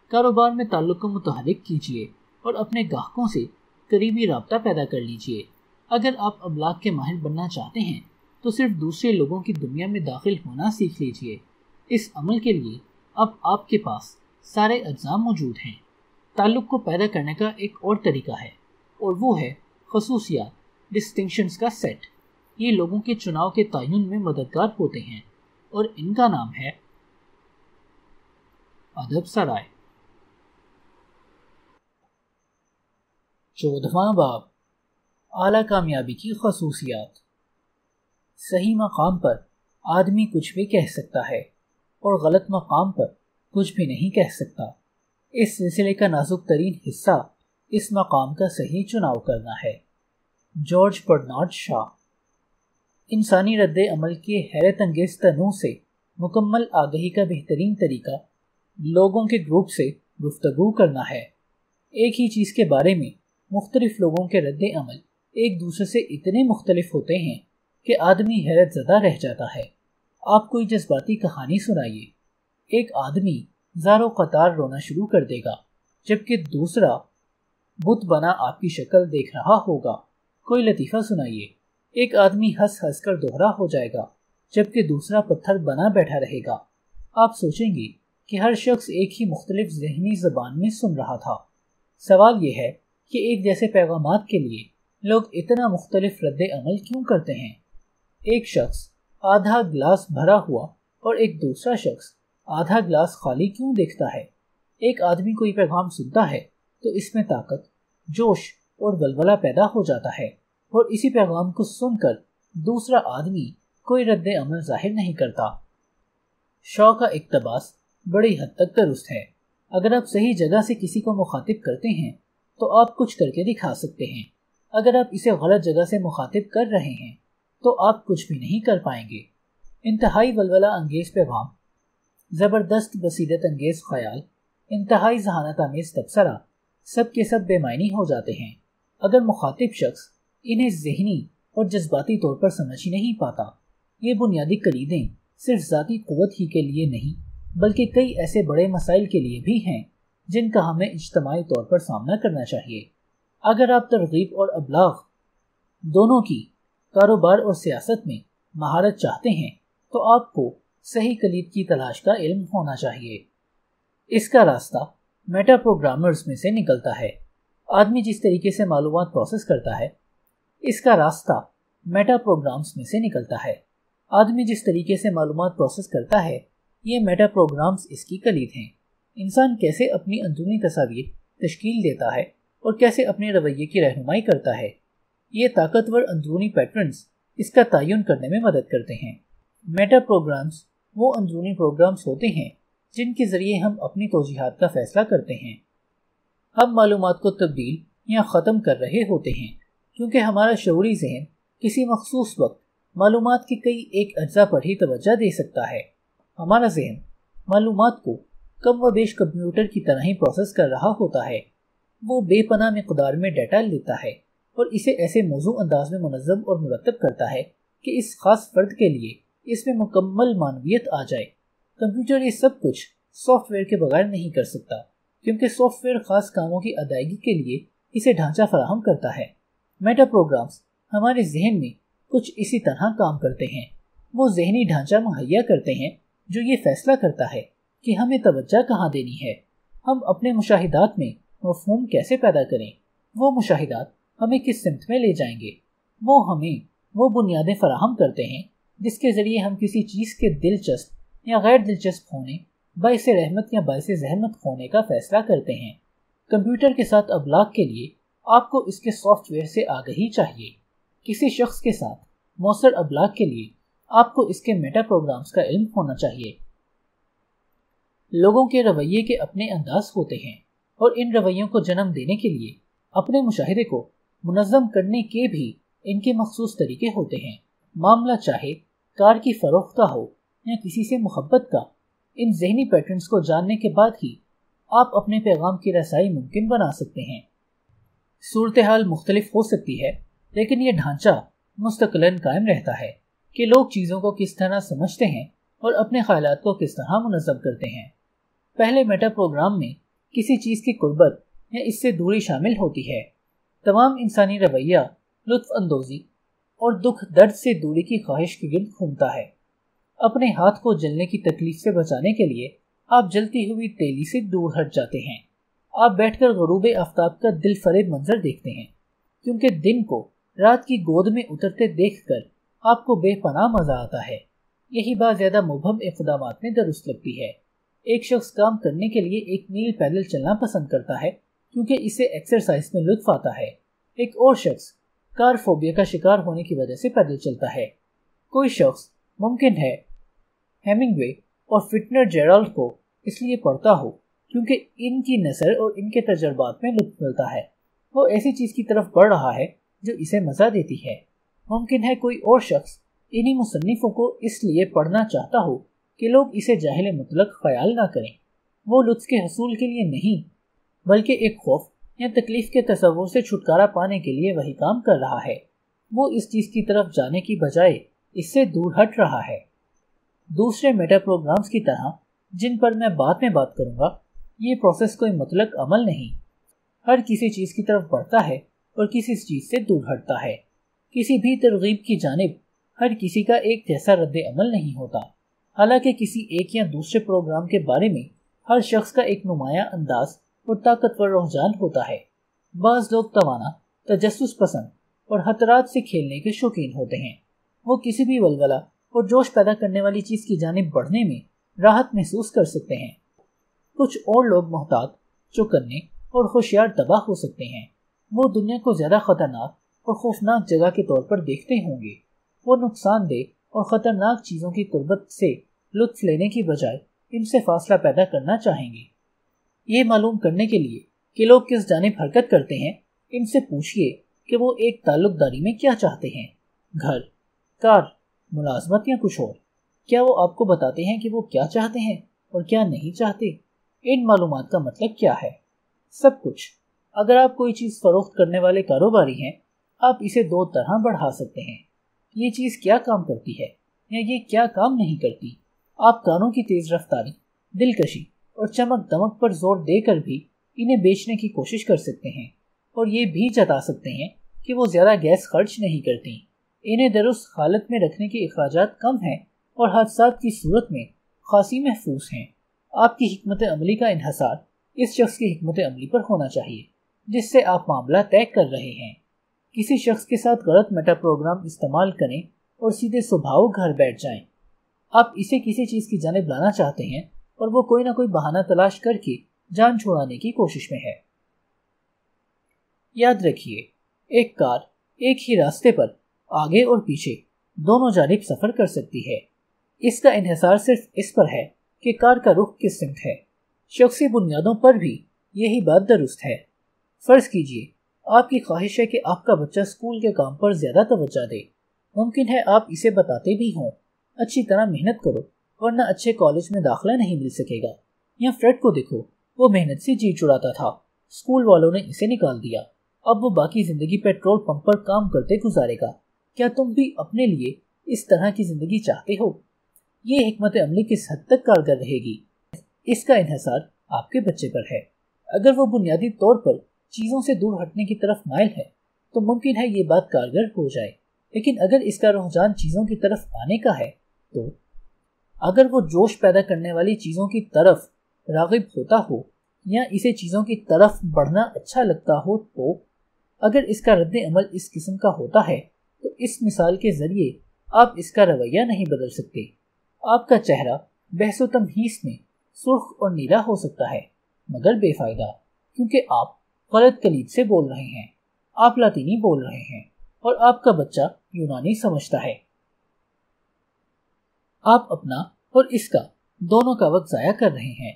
کاروبار میں تعلق کو متحرک کیجیے اور اپنے گاہکوں سے قریبی رابطہ پیدا کر لیجیے۔ اگر آپ ابلاغ کے ماہر بننا چاہتے ہیں تو صرف دوسرے لوگوں کی دنیا میں داخل ہونا سیکھ لیجیے۔ اس عمل کے لیے اب آپ کے پاس سارے اجزاء موجود ہیں۔ تعلق کو پیدا کرنے کا ایک اور طریقہ ہے اور وہ ہے خصوصیات، ڈسٹنکشنز کا سیٹ۔ یہ لوگوں کے چناؤ کے تعین میں مددگار ہوتے ہیں اور ان کا نام ہے ادب سرائے۔ 14واں باب، اعلیٰ کامیابی کی خصوصیات۔ صحیح مقام پر آدمی کچھ بھی کہہ سکتا ہے اور غلط مقام پر کچھ بھی نہیں کہہ سکتا۔ اس سلسلے کا نازک ترین حصہ اس مقام کا صحیح چناؤ کرنا ہے۔ جارج برنارڈ شاہ۔ انسانی رد عمل کے حیرت انگیز تنوع سے مکمل آگہی کا بہترین طریقہ لوگوں کے گروپ سے گفتگو کرنا ہے۔ ایک ہی چیز کے بارے میں مختلف لوگوں کے رد عمل ایک دوسرے سے اتنے مختلف ہوتے ہیں کہ آدمی حیرت زدہ رہ جاتا ہے۔ آپ کوئی جذباتی کہانی سنائیے، ایک آدمی زارو قطار رونا شروع کر دے گا، جبکہ دوسرا بت بنا آپ کی شکل دیکھ رہا ہوگا۔ کوئی لطیفہ سنائیے، ایک آدمی ہنس ہنس کر دوہرا ہو جائے گا، جبکہ دوسرا پتھر بنا بیٹھا رہے گا۔ آپ سوچیں گے کہ ہر شخص ایک ہی مختلف ذہنی زبان میں سن رہا تھا۔ سوال یہ ہے کہ ایک جیسے پیغامات کے لیے لوگ اتنا مختلف رد عمل کیوں کرتے ہیں؟ ایک شخص آدھا گلاس بھرا ہوا اور ایک دوسرا شخص آدھا گلاس خالی کیوں دیکھتا ہے؟ ایک آدمی کوئی پیغام سنتا ہے تو اس میں طاقت، جوش اور ولولہ پیدا ہو جاتا ہے، اور اسی پیغام کو سن کر دوسرا آدمی کوئی رد عمل ظاہر نہیں کرتا۔ شاہ کا اقتباس بڑی حد تک درست ہے۔ اگر آپ صحیح جگہ سے کسی کو مخاطب کرتے ہیں تو آپ کچھ کر کے دکھا سکتے ہیں۔ اگر آپ اسے غلط جگہ سے مخاطب کر رہے ہیں تو آپ کچھ بھی نہیں کر پائیں گے۔ انتہائی ولولہ انگیز پیغام، زبردست بصیرت انگیز خیال، انتہائی ذہانت آمیز تبصرہ سب کے سب بے معنی ہو جاتے ہیں اگر مخاطب شخص انہیں ذہنی اور جذباتی طور پر سمجھ ہی نہیں پاتا۔ یہ بنیادی کلیدیں صرف ذاتی قوت ہی کے لیے نہیں بلکہ کئی ایسے بڑے مسائل کے لیے بھی ہیں جن کا ہمیں اجتماعی طور پر سامنا کرنا چاہیے۔ اگر آپ ترغیب اور ابلاغ دونوں کی کاروبار اور سیاست میں مہارت چاہتے ہیں تو آپ کو صحیح کلید کی تلاش کا علم ہونا چاہیے۔ اس کا راستہ میٹا پروگرامرز میں سے نکلتا ہے۔ آدمی جس طریقے سے معلومات پروسیس کرتا ہے، اس کا راستہ میٹا پروگرامز میں سے نکلتا ہے۔ آدمی جس طریقے سے معلومات پروسیس کرتا ہے، یہ میٹا پروگرامز اس کی کلید ہیں۔ انسان کیسے اپنی اندرونی تصاویر تشکیل دیتا ہے اور کیسے اپنے رویے کی رہنمائی کرتا ہے، یہ طاقتور اندرونی پیٹرنز اس کا تعین کرنے میں مدد کرتے ہیں۔ میٹا پروگرامز وہ اندرونی پروگرامز ہوتے ہیں جن کے ذریعے ہم اپنی توجیہات کا فیصلہ کرتے ہیں۔ ہم معلومات کو تبدیل یا ختم کر رہے ہوتے ہیں کیونکہ ہمارا شعوری ذہن کسی مخصوص وقت معلومات کے کئی ایک اجزاء پر ہی توجہ دے سکتا ہے۔ ہمارا ذہن معلومات کو کم و بیش کمپیوٹر کی طرح ہی پروسیس کر رہا ہوتا ہے۔ وہ بے پناہ مقدار میں ڈیٹا لیتا ہے اور اسے ایسے موزوں انداز میں منظم اور مرتب کرتا ہے کہ اس خاص فرد کے لیے اس میں مکمل معنویت آ جائے۔ کمپیوٹر یہ سب کچھ سافٹ ویئر کے بغیر نہیں کر سکتا کیونکہ سافٹ ویئر خاص کاموں کی ادائیگی کے لیے اسے ڈھانچہ فراہم کرتا ہے۔ میٹا پروگرامز ہمارے ذہن میں کچھ اسی طرح کام کرتے ہیں۔ وہ ذہنی ڈھانچہ مہیا کرتے ہیں جو یہ فیصلہ کرتا ہے کہ ہمیں توجہ کہاں دینی ہے، ہم اپنے مشاہدات میں مفہوم کیسے پیدا کریں، وہ مشاہدات ہمیں کس سمت میں لے جائیں گے۔ وہ ہمیں وہ بنیادیں فراہم کرتے ہیں جس کے ذریعے ہم کسی چیز کے دلچسپ یا غیر دلچسپ ہونے، باعث رحمت یا باعث زحمت ہونے کا فیصلہ کرتے ہیں۔ کمپیوٹر کے ساتھ ابلاغ کے لیے آپ کو اس کے سافٹ ویئر سے آگہی چاہیے۔ کسی شخص کے ساتھ مؤثر ابلاغ کے لیے آپ کو اس کے میٹا پروگرامز کا علم ہونا چاہیے۔ لوگوں کے رویے کے اپنے انداز ہوتے ہیں اور ان رویوں کو جنم دینے کے لیے اپنے مشاہدے کو منظم کرنے کے بھی ان کے مخصوص طریقے ہوتے ہیں۔ معاملہ چاہے کار کی فروخت کا ہو یا کسی سے محبت کا، ان ذہنی پیٹرنز کو جاننے کے بعد ہی آپ اپنے پیغام کی رسائی ممکن بنا سکتے ہیں۔ صورتحال مختلف ہو سکتی ہے لیکن یہ ڈھانچہ مستقلاً قائم رہتا ہے کہ لوگ چیزوں کو کس طرح سمجھتے ہیں اور اپنے خیالات کو کس طرح منظم کرتے ہیں۔ پہلے میٹا پروگرام میں کسی چیز کی قربت یا اس سے دوری شامل ہوتی ہے۔ تمام انسانی رویہ لطف اندوزی اور دکھ درد سے دوری کی خواہش کے گرد گھومتا ہے۔ اپنے ہاتھ کو جلنے کی تکلیف سے بچانے کے لیے آپ جلتی ہوئی تیلی سے دور ہٹ جاتے ہیں۔ آپ بیٹھ کر غروب آفتاب کا دل فریب منظر دیکھتے ہیں کیونکہ دن کو رات کی گود میں اترتے دیکھ کر آپ کو بے پناہ مزہ آتا ہے۔ یہی بات زیادہ مبہم اقدامات میں درست لگتی ہے۔ ایک شخص کام کرنے کے لیے 1 میل پیدل چلنا پسند کرتا ہے کیونکہ اسے ایکسرسائز میں لطف آتا ہے۔ ایک اور شخص کار فوبیا کا شکار ہونے کی وجہ سے پیدل چلتا ہے۔ کوئی شخص ممکن ہے ہیمنگوے اور فٹنر جیرالڈ کو اس لیے پڑھتا ہو کیونکہ ان کی نثر اور ان کے تجربات میں لطف ملتا ہے۔ وہ ایسی چیز کی طرف بڑھ رہا ہے جو اسے مزہ دیتی ہے۔ ممکن ہے کوئی اور شخص انہی مصنفوں کو اس لیے پڑھنا چاہتا ہو کہ لوگ اسے جاہل مطلق خیال نہ کریں۔ وہ لطف کے حصول کے لیے نہیں بلکہ ایک خوف یا تکلیف کے تصور سے چھٹکارا پانے کے لیے وہی کام کر رہا ہے۔ وہ اس چیز کی طرف جانے کی بجائے اس سے دور ہٹ رہا ہے۔ دوسرے میٹا پروگرامز کی طرح جن پر میں بعد میں بات کروں گا، یہ پروسیس کوئی مطلق عمل نہیں۔ ہر کسی چیز کی طرف بڑھتا ہے اور کسی چیز سے دور ہٹتا ہے۔ کسی بھی ترغیب کی جانب ہر کسی کا ایک جیسا رد عمل نہیں ہوتا، حالانکہ کسی ایک یا دوسرے پروگرام کے بارے میں ہر شخص کا ایک نمایاں انداز اور طاقتور رجحان ہوتا ہے۔ بعض لوگ توانا، تجسس پسند اور خطرات سے کھیلنے کے شوقین ہوتے ہیں۔ وہ کسی بھی ولولہ اور جوش پیدا کرنے والی چیز کی جانب بڑھنے میں راحت محسوس کر سکتے ہیں۔ کچھ اور لوگ محتاط، چوکنے اور ہوشیار تباہ ہو سکتے ہیں۔ وہ دنیا کو زیادہ خطرناک اور خوفناک جگہ کے طور پر دیکھتے ہوں گے۔ وہ نقصان دہ اور خطرناک چیزوں کی قربت سے لطف لینے کی بجائے ان سے فاصلہ پیدا کرنا چاہیں گے۔ یہ معلوم کرنے کے لیے کہ لوگ کس جانب حرکت کرتے ہیں، ان سے پوچھئے کہ وہ ایک تعلق داری میں کیا چاہتے ہیں، گھر، کار، ملازمت یا کچھ اور۔ کیا وہ آپ کو بتاتے ہیں کہ وہ کیا چاہتے ہیں اور کیا نہیں چاہتے؟ ان معلومات کا مطلب کیا ہے؟ سب کچھ۔ اگر آپ کوئی چیز فروخت کرنے والے کاروباری ہیں، آپ اسے دو طرح بڑھا سکتے ہیں: یہ چیز کیا کام کرتی ہے یا یہ کیا کام نہیں کرتی۔ آپ کانوں کی تیز رفتاری، دلکشی اور چمک دمک پر زور دے کر بھی انہیں بیچنے کی کوشش کر سکتے ہیں، اور یہ بھی جتا سکتے ہیں کہ وہ زیادہ گیس خرچ نہیں کرتی، انہیں درست حالت میں رکھنے کے اخراجات کم ہیں اور حادثات کی صورت میں خاصی محفوظ ہیں۔ آپ کی حکمت عملی کا انحصار اس شخص کی حکمت عملی پر ہونا چاہیے جس سے آپ معاملہ طے کر رہے ہیں۔ کسی شخص کے ساتھ غلط میٹا پروگرام استعمال کریں اور سیدھے صبح گھر بیٹھ جائیں۔ آپ اسے کسی چیز کی جانب لانا چاہتے ہیں اور وہ کوئی نہ کوئی بہانہ تلاش کر کے جان چھڑانے کی کوشش میں ہے۔ یاد رکھیے، ایک کار ایک ہی راستے پر آگے اور پیچھے دونوں جانب سفر کر سکتی ہے۔ اس کا انحصار صرف اس پر ہے کہ کار کا رخ کس سمت ہے۔ شخصی بنیادوں پر بھی یہی بات درست ہے۔ فرض کیجئے آپ کی خواہش ہے کہ آپ کا بچہ اسکول کے کام پر زیادہ توجہ دے۔ ممکن ہے آپ اسے بتاتے بھی ہوں، اچھی طرح محنت کرو ورنہ اچھے کالج میں داخلہ نہیں مل سکے گا۔ یا فریڈ کو دیکھو، وہ محنت سے جی چڑاتا تھا، اسکول والوں نے اسے نکال دیا، اب وہ باقی زندگی پیٹرول پمپ پر کام کرتے گزارے گا۔ کیا تم بھی اپنے لیے اس طرح کی زندگی چاہتے ہو؟ یہ حکمت عملی کس حد تک کارگر رہے گی، اس کا انحصار آپ کے بچے پر ہے۔ اگر وہ بنیادی طور پر چیزوں سے دور ہٹنے کی طرف مائل ہے تو ممکن ہے یہ بات کارگر ہو جائے، لیکن اگر اس کا رجحان چیزوں کی طرف آنے کا ہے تو اگر وہ جوش پیدا کرنے والی چیزوں کی طرف راغب ہوتا ہو یا اسے چیزوں کی طرف بڑھنا اچھا لگتا ہو، تو اگر اس کا رد عمل اس قسم کا ہوتا ہے تو اس مثال کے ذریعے آپ اس کا رویہ نہیں بدل سکتے۔ آپ کا چہرہ بحث و تمہیس میں سرخ اور نیلا ہو سکتا ہے مگر بے فائدہ، کیونکہ آپ غلط کلید سے بول رہے ہیں، آپ لاطینی بول رہے ہیں اور آپ کا بچہ یونانی سمجھتا ہے۔ آپ اپنا اور اس کا دونوں کا وقت ضائع کر رہے ہیں۔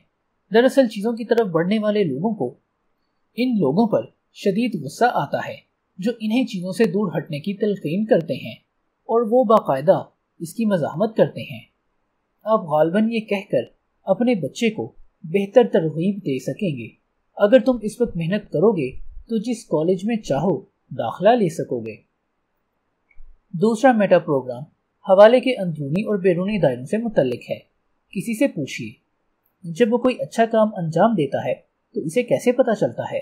دراصل چیزوں کی طرف بڑھنے والے لوگوں کو ان لوگوں پر شدید غصہ آتا ہے جو انہیں چیزوں سے دور ہٹنے کی تلقین کرتے ہیں، اور وہ باقاعدہ اس کی مزاحمت کرتے ہیں۔ آپ غالباً یہ کہہ کر اپنے بچے کو بہتر ترغیب دے سکیں گے: اگر تم اس وقت محنت کرو گے تو جس کالج میں چاہو داخلہ لے سکو گے۔ دوسرا میٹا پروگرام حوالے کے اندرونی اور بیرونی دائروں سے متعلق ہے۔ کسی سے پوچھئے، جب وہ کوئی اچھا کام انجام دیتا ہے تو اسے کیسے پتہ چلتا ہے؟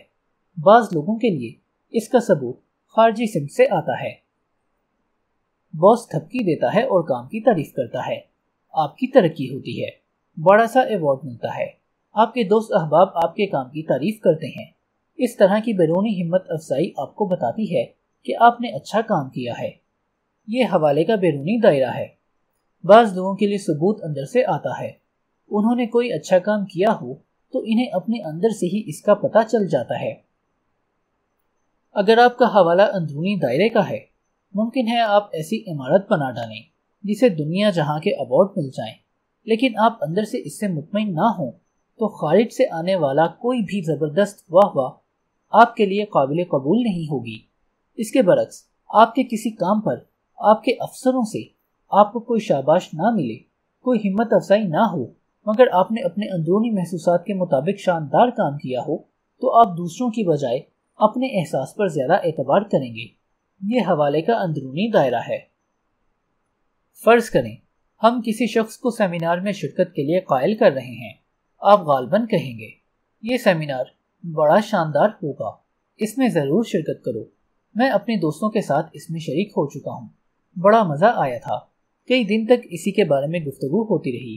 بعض لوگوں کے لیے اس کا ثبوت خارجی سمت سے آتا ہے۔ باس تھپکی دیتا ہے اور کام کی تعریف کرتا ہے، آپ کی ترقی ہوتی ہے، بڑا سا ایوارڈ ملتا ہے، آپ کے دوست احباب آپ کے کام کی تعریف کرتے ہیں۔ اس طرح کی بیرونی ہمت افزائی آپ کو بتاتی ہے کہ آپ نے اچھا کام کیا ہے۔ یہ حوالے کا بیرونی دائرہ ہے۔ بعض لوگوں کے لیے ثبوت اندر سے آتا ہے۔ انہوں نے کوئی اچھا کام کیا ہو تو انہیں اپنے اندر سے ہی اس کا پتہ چل جاتا ہے۔ اگر آپ کا حوالہ اندرونی دائرے کا ہے، ممکن ہے آپ ایسی عمارت بنا ڈالیں جسے دنیا جہاں کے ایوارڈ مل جائیں، لیکن آپ اندر سے اس سے مطمئن نہ ہوں تو خارج سے آنے والا کوئی بھی زبردست واہ واہ آپ کے لیے قابل قبول نہیں ہوگی۔ اس کے برعکس آپ کے کسی کام پر آپ کے افسروں سے آپ کو کوئی شاباش نہ ملے، کوئی ہمت افزائی نہ ہو، مگر آپ نے اپنے اندرونی محسوسات کے مطابق شاندار کام کیا ہو، تو آپ دوسروں کی بجائے اپنے احساس پر زیادہ اعتبار کریں گے۔ یہ حوالے کا اندرونی دائرہ ہے۔ فرض کریں ہم کسی شخص کو سیمینار میں شرکت کے لیے قائل کر رہے ہیں۔ آپ غالباً کہیں گے، یہ سیمینار بڑا شاندار ہوگا، اس میں ضرور شرکت کرو، میں اپنے دوستوں کے ساتھ اس میں شریک ہو چکا ہوں، بڑا مزہ آیا تھا، کئی دن تک اسی کے بارے میں گفتگو ہوتی رہی،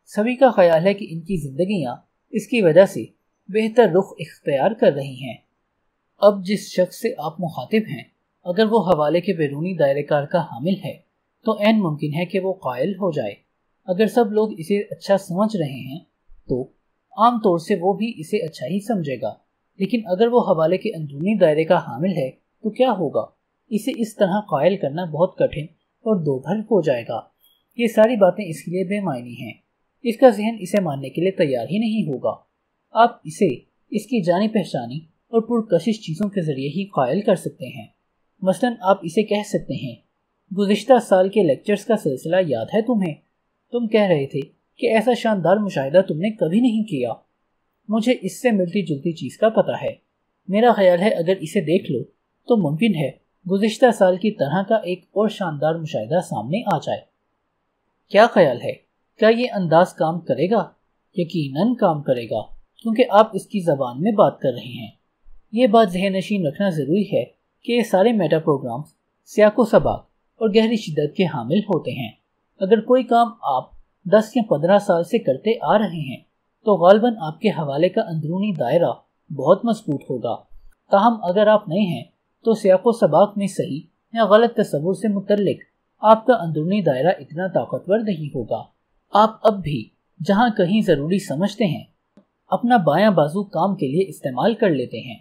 سبھی کا خیال ہے کہ ان کی زندگیاں اس کی وجہ سے بہتر رخ اختیار کر رہی ہیں۔ اب جس شخص سے آپ مخاطب ہیں، اگر وہ حوالے کے بیرونی دائرے کار کا حامل ہے تو عین ممکن ہے کہ وہ قائل ہو جائے۔ اگر سب لوگ اسے اچھا سمجھ رہے ہیں تو عام طور سے وہ بھی اسے اچھا ہی سمجھے گا، لیکن اگر وہ حوالے کے اندرونی دائرے کا حامل ہے تو کیا ہوگا؟ اسے اس طرح قائل کرنا بہت کٹھن اور دوبھر ہو جائے گا۔ یہ ساری باتیں اس کے لیے بے معنی ہیں، اس کا ذہن اسے ماننے کے لیے تیار ہی نہیں ہوگا۔ آپ اسے اس کی جانی پہچانی اور پرکشش چیزوں کے ذریعے ہی قائل کر سکتے ہیں۔ مثلاً آپ اسے کہہ سکتے ہیں، گزشتہ سال کے لیکچرز کا سلسلہ یاد ہے تمہیں؟ تم کہہ رہے تھے کہ ایسا شاندار مشاہدہ تم نے کبھی نہیں کیا۔ مجھے اس سے ملتی جلتی چیز کا پتہ ہے۔ میرا خیال ہے اگر اسے دیکھ لو تو ممکن ہے گزشتہ سال کی طرح کا ایک اور شاندار مشاہدہ سامنے آ جائے۔ کیا خیال ہے؟ کیا یہ انداز کام کرے گا؟ یقیناً کام کرے گا، کیونکہ آپ اس کی زبان میں بات کر رہے ہیں۔ یہ بات ذہن نشین رکھنا ضروری ہے کہ یہ سارے میٹا پروگرامز سیاق و سباق اور گہری شدت کے حامل ہوتے ہیں۔ اگر کوئی کام آپ 10 یا 15 سال سے کرتے آ رہے ہیں تو غالباً آپ کے حوالے کا اندرونی دائرہ بہت مضبوط ہوگا۔ تاہم اگر آپ نئے ہیں تو سیاق و سباق میں صحیح یا غلط تصور سے متعلق آپ کا اندرونی دائرہ اتنا طاقتور نہیں ہوگا۔ آپ اب بھی جہاں کہیں ضروری سمجھتے ہیں اپنا بایاں بازو کام کے لیے استعمال کر لیتے ہیں۔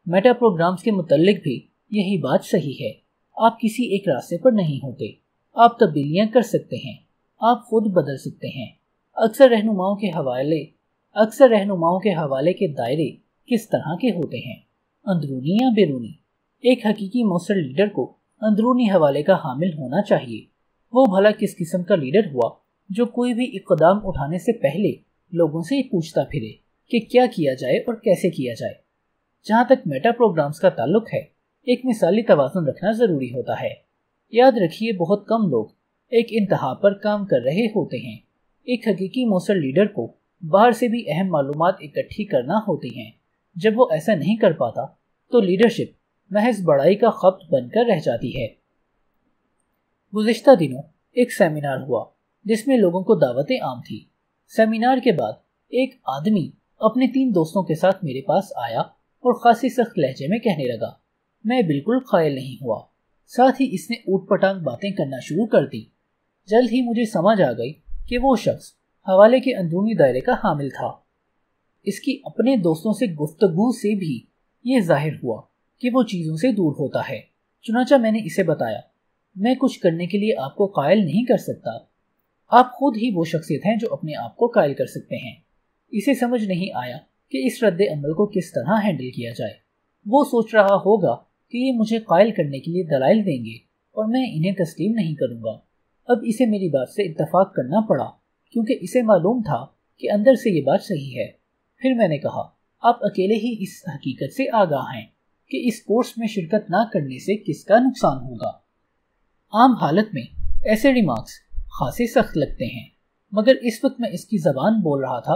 میٹا پروگرامز کے متعلق بھی یہی بات صحیح ہے۔ آپ کسی ایک راستے پر نہیں ہوتے، آپ تبدیلیاں کر سکتے ہیں، آپ خود بدل سکتے ہیں۔ اکثر رہنماؤں کے حوالے کے دائرے کس طرح کے ہوتے ہیں، اندرونی یا بیرونی؟ ایک حقیقی مؤثر لیڈر کو اندرونی حوالے کا حامل ہونا چاہیے۔ وہ بھلا کس قسم کا لیڈر ہوا جو کوئی بھی اقدام اٹھانے سے پہلے لوگوں سے پوچھتا پھرے کہ کیا کیا جائے اور کیسے کیا جائے۔ جہاں تک میٹا پروگرامز کا تعلق ہے، ایک مثالی توازن رکھنا ضروری ہوتا ہے۔ یاد رکھیے بہت کم لوگ ایک انتہا پر کام کر رہے ہوتے ہیں۔ ایک حقیقی مؤثر لیڈر کو باہر سے بھی اہم معلومات اکٹھی کرنا ہوتی ہیں۔ جب وہ ایسا نہیں کر پاتا تو لیڈرشپ محض بڑائی کا خبت بن کر رہ جاتی ہے۔ گزشتہ دنوں ایک سیمینار ہوا جس میں لوگوں کو دعوتیں عام تھی۔ سیمینار کے بعد ایک آدمی اپنے 3 دوستوں کے ساتھ میرے پاس آیا اور خاصی سخت لہجے میں کہنے لگا۔ میں بالکل قائل نہیں ہوا، ساتھ ہی اس نے اوٹ پٹانگ باتیں کرنا شروع کر دی۔ جلد ہی مجھے سمجھ آ گئی کہ وہ شخص حوالے کے اندرونی دائرے کا حامل تھا۔ اس کی اپنے دوستوں سے گفتگو سے بھی یہ ظاہر ہوا کہ وہ چیزوں سے دور ہوتا ہے۔ چنانچہ میں نے اسے بتایا، میں کچھ کرنے کے لیے آپ کو قائل نہیں کر سکتا، آپ خود ہی وہ شخصیت ہیں جو اپنے آپ کو قائل کر سکتے ہیں۔ اسے سمجھ نہیں آیا کہ اس رد عمل کو کس طرح ہینڈل کیا جائے۔ وہ سوچ رہا ہوگا کہ یہ مجھے قائل کرنے کے لیے دلائل دیں گے اور میں انہیں تسلیم نہیں کروں گا۔ اب اسے میری بات سے اتفاق کرنا پڑا کیونکہ اسے معلوم تھا کہ اندر سے یہ بات صحیح ہے۔ پھر میں نے کہا، آپ اکیلے ہی اس حقیقت سے آگاہ ہیں کہ اس کورس میں شرکت نہ کرنے سے کس کا نقصان ہوگا۔ عام حالت میں ایسے ریمارکس خاصے سخت لگتے ہیں، مگر اس وقت میں اس کی زبان بول رہا تھا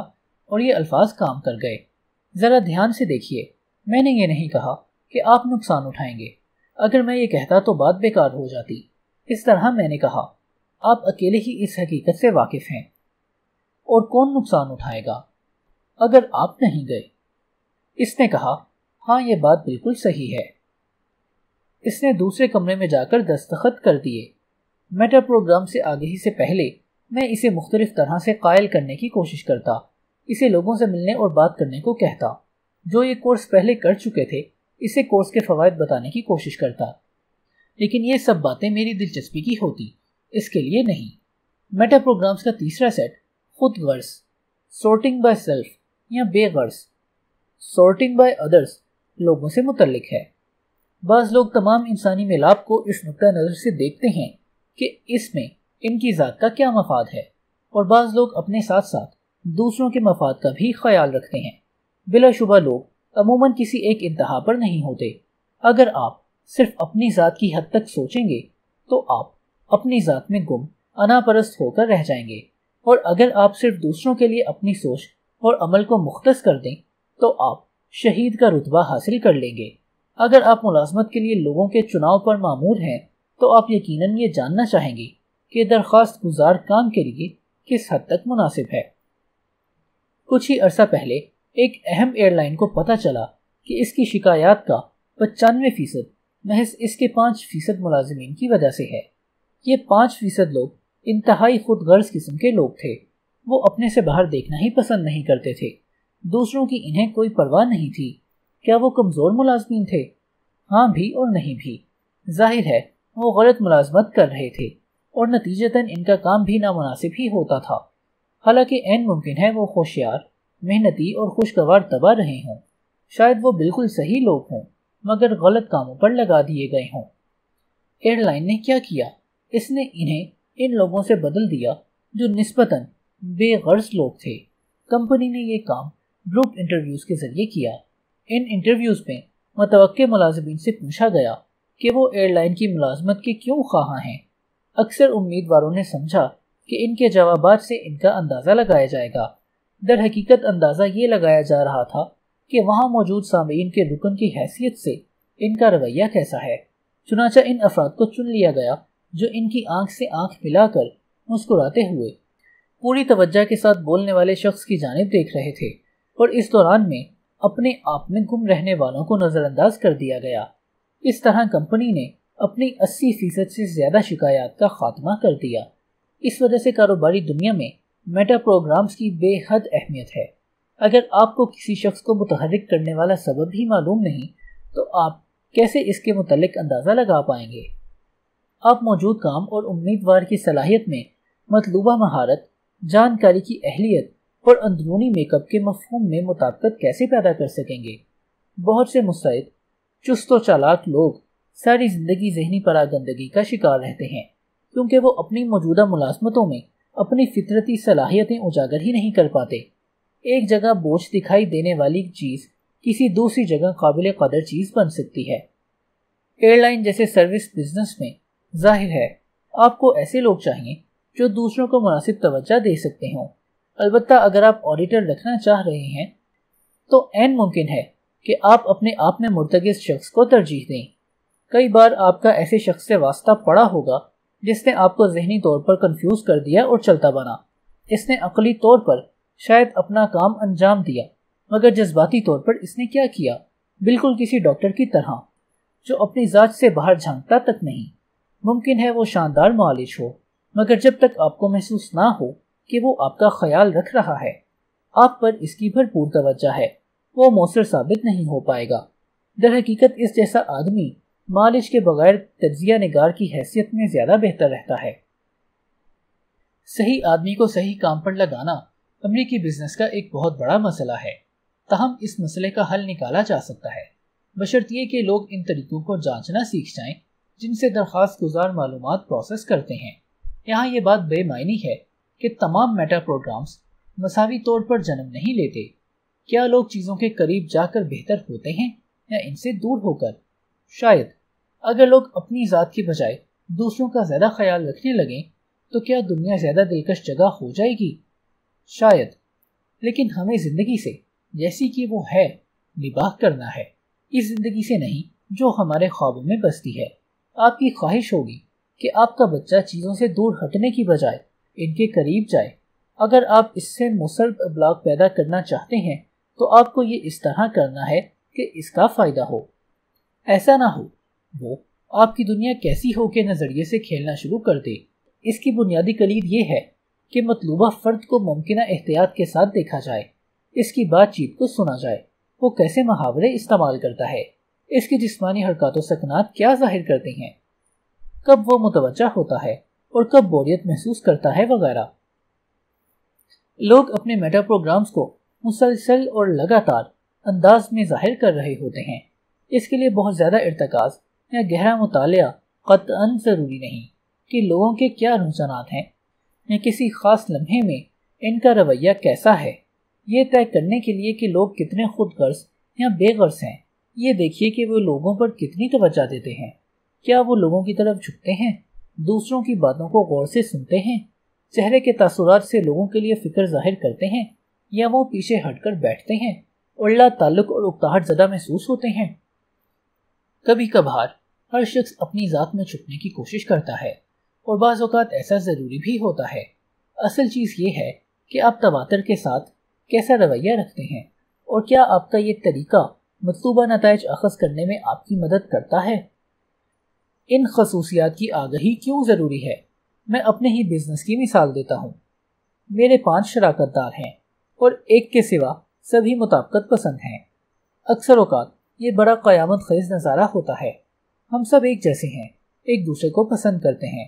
اور یہ الفاظ کام کر گئے۔ ذرا دھیان سے دیکھیے، میں نے یہ نہیں کہا کہ آپ نقصان اٹھائیں گے۔ اگر میں یہ کہتا تو بات بیکار ہو جاتی۔ اس طرح میں نے کہا، آپ اکیلے ہی اس حقیقت سے واقف ہیں، اور کون نقصان اٹھائے گا اگر آپ نہیں گئے؟ اس نے کہا، ہاں یہ بات بالکل صحیح ہے۔ اس نے دوسرے کمرے میں جا کر دستخط کر دیے۔ میٹا پروگرام سے آگہی سے پہلے میں اسے مختلف طرح سے قائل کرنے کی کوشش کرتا، اسے لوگوں سے ملنے اور بات کرنے کو کہتا، جو یہ کورس پہلے کر چکے تھے اسے کورس کے فوائد بتانے کی کوشش کرتا، لیکن یہ سب باتیں میری دلچسپی کی ہوتی، اس کے لیے نہیں۔ میٹا پروگرامز کا تیسرا سیٹ خود غرض، سورٹنگ بائی سیلف یا بے غرض، سورٹنگ بائی ادرس لوگوں سے متعلق ہے۔ بعض لوگ تمام انسانی میلاب کو اس نقطہ نظر سے دیکھتے ہیں کہ اس میں ان کی ذات کا کیا مفاد ہے، اور بعض لوگ اپنے ساتھ ساتھ دوسروں کے مفاد کا بھی خیال رکھتے ہیں۔ بلا شبہ لوگ عموماً کسی ایک انتہا پر نہیں ہوتے۔ اگر آپ صرف اپنی ذات کی حد تک سوچیں گے تو آپ اپنی ذات میں گم انا پرست ہو کر رہ جائیں گے، اور اگر آپ صرف دوسروں کے لیے اپنی سوچ اور عمل کو مختص کر دیں تو آپ شہید کا رتبہ حاصل کر لیں گے۔ اگر آپ ملازمت کے لیے لوگوں کے چناؤ پر مامور ہیں تو آپ یقیناً یہ جاننا چاہیں گے کہ درخواست گزار کام کے لیے کس حد تک مناسب ہے۔ کچھ ہی عرصہ پہلے ایک اہم ایئر لائن کو پتہ چلا کہ اس کی شکایات کا 95% محض اس کے 5% ملازمین کی وجہ سے ہے۔ یہ 5% لوگ انتہائی خود غرض قسم کے لوگ تھے۔ وہ اپنے سے باہر دیکھنا ہی پسند نہیں کرتے تھے، دوسروں کی انہیں کوئی پرواہ نہیں تھی۔ کیا وہ کمزور ملازمین تھے؟ ہاں بھی اور نہیں بھی۔ ظاہر ہے وہ غلط ملازمت کر رہے تھے اور نتیجتاً ان کا کام بھی نامناسب ہی ہوتا تھا، حالانکہ عین ممکن ہے وہ ہوشیار، محنتی اور خوشگوار تباہ رہے ہوں۔ شاید وہ بالکل صحیح لوگ ہوں مگر غلط کاموں پر لگا دیے گئے ہوں۔ ایئر لائن نے کیا کیا؟ اس نے انہیں ان لوگوں سے بدل دیا جو نسبتاً بے غرض لوگ تھے۔ کمپنی نے یہ کام گروپ انٹرویوز کے ذریعے کیا۔ ان انٹرویوز میں متوقع ملازمین سے پوچھا گیا کہ وہ ایئر لائن کی ملازمت کے کیوں خواہاں ہیں۔ اکثر امیدواروں نے سمجھا کہ ان کے جوابات سے ان کا اندازہ لگایا جائے گا۔ در حقیقت اندازہ یہ لگایا جا رہا تھا کہ وہاں موجود سامعین کے رکن کی حیثیت سے ان کا رویہ کیسا ہے۔ چنانچہ ان افراد کو چن لیا گیا جو ان کی آنکھ سے آنکھ ملا کر مسکراتے ہوئے پوری توجہ کے ساتھ بولنے والے شخص کی جانب دیکھ رہے تھے، اور اس دوران میں اپنے آپ میں گم رہنے والوں کو نظر انداز کر دیا گیا۔ اس طرح کمپنی نے اپنی 80% سے زیادہ شکایات کا خاتمہ کر دیا۔ اس وجہ سے کاروباری دنیا میں میٹا پروگرامز کی بے حد اہمیت ہے۔ اگر آپ کو کسی شخص کو متحرک کرنے والا سبب ہی معلوم نہیں تو آپ کیسے اس کے متعلق اندازہ لگا پائیں گے؟ آپ موجود کام اور امیدوار کی صلاحیت میں مطلوبہ مہارت، جانکاری کی اہلیت اور اندرونی میک اپ کے مفہوم میں مطابقت کیسے پیدا کر سکیں گے؟ بہت سے مستعد، چست و چالاک لوگ ساری زندگی ذہنی پراگندگی کا شکار رہتے ہیں، کیونکہ وہ اپنی موجودہ ملازمتوں میں اپنی فطرتی صلاحیتیں اجاگر ہی نہیں کر پاتے۔ ایک جگہ بوجھ دکھائی دینے والی چیز کسی دوسری جگہ قابل قدر چیز بن سکتی ہے۔ ایئر لائن جیسے سروس بزنس میں ظاہر ہے آپ کو ایسے لوگ چاہیے جو دوسروں کو مناسب توجہ دے سکتے ہوں۔ البتہ اگر آپ آڈیٹر رکھنا چاہ رہے ہیں تو عین ممکن ہے کہ آپ اپنے آپ میں مرتکز شخص کو ترجیح دیں۔ کئی بار آپ کا ایسے شخص سے واسطہ پڑا ہوگا جس نے آپ کو ذہنی طور پر کنفیوز کر دیا اور چلتا بنا۔ اس نے عقلی طور پر شاید اپنا کام انجام دیا، مگر جذباتی طور پر اس نے کیا کیا؟ بالکل کسی ڈاکٹر کی طرح جو اپنی ذات سے باہر جھانکتا تک نہیں۔ ممکن ہے وہ شاندار معالج ہو، مگر جب تک آپ کو محسوس نہ ہو کہ وہ آپ کا خیال رکھ رہا ہے، آپ پر اس کی بھرپور توجہ ہے، وہ مؤثر ثابت نہیں ہو پائے گا۔ در حقیقت اس جیسا آدمی معالج کے بغیر تجزیہ نگار کی حیثیت میں زیادہ بہتر رہتا ہے۔ صحیح آدمی کو صحیح کام پر لگانا امریکی بزنس کا ایک بہت بڑا مسئلہ ہے، تاہم اس مسئلے کا حل نکالا جا سکتا ہے، بشرطیے کہ لوگ ان طریقوں کو جانچنا سیکھ جائیں جن سے درخواست گزار معلومات پروسیس کرتے ہیں۔ یہاں یہ بات بے معنی ہے کہ تمام میٹا پروگرامز مساوی طور پر جنم نہیں لیتے۔ کیا لوگ چیزوں کے قریب جا کر بہتر ہوتے ہیں یا ان سے دور ہو کر؟ شاید۔ اگر لوگ اپنی ذات کی بجائے دوسروں کا زیادہ خیال رکھنے لگیں تو کیا دنیا زیادہ دلکش جگہ ہو جائے گی؟ شاید۔ لیکن ہمیں زندگی سے جیسی کہ وہ ہے نباہ کرنا ہے، اس زندگی سے نہیں جو ہمارے خوابوں میں بستی ہے۔ آپ کی خواہش ہوگی کہ آپ کا بچہ چیزوں سے دور ہٹنے کی بجائے ان کے قریب جائے۔ اگر آپ اس سے مثبت ابلاغ پیدا کرنا چاہتے ہیں تو آپ کو یہ اس طرح کرنا ہے کہ اس کا فائدہ ہو۔ ایسا نہ ہو وہ آپ کی دنیا کیسی ہو کے نظریے سے کھیلنا شروع کر دے۔ اس کی بنیادی کلید یہ ہے کہ مطلوبہ فرد کو ممکنہ احتیاط کے ساتھ دیکھا جائے، اس کی بات چیت کو سنا جائے، وہ کیسے محاورے استعمال کرتا ہے، اس کی جسمانی حرکات و سکنات کیا ظاہر کرتے ہیں، کب وہ متوجہ ہوتا ہے اور کب بوریت محسوس کرتا ہے وغیرہ۔ لوگ اپنے میٹا پروگرامز کو مسلسل اور لگاتار انداز میں ظاہر کر رہے ہوتے ہیں۔ اس کے لیے بہت زیادہ ارتکاز یا گہرا مطالعہ قطعاً ضروری نہیں کہ لوگوں کے کیا رجحانات ہیں یا کسی خاص لمحے میں ان کا رویہ کیسا ہے۔ یہ طے کرنے کے لیے کہ لوگ کتنے خود غرض یا بے غرض ہیں، یہ دیکھیے کہ وہ لوگوں پر کتنی توجہ دیتے ہیں۔ کیا وہ لوگوں کی طرف جھکتے ہیں، دوسروں کی باتوں کو غور سے سنتے ہیں، چہرے کے تاثرات سے لوگوں کے لیے فکر ظاہر کرتے ہیں، یا وہ پیچھے ہٹ کر بیٹھتے ہیں اور لا تعلق اور اکتاہٹ زدہ محسوس ہوتے ہیں؟ کبھی کبھار ہر شخص اپنی ذات میں چھپنے کی کوشش کرتا ہے، اور بعض اوقات ایسا ضروری بھی ہوتا ہے۔ اصل چیز یہ ہے کہ آپ تواتر کے ساتھ کیسا رویہ رکھتے ہیں، اور کیا آپ کا یہ طریقہ مطلوبہ نتائج اخذ کرنے میں آپ کی مدد کرتا ہے۔ ان خصوصیات کی آگہی کیوں ضروری ہے؟ میں اپنے ہی بزنس کی مثال دیتا ہوں۔ میرے 5 شراکت دار ہیں اور ایک کے سوا سبھی مطابقت پسند ہیں۔ اکثر اوقات یہ بڑا قیامت خیز نظارہ ہوتا ہے۔ ہم سب ایک جیسے ہیں، ایک دوسرے کو پسند کرتے ہیں،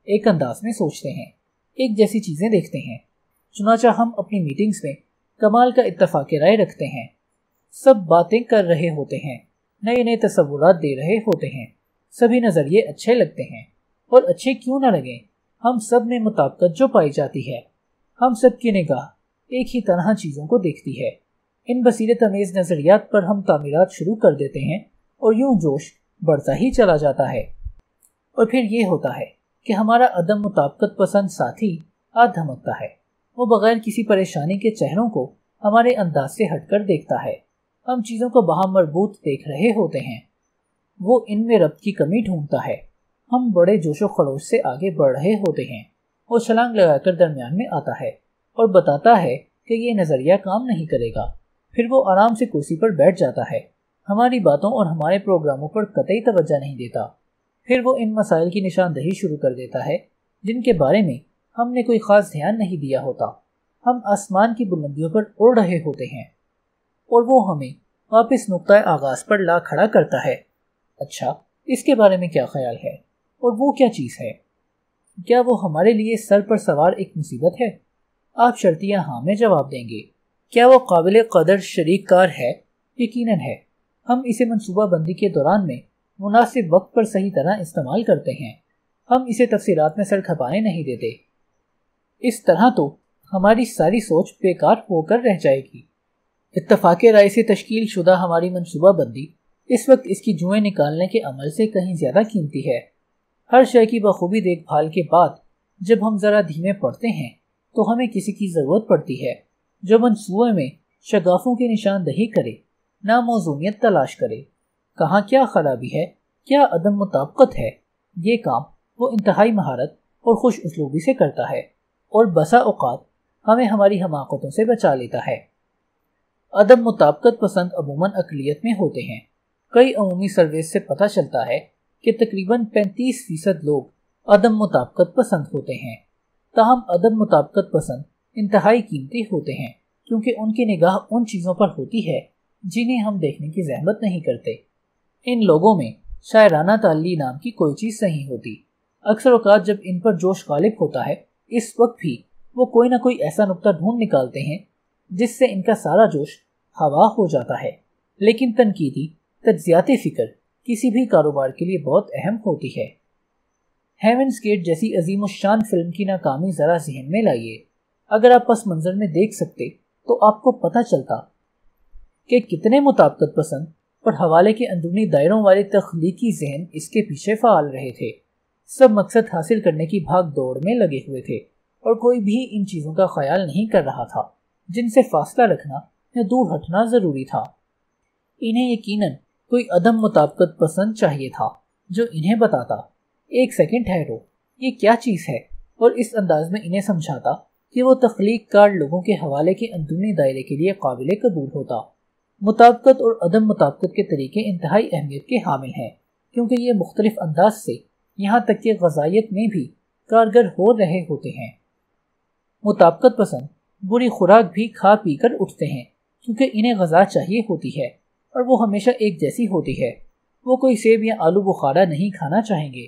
ایک انداز میں سوچتے ہیں، ایک جیسی چیزیں دیکھتے ہیں، چنانچہ ہم اپنی میٹنگز میں کمال کا اتفاق رائے رکھتے ہیں، سب باتیں کر رہے ہوتے ہیں، نئے نئے تصورات دے رہے ہوتے ہیں، سبھی نظریے اچھے لگتے ہیں، اور اچھے کیوں نہ لگیں، ہم سب میں مطابقت جو پائی جاتی ہے، ہم سب کی نگاہ ایک ہی طرح چیزوں کو دیکھتی ہے۔ ان بصیرت امیز نظریات پر ہم تعمیرات شروع کر دیتے ہیں اور یوں جوش بڑھتا ہی چلا جاتا ہے، اور پھر یہ ہوتا ہے کہ ہمارا عدم مطابقت پسند ساتھی دھمکتا ہے۔ وہ بغیر کسی پریشانی کے چہروں کو ہمارے انداز سے ہٹ کر دیکھتا ہے۔ ہم چیزوں کو باہم مربوط دیکھ رہے ہوتے ہیں، وہ ان میں ربط کی کمی ڈھونڈتا ہے۔ ہم بڑے جوش و خروش سے آگے بڑھ رہے ہوتے ہیں، وہ چھلانگ لگا کر درمیان میں آتا ہے اور بتاتا ہے کہ یہ نظریہ کام نہیں کرے گا۔ پھر وہ آرام سے کرسی پر بیٹھ جاتا ہے، ہماری باتوں اور ہمارے پروگراموں پر قطعی توجہ نہیں دیتا۔ پھر وہ ان مسائل کی نشاندہی شروع کر دیتا ہے جن کے بارے میں ہم نے کوئی خاص دھیان نہیں دیا ہوتا۔ ہم آسمان کی بلندیوں پر اڑ رہے ہوتے ہیں اور وہ ہمیں واپس نقطۂ آغاز پر لا کھڑا کرتا ہے۔ اچھا، اس کے بارے میں کیا خیال ہے؟ اور وہ کیا چیز ہے؟ کیا وہ ہمارے لیے سر پر سوار ایک مصیبت ہے؟ آپ شرطیہ ہاں میں جواب دیں گے۔ کیا وہ قابل قدر شریک کار ہے؟ یقیناً ہے۔ ہم اسے منصوبہ بندی کے دوران میں مناسب وقت پر صحیح طرح استعمال کرتے ہیں۔ ہم اسے تفصیلات میں سر کھپانے نہیں دیتے۔ اس طرح تو ہماری ساری سوچ بیکار ہو کر رہ جائے گی۔ اتفاق رائے سے تشکیل شدہ ہماری منصوبہ بندی اس وقت اس کی جوئیں نکالنے کے عمل سے کہیں زیادہ قیمتی ہے۔ ہر شے کی بخوبی دیکھ بھال کے بعد جب ہم ذرا دھیمے پڑتے ہیں تو ہمیں کسی کی ضرورت پڑتی ہے جو منصوبے میں شگافوں کی نشاندہی کرے، ناموزونیت تلاش کرے، کہاں کیا خرابی ہے، کیا عدم مطابقت ہے۔ یہ کام وہ انتہائی مہارت اور خوش اسلوبی سے کرتا ہے اور بسا اوقات ہمیں ہماری حماقتوں سے بچا لیتا ہے۔ عدم مطابقت پسند عموماً اقلیت میں ہوتے ہیں۔ کئی عمومی سرویز سے پتہ چلتا ہے کہ تقریباً 35% لوگ عدم مطابقت پسند ہوتے ہیں۔ تاہم عدم مطابقت پسند انتہائی قیمتی ہوتے ہیں کیونکہ ان کی نگاہ ان چیزوں پر ہوتی ہے جنہیں ہم دیکھنے کی زحمت نہیں کرتے۔ ان لوگوں میں شاعرانہ تعلی نام کی کوئی چیز نہیں ہوتی۔ اکثر اوقات جب ان پر جوش غالب ہوتا ہے، اس وقت بھی وہ کوئی نہ کوئی ایسا نقطہ ڈھونڈ نکالتے ہیں جس سے ان کا سارا جوش ہوا ہو جاتا ہے۔ لیکن تنقیدی تجزیاتی فکر کسی بھی کاروبار کے لیے بہت اہم ہوتی ہے۔ ہیونز گیٹ جیسی عظیم الشان فلم کی ناکامی ذرا ذہن میں لائیے۔ اگر آپ پس منظر میں دیکھ سکتے تو آپ کو پتہ چلتا کہ کتنے مطابقت پسند اور حوالے کے اندرونی دائروں والے تخلیقی ذہن اس کے پیچھے فعال رہے تھے۔ سب مقصد حاصل کرنے کی بھاگ دوڑ میں لگے ہوئے تھے اور کوئی بھی ان چیزوں کا خیال نہیں کر رہا تھا جن سے فاصلہ رکھنا یا دور ہٹنا ضروری تھا۔ انہیں یقیناً کوئی عدم مطابقت پسند چاہیے تھا جو انہیں بتاتا، ایک سیکنڈ ٹھہرو، یہ کیا چیز ہے، اور اس انداز میں انہیں سمجھاتا کہ وہ تخلیق کار لوگوں کے حوالے کے اندرونی دائرے کے لیے قابل قبول ہوتا۔ مطابقت اور عدم مطابقت کے طریقے انتہائی اہمیت کے حامل ہیں کیونکہ یہ مختلف انداز سے یہاں تک کہ غذائیت میں بھی کارگر ہو رہے ہوتے ہیں۔ مطابقت پسند بری خوراک بھی کھا پی کر اٹھتے ہیں کیونکہ انہیں غذا چاہیے ہوتی ہے اور وہ ہمیشہ ایک جیسی ہوتی ہے۔ وہ کوئی سیب یا آلو بخارا نہیں کھانا چاہیں گے۔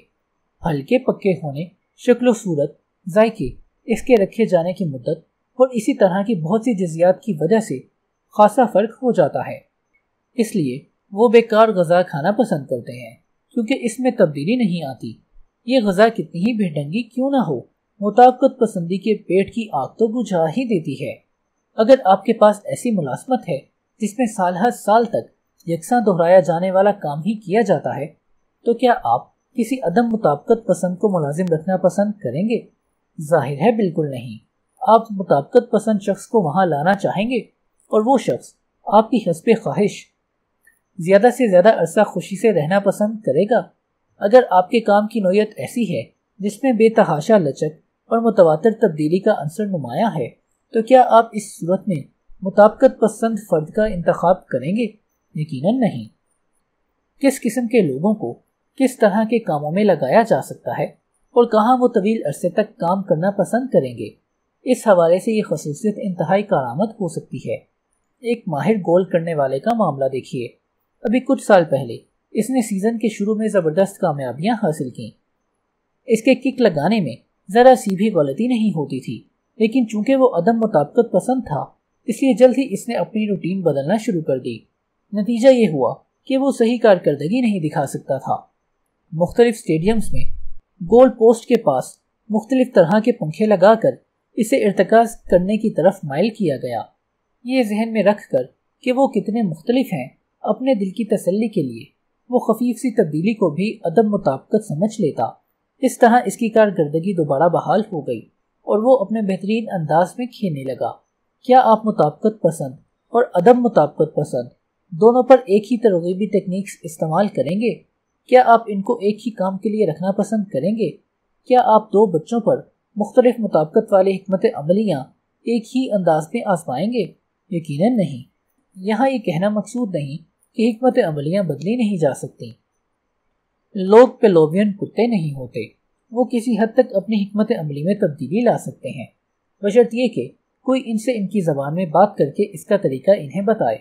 ہلکے پکے ہونے، شکل و صورت، ذائقے، اس کے رکھے جانے کی مدت اور اسی طرح کی بہت سی جزیات کی وجہ سے خاصا فرق ہو جاتا ہے۔ اس لیے وہ بیکار غذا کھانا پسند کرتے ہیں کیونکہ اس میں تبدیلی نہیں آتی۔ یہ غذا کتنی ہی بے ڈنگی کیوں نہ ہو، مطابقت پسندی کے پیٹ کی آگ تو بجھا ہی دیتی ہے۔ اگر آپ کے پاس ایسی ملازمت ہے جس میں سال ہر سال تک یکساں دہرایا جانے والا کام ہی کیا جاتا ہے تو کیا آپ کسی عدم مطابقت پسند کو ملازم رکھنا پسند کریں گے؟ ظاہر ہے بالکل نہیں۔ آپ مطابقت پسند شخص کو وہاں لانا چاہیں گے اور وہ شخص آپ کی حسب خواہش زیادہ سے زیادہ عرصہ خوشی سے رہنا پسند کرے گا۔ اگر آپ کے کام کی نوعیت ایسی ہے جس میں بے تحاشا لچک اور متواتر تبدیلی کا عنصر نمایاں ہے تو کیا آپ اس صورت میں مطابقت پسند فرد کا انتخاب کریں گے؟ یقیناً نہیں۔ کس قسم کے لوگوں کو کس طرح کے کاموں میں لگایا جا سکتا ہے اور کہاں وہ طویل عرصے تک کام کرنا پسند کریں گے، اس حوالے سے یہ خصوصیت انتہائی کارآمد ہو سکتی ہے۔ ایک ماہر گول کرنے والے کا معاملہ دیکھیے۔ ابھی کچھ سال پہلے اس نے سیزن کے شروع میں زبردست کامیابیاں حاصل کیں۔ اس کے کک لگانے میں ذرا سی بھی غلطی نہیں ہوتی تھی، لیکن چونکہ وہ عدم مطابقت پسند تھا اس لیے جلد ہی اس نے اپنی روٹین بدلنا شروع کر دی۔ نتیجہ یہ ہوا کہ وہ صحیح کارکردگی نہیں دکھا سکتا تھا۔ مختلف سٹیڈیمز میں گول پوسٹ کے پاس مختلف طرح کے پنکھے لگا کر اسے ارتکاز کرنے کی طرف مائل کیا گیا۔ یہ ذہن میں رکھ کر کہ وہ کتنے مختلف ہیں، اپنے دل کی تسلی کے لیے وہ خفیف سی تبدیلی کو بھی عدم مطابقت سمجھ لیتا۔ اس طرح اس کی کارکردگی دوبارہ بحال ہو گئی اور وہ اپنے بہترین انداز میں کھیلنے لگا۔ کیا آپ مطابقت پسند اور عدم مطابقت پسند دونوں پر ایک ہی ترغیبی ٹیکنیکس استعمال کریں گے؟ کیا آپ ان کو ایک ہی کام کے لیے رکھنا پسند کریں گے؟ کیا آپ دو بچوں پر مختلف مطابقت والی حکمت عملیاں ایک ہی انداز میں آزمائیں گے؟ یقیناً نہیں۔ یہاں یہ کہنا مقصود نہیں کہ حکمت عملیاں بدلی نہیں جا سکتی۔ لوگ پیلووین کتے نہیں ہوتے، وہ کسی حد تک اپنی حکمت عملی میں تبدیلی لا سکتے ہیں، بشرط یہ کہ کوئی ان سے ان کی زبان میں بات کر کے اس کا طریقہ انہیں بتائے۔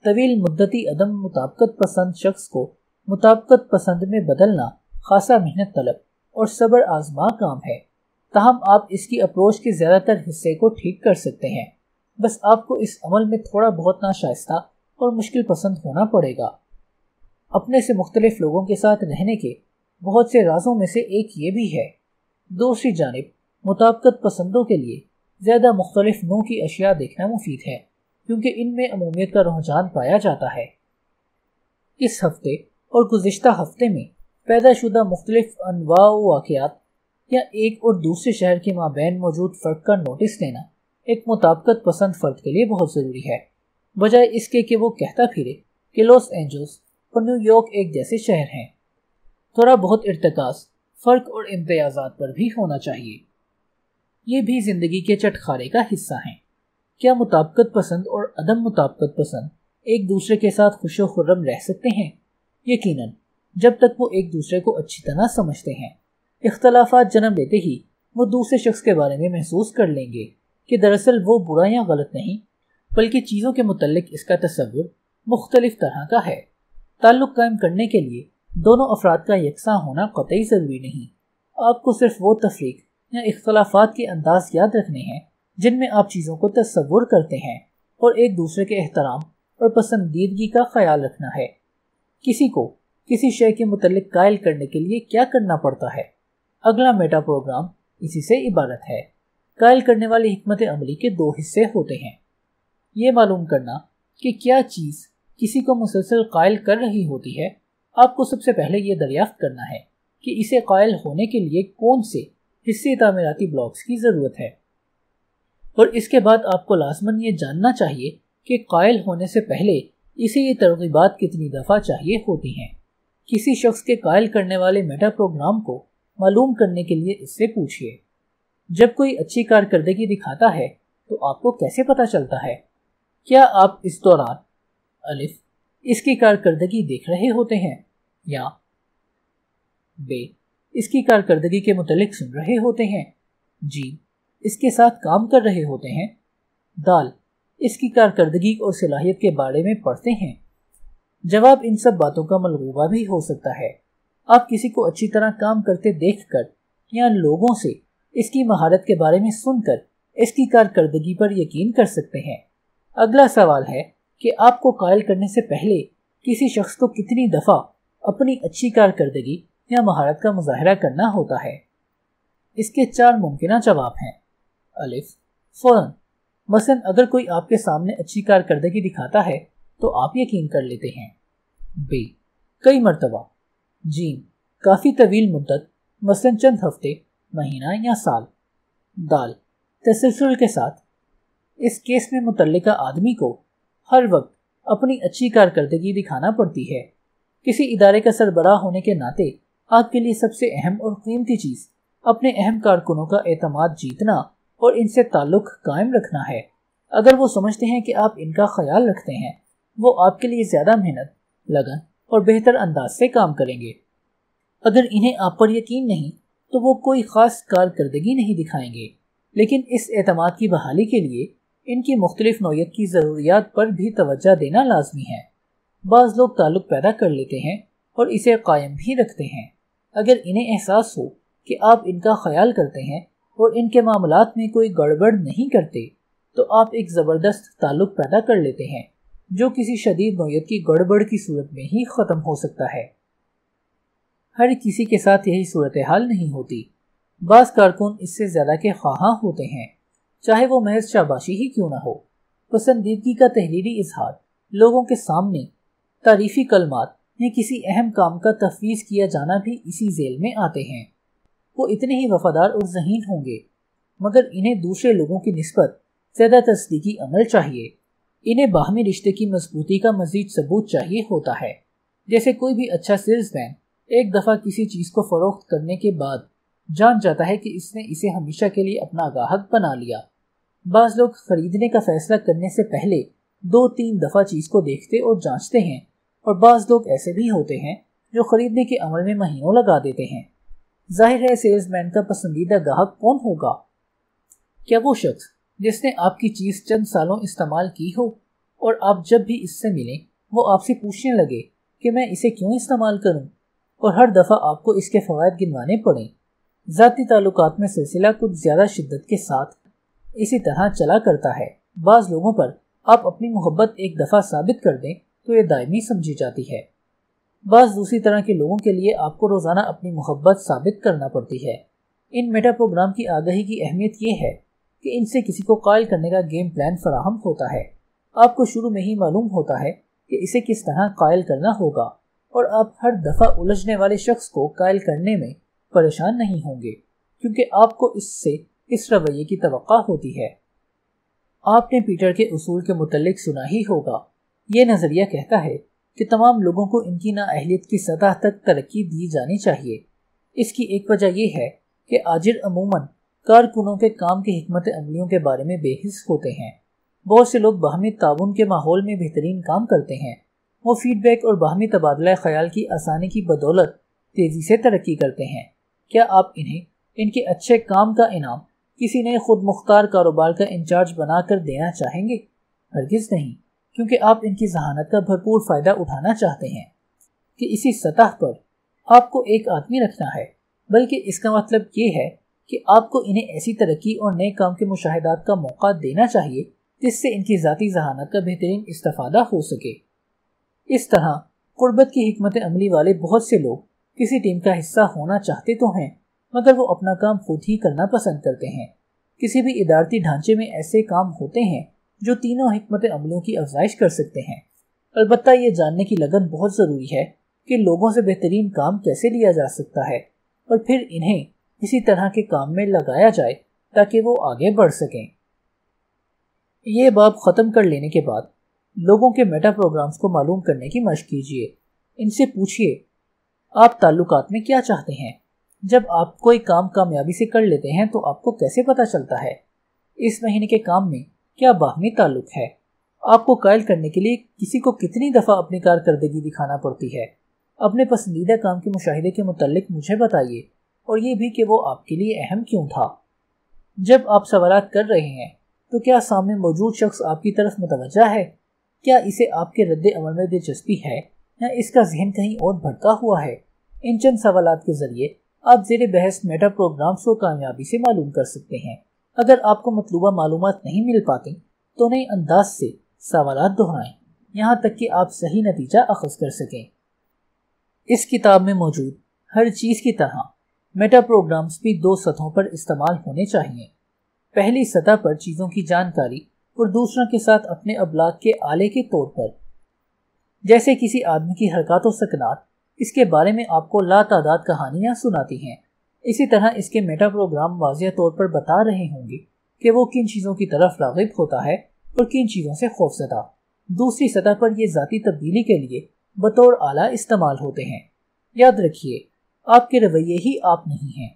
طویل مدتی عدم مطابقت پسند شخص کو مطابقت پسند میں بدلنا خاصا محنت طلب اور صبر آزما کام ہے، تاہم آپ اس کی اپروچ کے زیادہ تر حصے کو ٹھیک کر سکتے ہیں۔ بس آپ کو اس عمل میں تھوڑا بہت ناشائستہ اور مشکل پسند ہونا پڑے گا۔ اپنے سے مختلف لوگوں کے ساتھ رہنے کے بہت سے رازوں میں سے ایک یہ بھی ہے۔ دوسری جانب مطابقت پسندوں کے لیے زیادہ مختلف نوع کی اشیاء دیکھنا مفید ہے، کیونکہ ان میں عمومیت کا رجحان پایا جاتا ہے۔ اس ہفتے اور گزشتہ ہفتے میں پیدا شدہ مختلف انواع و واقعات یا ایک اور دوسرے شہر کے مابین موجود فرق کا نوٹس لینا ایک مطابقت پسند فرد کے لیے بہت ضروری ہے، بجائے اس کے کہ وہ کہتا پھرے کہ لاس اینجلس اور نیو یارک ایک جیسے شہر ہیں۔ تھوڑا بہت ارتکاز فرق اور امتیازات پر بھی ہونا چاہیے، یہ بھی زندگی کے چٹخارے کا حصہ ہیں۔ کیا مطابقت پسند اور عدم مطابقت پسند ایک دوسرے کے ساتھ خوش و خرم رہ سکتے ہیں؟ یقیناً، جب تک وہ ایک دوسرے کو اچھی طرح سمجھتے ہیں۔ اختلافات جنم لیتے ہی وہ دوسرے شخص کے بارے میں محسوس کر لیں گے کہ دراصل وہ برا یا غلط نہیں، بلکہ چیزوں کے متعلق اس کا تصور مختلف طرح کا ہے۔ تعلق قائم کرنے کے لیے دونوں افراد کا یکساں ہونا قطعی ضروری نہیں۔ آپ کو صرف وہ تفریق یا اختلافات کے انداز یاد رکھنے ہیں جن میں آپ چیزوں کو تصور کرتے ہیں، اور ایک دوسرے کے احترام اور پسندیدگی کا خیال رکھنا ہے۔ کسی کو کسی شے کے متعلق قائل کرنے کے لیے کیا کرنا پڑتا ہے؟ اگلا میٹا پروگرام اسی سے عبارت ہے۔ قائل کرنے والی حکمت عملی کے دو حصے ہوتے ہیں۔ یہ معلوم کرنا کہ کیا چیز کسی کو مسلسل قائل کر رہی ہوتی ہے۔ آپ کو سب سے پہلے یہ دریافت کرنا ہے کہ اسے قائل ہونے کے لیے کون سے حصے تعمیراتی بلاکس کی ضرورت ہے، اور اس کے بعد آپ کو لازماً یہ جاننا چاہیے کہ قائل ہونے سے پہلے اسے یہ ترغیبات کتنی دفعہ چاہیے ہوتی ہیں۔ کسی شخص کے قائل کرنے والے میٹا پروگرام کو معلوم کرنے کے لیے اس سے پوچھیے۔ جب کوئی اچھی کارکردگی دکھاتا ہے تو آپ کو کیسے پتہ چلتا ہے؟ کیا آپ اس دوران الف اس کی کارکردگی دیکھ رہے ہوتے ہیں، یا ب اس کی کارکردگی کے متعلق سن رہے ہوتے ہیں، جی اس کے ساتھ کام کر رہے ہوتے ہیں، دال اس کی کارکردگی اور صلاحیت کے بارے میں پڑھتے ہیں؟ جواب ان سب باتوں کا ملغوبہ بھی ہو سکتا ہے۔ آپ کسی کو اچھی طرح کام کرتے دیکھ کر یا لوگوں سے اس کی مہارت کے بارے میں سن کر اس کی کارکردگی پر یقین کر سکتے ہیں۔ اگلا سوال ہے کہ آپ کو قائل کرنے سے پہلے کسی شخص کو کتنی دفعہ اپنی اچھی کارکردگی یا مہارت کا مظاہرہ کرنا ہوتا ہے؟ اس کے 4 ممکنہ جواب ہیں۔ الف فوراً، مثلا اگر کوئی آپ کے سامنے اچھی کارکردگی دکھاتا ہے تو آپ یقین کر لیتے ہیں۔ ب کئی مرتبہ۔ ج کافی طویل مدت، مثلا چند ہفتے، مہینہ یا سال۔ دال تسلسل کے ساتھ۔ اس کیس میں متعلقہ آدمی کو ہر وقت اپنی اچھی کارکردگی دکھانا پڑتی ہے۔ کسی ادارے کا سربراہ ہونے کے ناطے آپ کے لیے سب سے اہم اور قیمتی چیز اپنے اہم کارکنوں کا اعتماد جیتنا اور ان سے تعلق قائم رکھنا ہے۔ اگر وہ سمجھتے ہیں کہ آپ ان کا خیال رکھتے ہیں، وہ آپ کے لیے زیادہ محنت، لگن اور بہتر انداز سے کام کریں گے۔ اگر انہیں آپ پر یقین نہیں تو وہ کوئی خاص کارکردگی نہیں دکھائیں گے، لیکن اس اعتماد کی بحالی کے لیے ان کی مختلف نوعیت کی ضروریات پر بھی توجہ دینا لازمی ہے۔ بعض لوگ تعلق پیدا کر لیتے ہیں اور اسے قائم بھی رکھتے ہیں۔ اگر انہیں احساس ہو کہ آپ ان کا خیال کرتے ہیں اور ان کے معاملات میں کوئی گڑبڑ نہیں کرتے، تو آپ ایک زبردست تعلق پیدا کر لیتے ہیں جو کسی شدید نوعیت کی گڑبڑ کی صورت میں ہی ختم ہو سکتا ہے۔ ہر کسی کے ساتھ یہی صورتحال نہیں ہوتی۔ بعض کارکن اس سے زیادہ کے خواہاں ہوتے ہیں، چاہے وہ محض شاباشی ہی کیوں نہ ہو۔ پسندیدگی کا تحریری اظہار، لوگوں کے سامنے تعریفی کلمات یا کسی اہم کام کا تفویض کیا جانا بھی اسی ذیل میں آتے ہیں۔ وہ اتنے ہی وفادار اور ذہین ہوں گے، مگر انہیں دوسرے لوگوں کی نسبت زیادہ تصدیقی عمل چاہیے۔ انہیں باہمی رشتے کی مضبوطی کا مزید ثبوت چاہیے ہوتا ہے، جیسے کوئی بھی اچھا سیلز مین ایک دفعہ کسی چیز کو فروخت کرنے کے بعد جان جاتا ہے کہ اس نے اسے ہمیشہ کے لیے اپنا گاہک بنا لیا۔ بعض لوگ خریدنے کا فیصلہ کرنے سے پہلے 2-3 دفعہ چیز کو دیکھتے اور جانچتے ہیں، اور بعض لوگ ایسے بھی ہوتے ہیں جو خریدنے کے عمل میں مہینوں لگا دیتے ہیں۔ ظاہر ہے سیلز مین کا پسندیدہ گاہک کون ہوگا؟ کیا وہ شخص جس نے آپ کی چیز چند سالوں استعمال کی ہو اور آپ جب بھی اس سے ملیں وہ آپ سے پوچھنے لگے کہ میں اسے کیوں استعمال کروں، اور ہر دفعہ آپ کو اس کے فوائد گنوانے پڑیں؟ ذاتی تعلقات میں سلسلہ کچھ زیادہ شدت کے ساتھ اسی طرح چلا کرتا ہے۔ بعض لوگوں پر آپ اپنی محبت ایک دفعہ ثابت کر دیں تو یہ دائمی سمجھی جاتی ہے۔ بعض دوسری طرح کے لوگوں کے لیے آپ کو روزانہ اپنی محبت ثابت کرنا پڑتی ہے۔ ان میٹا پروگرام کی آگاہی کی اہمیت یہ ہے کہ ان سے کسی کو قائل کرنے کا گیم پلان فراہم ہوتا ہے۔ آپ کو شروع میں ہی معلوم ہوتا ہے کہ اسے کس طرح قائل کرنا ہوگا، اور آپ ہر دفعہ الجھنے والے شخص کو قائل کرنے میں پریشان نہیں ہوں گے، کیونکہ آپ کو اس سے اس رویے کی توقع ہوتی ہے۔ آپ نے پیٹر کے اصول کے متعلق سنا ہی ہوگا۔ یہ نظریہ کہتا ہے کہ تمام لوگوں کو ان کی نااہلیت کی سطح تک ترقی دی جانی چاہیے۔ اس کی ایک وجہ یہ ہے کہ آجر عموماً کارکنوں کے کام کی حکمت عملیوں کے بارے میں بے حس ہوتے ہیں۔ بہت سے لوگ باہمی تعاون کے ماحول میں بہترین کام کرتے ہیں۔ وہ فیڈ بیک اور باہمی تبادلہ خیال کی آسانی کی بدولت تیزی سے ترقی کرتے ہیں۔ کیا آپ انہیں ان کے اچھے کام کا انعام کسی نئے خود مختار کاروبار کا انچارج بنا کر دینا چاہیں گے؟ ہرگز نہیں، کیونکہ آپ ان کی ذہانت کا بھرپور فائدہ اٹھانا چاہتے ہیں کہ اسی سطح پر آپ کو ایک آدمی رکھنا ہے، بلکہ اس کا مطلب یہ ہے کہ آپ کو انہیں ایسی ترقی اور نئے کام کے مشاہدات کا موقع دینا چاہیے جس سے ان کی ذاتی ذہانت کا بہترین استفادہ ہو سکے۔ اس طرح قربت کی حکمت عملی والے بہت سے لوگ کسی ٹیم کا حصہ ہونا چاہتے تو ہیں، مگر وہ اپنا کام خود ہی کرنا پسند کرتے ہیں۔ کسی بھی ادارتی ڈھانچے میں ایسے کام ہوتے ہیں جو تینوں حکمت عملیوں کی افزائش کر سکتے ہیں۔ البتہ یہ جاننے کی لگن بہت ضروری ہے کہ لوگوں سے بہترین کام کیسے لیا جا سکتا ہے، اور پھر انہیں اسی طرح کے کام میں لگایا جائے تاکہ وہ آگے بڑھ سکیں۔ یہ باب ختم کر لینے کے بعد لوگوں کے میٹا پروگرامز کو معلوم کرنے کی مشق کیجیے۔ ان سے پوچھیے آپ تعلقات میں کیا چاہتے ہیں۔ جب آپ کوئی کام کامیابی سے کر لیتے ہیں تو آپ کو کیسے پتہ چلتا ہے اس مہینے کے کام میں کیا باہمی تعلق ہے؟ آپ کو قائل کرنے کے لیے کسی کو کتنی دفعہ اپنی کارکردگی دکھانا پڑتی ہے؟ اپنے پسندیدہ کام کے مشاہدے کے متعلق مجھے بتائیے، اور یہ بھی کہ وہ آپ کے لیے اہم کیوں تھا۔ جب آپ سوالات کر رہے ہیں تو کیا سامنے موجود شخص آپ کی طرف متوجہ ہے؟ کیا اسے آپ کے رد عمل میں دلچسپی ہے یا اس کا ذہن کہیں اور بھٹکا ہوا ہے؟ ان چند سوالات کے ذریعے آپ زیر بحث میٹا پروگرامز کو کامیابی سے معلوم کر سکتے ہیں۔ اگر آپ کو مطلوبہ معلومات نہیں مل پاتی تو نئے انداز سے سوالات دہرائیں، یہاں تک کہ آپ صحیح نتیجہ اخذ کر سکیں۔ اس کتاب میں موجود ہر چیز کی طرح میٹا پروگرامز بھی 2 سطحوں پر استعمال ہونے چاہیے۔ پہلی سطح پر چیزوں کی جانکاری اور دوسروں کے ساتھ اپنے ابلاغ کے آلے کے طور پر، جیسے کسی آدمی کی حرکات و سکنات اس کے بارے میں آپ کو لا تعداد کہانیاں سناتی ہیں۔ اسی طرح اس کے میٹا پروگرام واضح طور پر بتا رہے ہوں گے کہ وہ کن چیزوں کی طرف راغب ہوتا ہے اور کن چیزوں سے خوفزدہ۔ دوسری سطح پر یہ ذاتی تبدیلی کے لیے بطور آلہ استعمال ہوتے ہیں۔ یاد رکھیے، آپ کے رویے ہی آپ نہیں ہیں۔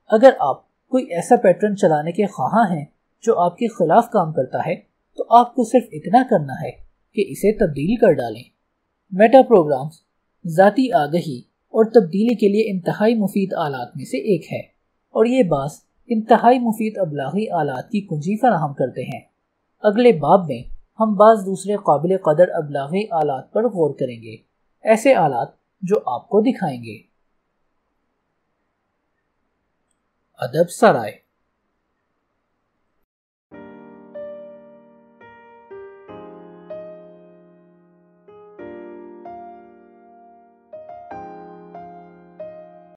اگر آپ کوئی ایسا پیٹرن چلانے کے خواہاں ہیں جو آپ کے خلاف کام کرتا ہے تو آپ کو صرف اتنا کرنا ہے کہ اسے تبدیل کر ڈالیں۔ میٹا پروگرامز ذاتی آگہی اور تبدیلی کے لیے انتہائی مفید آلات میں سے ایک ہے، اور یہ بعض انتہائی مفید ابلاغی آلات کی کنجی فراہم کرتے ہیں۔ اگلے باب میں ہم بعض دوسرے قابل قدر ابلاغی آلات پر غور کریں گے، ایسے آلات جو آپ کو دکھائیں گے۔ ادب سرائے۔